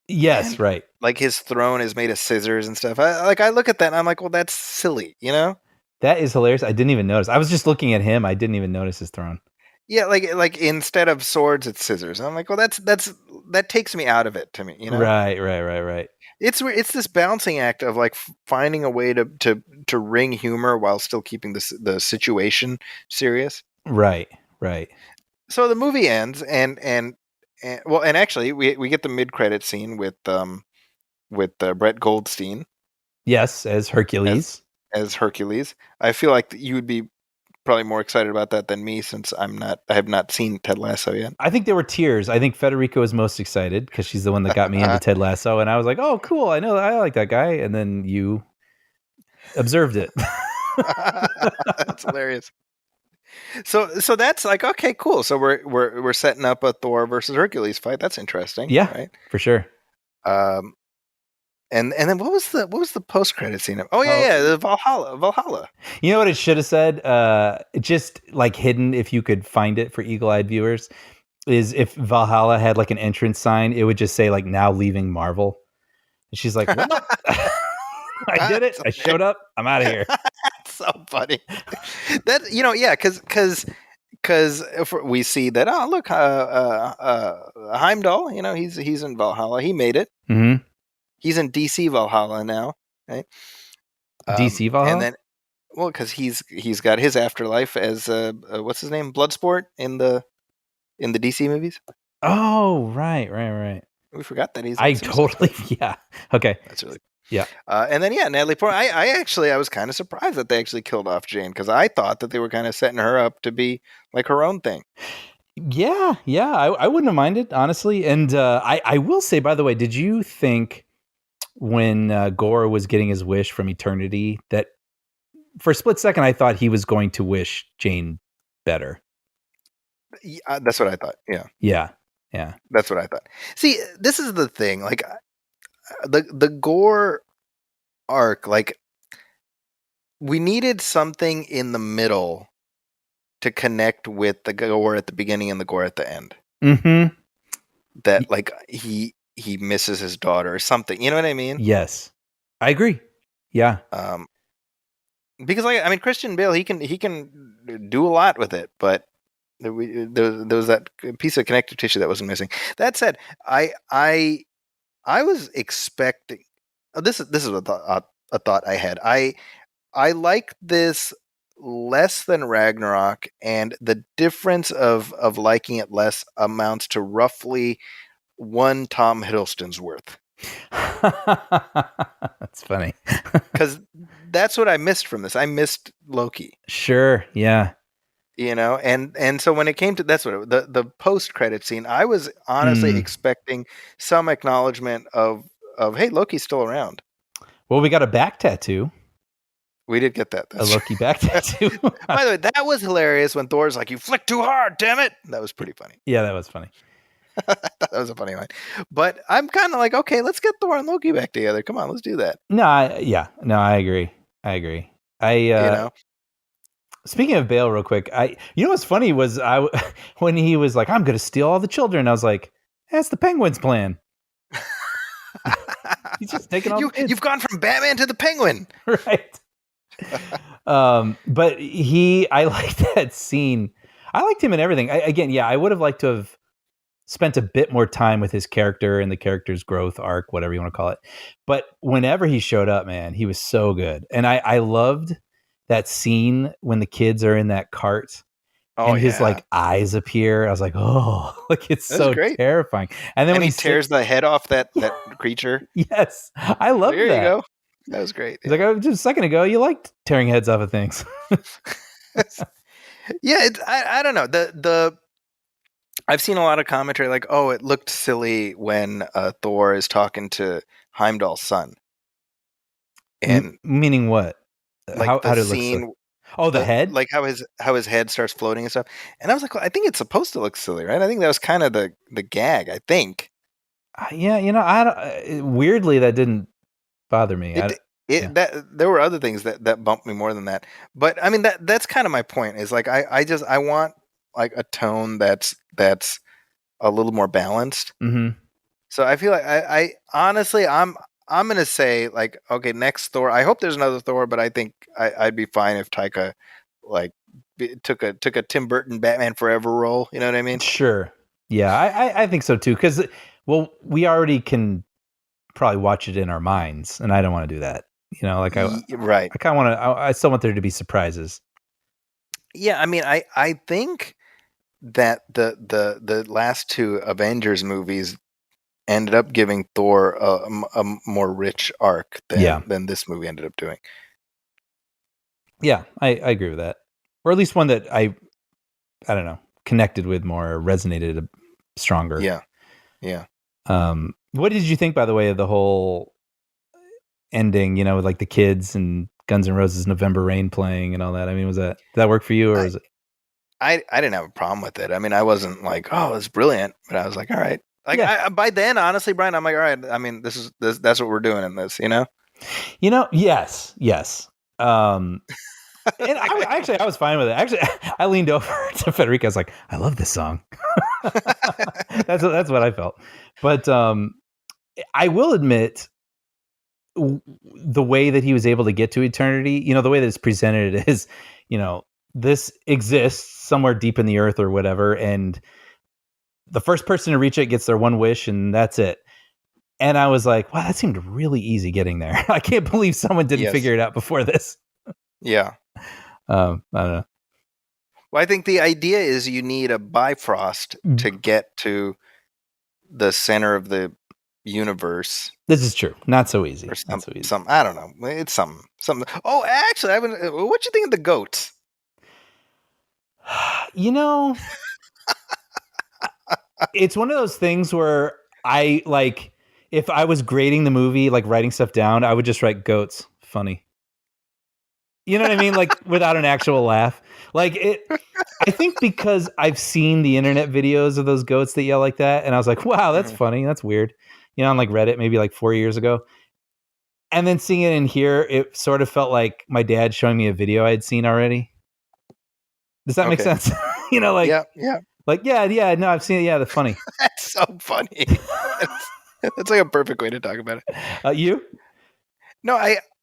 Yes,
man,
right.
Like his throne is made of scissors and stuff. I look at that and I'm like, well, that's silly, you know?
That is hilarious. I didn't even notice. I was just looking at him. I didn't even notice his throne.
Yeah, like instead of swords, it's scissors. And I'm like, well, that takes me out of it to me, you know?
Right.
It's this balancing act of like finding a way to wring humor while still keeping the situation serious.
Right.
So the movie ends and actually we get the mid-credit scene with Brett Goldstein.
Yes, as Hercules.
As Hercules. I feel like you would be probably more excited about that than me, since I have not seen Ted Lasso yet.
I think there were tears. I think Federico was most excited because she's the one that got me into Ted Lasso, and I was like, "Oh, cool! I like that guy." And then you observed it.
That's hilarious. So that's like, okay, cool. So we're setting up a Thor versus Hercules fight. That's interesting.
Yeah,
right,
for sure.
And then what was the post credit scene? The Valhalla.
You know what it should have said? Just like hidden, if you could find it for eagle-eyed viewers, is if Valhalla had like an entrance sign, it would just say like "now leaving Marvel." And she's like, "What? I did it! I showed up! I'm out of here!"
That's so funny. That because if we see that, oh look, Heimdall, he's in Valhalla. He made it.
Mm-hmm.
He's in DC Valhalla now, right?
DC Valhalla,
and then because he's got his afterlife as what's his name, Bloodsport in the DC movies.
Oh, right.
We forgot that he's.
I totally yeah. Okay,
that's really.
Yeah.
And then Natalie Portman. I was kind of surprised that they actually killed off Jane, because I thought that they were kind of setting her up to be like her own thing.
Yeah. I wouldn't have minded, honestly. And I will say, by the way, did you think when Gore was getting his wish from eternity that for a split second I thought he was going to wish Jane better?
Yeah, that's what I thought.
Yeah.
That's what I thought. See, this is the thing. Like the Gore arc, like we needed something in the middle to connect with the Gore at the beginning and the Gore at the end.
Mm-hmm.
That like he misses his daughter or something. You know what I mean?
Yes, I agree. Yeah.
Because Christian Bale, he can do a lot with it, but there was that piece of connective tissue that wasn't missing. That said, I was expecting. This is a thought I had. I like this less than Ragnarok, and the difference of liking it less amounts to roughly one Tom Hiddleston's worth.
That's funny.
Because that's what I missed from this. I missed Loki.
Sure. Yeah.
And so when it came to the post credit scene, I was honestly expecting some acknowledgement of hey, Loki's still around.
Well, we got a back tattoo.
We did get that.
That's a Loki back tattoo.
By the way, that was hilarious when Thor's like, "You flick too hard, damn it!" That was pretty funny.
Yeah, that was funny.
That was a funny line. But I'm kind of like, okay, let's get Thor and Loki back together. Come on, let's do that.
I agree. Speaking of Bale, real quick, what's funny was when he was like, "I'm going to steal all the children," I was like, "That's the Penguin's plan." He's just taking all.
You've gone from Batman to the Penguin,
right? But I liked that scene. I liked him in everything. I would have liked to have spent a bit more time with his character and the character's growth arc, whatever you want to call it. But whenever he showed up, man, he was so good. And I loved that scene when the kids are in that cart and his like eyes appear. I was like, oh, like it's so great. Terrifying. And then when
he tears the head off that creature.
Yes. I love that.
There you go. That was great.
He's like, just a second ago, you liked tearing heads off of things.
Yeah. I don't know. I've seen a lot of commentary like, oh, it looked silly when Thor is talking to Heimdall's son. And
meaning what?
Like
how
the
did it
scene,
look? Oh, the head?
Like how his head starts floating and stuff. And I was like, well, I think it's supposed to look silly, right? I think that was kind of the gag. I think
Yeah, I don't, weirdly that didn't bother me. Yeah.
that there were other things that bumped me more than that. But I mean that's kind of my point. Is like I want like a tone that's a little more balanced.
Mm-hmm.
So I feel like I honestly I'm gonna say like, okay, next Thor. I hope there's another Thor, but I think I'd be fine if Taika like took a Tim Burton Batman Forever role. You know what I mean?
Sure. Yeah, I think so too. Because we already can probably watch it in our minds, and I don't want to do that. Like
Right.
I kind of want to. I still want there to be surprises.
Yeah, I mean, I think that the last two Avengers movies ended up giving Thor a more rich arc than this movie ended up doing.
Yeah, I agree with that, or at least one that I don't know, connected with more, or resonated stronger.
Yeah.
What did you think, by the way, of the whole ending? With like the kids and Guns N' Roses' November Rain playing and all that. I mean, did that work for you, or was it?
I didn't have a problem with it. I mean, I wasn't like, oh, it's brilliant, but I was like, all right. Like by then, honestly, Brian, I'm like, all right. I mean, this that's what we're doing in this,
Yes. And I was fine with it. Actually, I leaned over to Federico. I was like, I love this song. That's what I felt. But I will admit, the way that he was able to get to eternity, the way that it's presented is, this exists somewhere deep in the earth or whatever, and the first person to reach it gets their one wish, and that's it. And I was like, wow, that seemed really easy getting there. I can't believe someone didn't figure it out before this.
Yeah.
I don't know.
Well, I think the idea is you need a Bifrost to get to the center of the universe.
This is true. Not so easy.
Or
Not so easy.
Some I don't know. It's something. Oh, actually, what you think of the goats?
It's one of those things where I like, if I was grading the movie, like writing stuff down, I would just write goats. Funny. You know what I mean? Like without an actual laugh. Like I think because I've seen the internet videos of those goats that yell like that, and I was like, wow, that's funny. That's weird. On like Reddit, maybe like 4 years ago. And then seeing it in here, it sort of felt like my dad showing me a video I had seen already. Does that make sense? Like,
yeah.
Like, yeah, no, I've seen it. Yeah, that's funny.
That's so funny. That's like a perfect way to talk about it.
You?
No,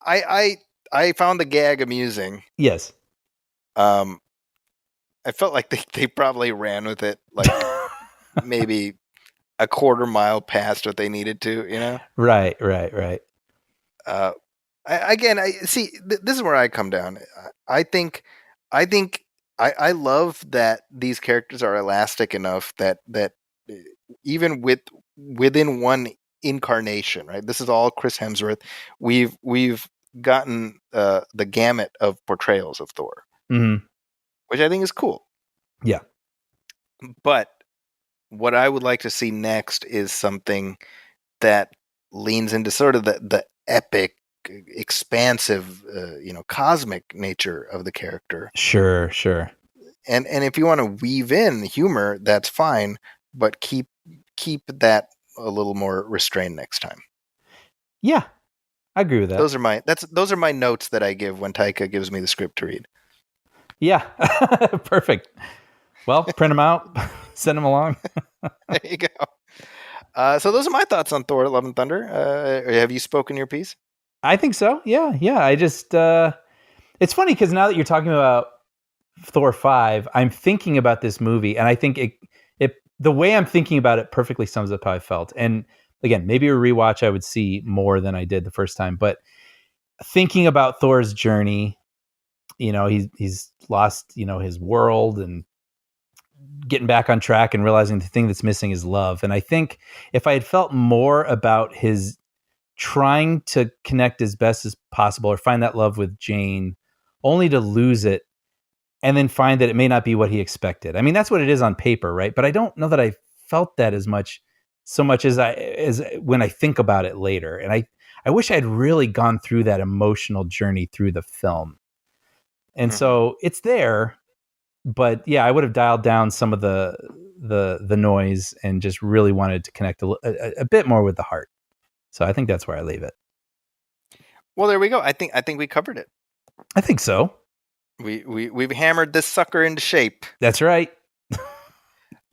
I found the gag amusing.
Yes.
I felt like they probably ran with it like maybe a quarter mile past what they needed to,
Right.
I see. This is where I come down. I think I love that these characters are elastic enough that even within one incarnation, right? This is all Chris Hemsworth. We've gotten the gamut of portrayals of Thor, which I think is cool.
Yeah.
But what I would like to see next is something that leans into sort of the epic, expansive, cosmic nature of the character.
Sure.
And if you want to weave in humor, that's fine, but keep that a little more restrained next time.
Yeah, I agree with that.
Those are my notes that I give when Taika gives me the script to read.
Yeah, perfect. Well, print them out, send them along.
There you go. So those are my thoughts on Thor: Love and Thunder. Have you spoken your piece? I
think so. Yeah. I just it's funny because now that you're talking about Thor 5, I'm thinking about this movie, and I think it the way I'm thinking about it perfectly sums up how I felt. And again, maybe a rewatch I would see more than I did the first time, but thinking about Thor's journey, he's lost, his world, and getting back on track and realizing the thing that's missing is love. And I think if I had felt more about his trying to connect as best as possible or find that love with Jane, only to lose it and then find that it may not be what he expected. I mean, that's what it is on paper, right? But I don't know that I felt that so much as when I think about it later. And I wish I had really gone through that emotional journey through the film. And so it's there, but yeah, I would have dialed down some of the noise and just really wanted to connect a bit more with the heart. So I think that's where I leave it.
Well, there we go. I think we covered it.
I think so.
We've hammered this sucker into shape.
That's right.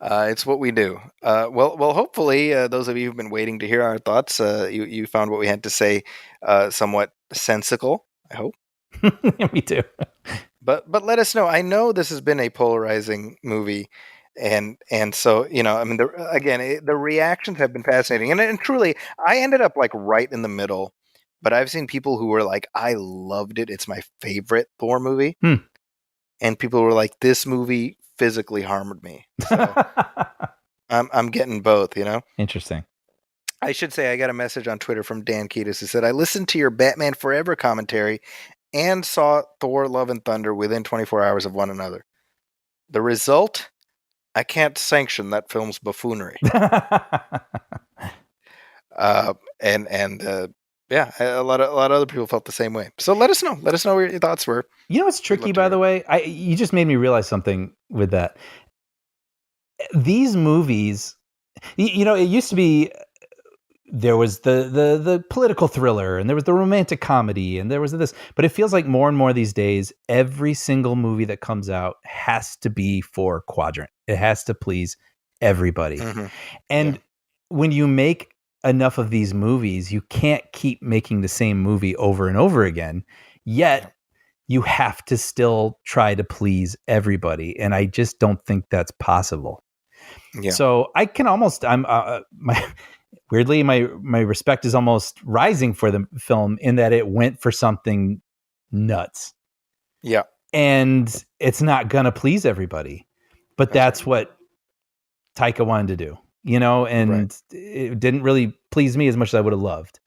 It's what we do. Well, hopefully, those of you who've been waiting to hear our thoughts, you found what we had to say somewhat sensical, I hope.
Me too.
But let us know. I know this has been a polarizing movie, and so, you know, I mean, the reactions have been fascinating, and truly, I ended up like right in the middle. But I've seen people who were like, "I loved it. It's my favorite Thor movie," and people were like, "This movie physically harmed me." So I'm getting both, you know.
Interesting.
I should say I got a message on Twitter from Dan Kiedis who said, "I listened to your Batman Forever commentary and saw Thor: Love and Thunder within 24 hours of one another. The result, I can't sanction that film's buffoonery." Yeah, a lot of other people felt the same way. So let us know. Let us know what your thoughts were.
You know what's tricky, by the way? You just made me realize something with that. These movies, you know, it used to be there was the political thriller and there was the romantic comedy and there was this, but it feels like more and more these days, every single movie that comes out has to be for quadrant. It has to please everybody. And when you make enough of these movies, you can't keep making the same movie over and over again, yet you have to still try to please everybody. And I just don't think that's possible. So I can almost, weirdly, my respect is almost rising for the film in that it went for something nuts.
Yeah.
And it's not going to please everybody, but that's what Taika wanted to do. You know, and it didn't really please me as much as I would have loved.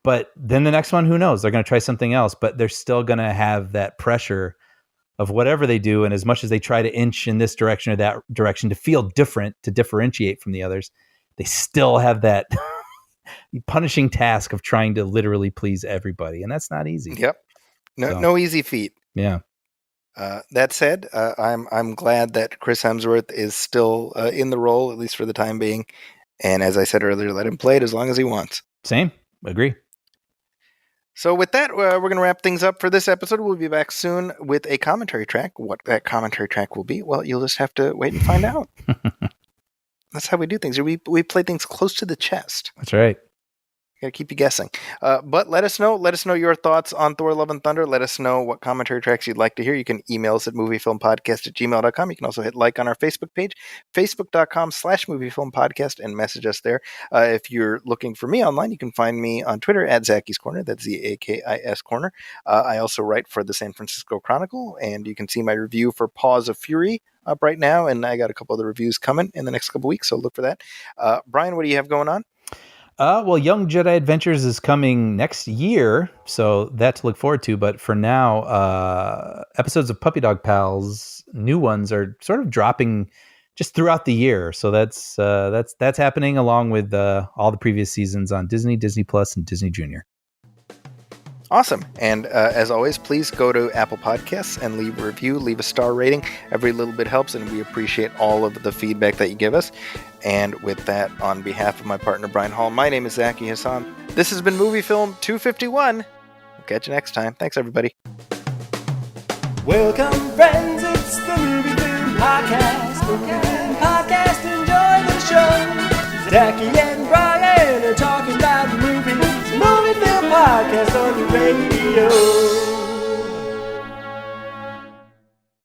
But then the next one, who knows? They're going to try something else, but they're still going to have that pressure of whatever they do. And as much as they try to inch in this direction or that direction to feel different, to differentiate from the others, they still have that punishing task of trying to literally please everybody. And that's not easy.
Yep. No easy feat.
Yeah.
That said, I'm glad that Chris Hemsworth is still in the role, at least for the time being. And as I said earlier, let him play it as long as he wants.
Same. Agree.
So with that, we're going to wrap things up for this episode. We'll be back soon with a commentary track. What that commentary track will be, well, you'll just have to wait and find out. That's how we do things. We play things close to the chest.
That's right.
Got to keep you guessing. But let us know. Let us know your thoughts on Thor: Love and Thunder. Let us know what commentary tracks you'd like to hear. You can email us at moviefilmpodcast@gmail.com. You can also hit like on our Facebook page, facebook.com/moviefilmpodcast, and message us there. If you're looking for me online, you can find me on Twitter at Zacky's Corner. That's ZAKIS Corner. I also write for the San Francisco Chronicle, and you can see my review for Paws of Fury up right now, and I got a couple other reviews coming in the next couple weeks, so look for that. Brian, what do you have going on?
Well, Young Jedi Adventures is coming next year, so that to look forward to. But for now, episodes of Puppy Dog Pals, new ones, are sort of dropping just throughout the year. So that's happening along with all the previous seasons on Disney, Disney Plus, and Disney Junior.
Awesome. And as always, please go to Apple Podcasts and leave a review, leave a star rating. Every little bit helps, and we appreciate all of the feedback that you give us. And with that, on behalf of my partner, Brian Hall, my name is Zaki Hassan. This has been Movie Film 251. We'll catch you next time. Thanks, everybody.
Welcome, friends, it's the Movie Film Podcast. Enjoy the show. Zachy and Brian are talking about movies. Movie Film Podcast on the radio.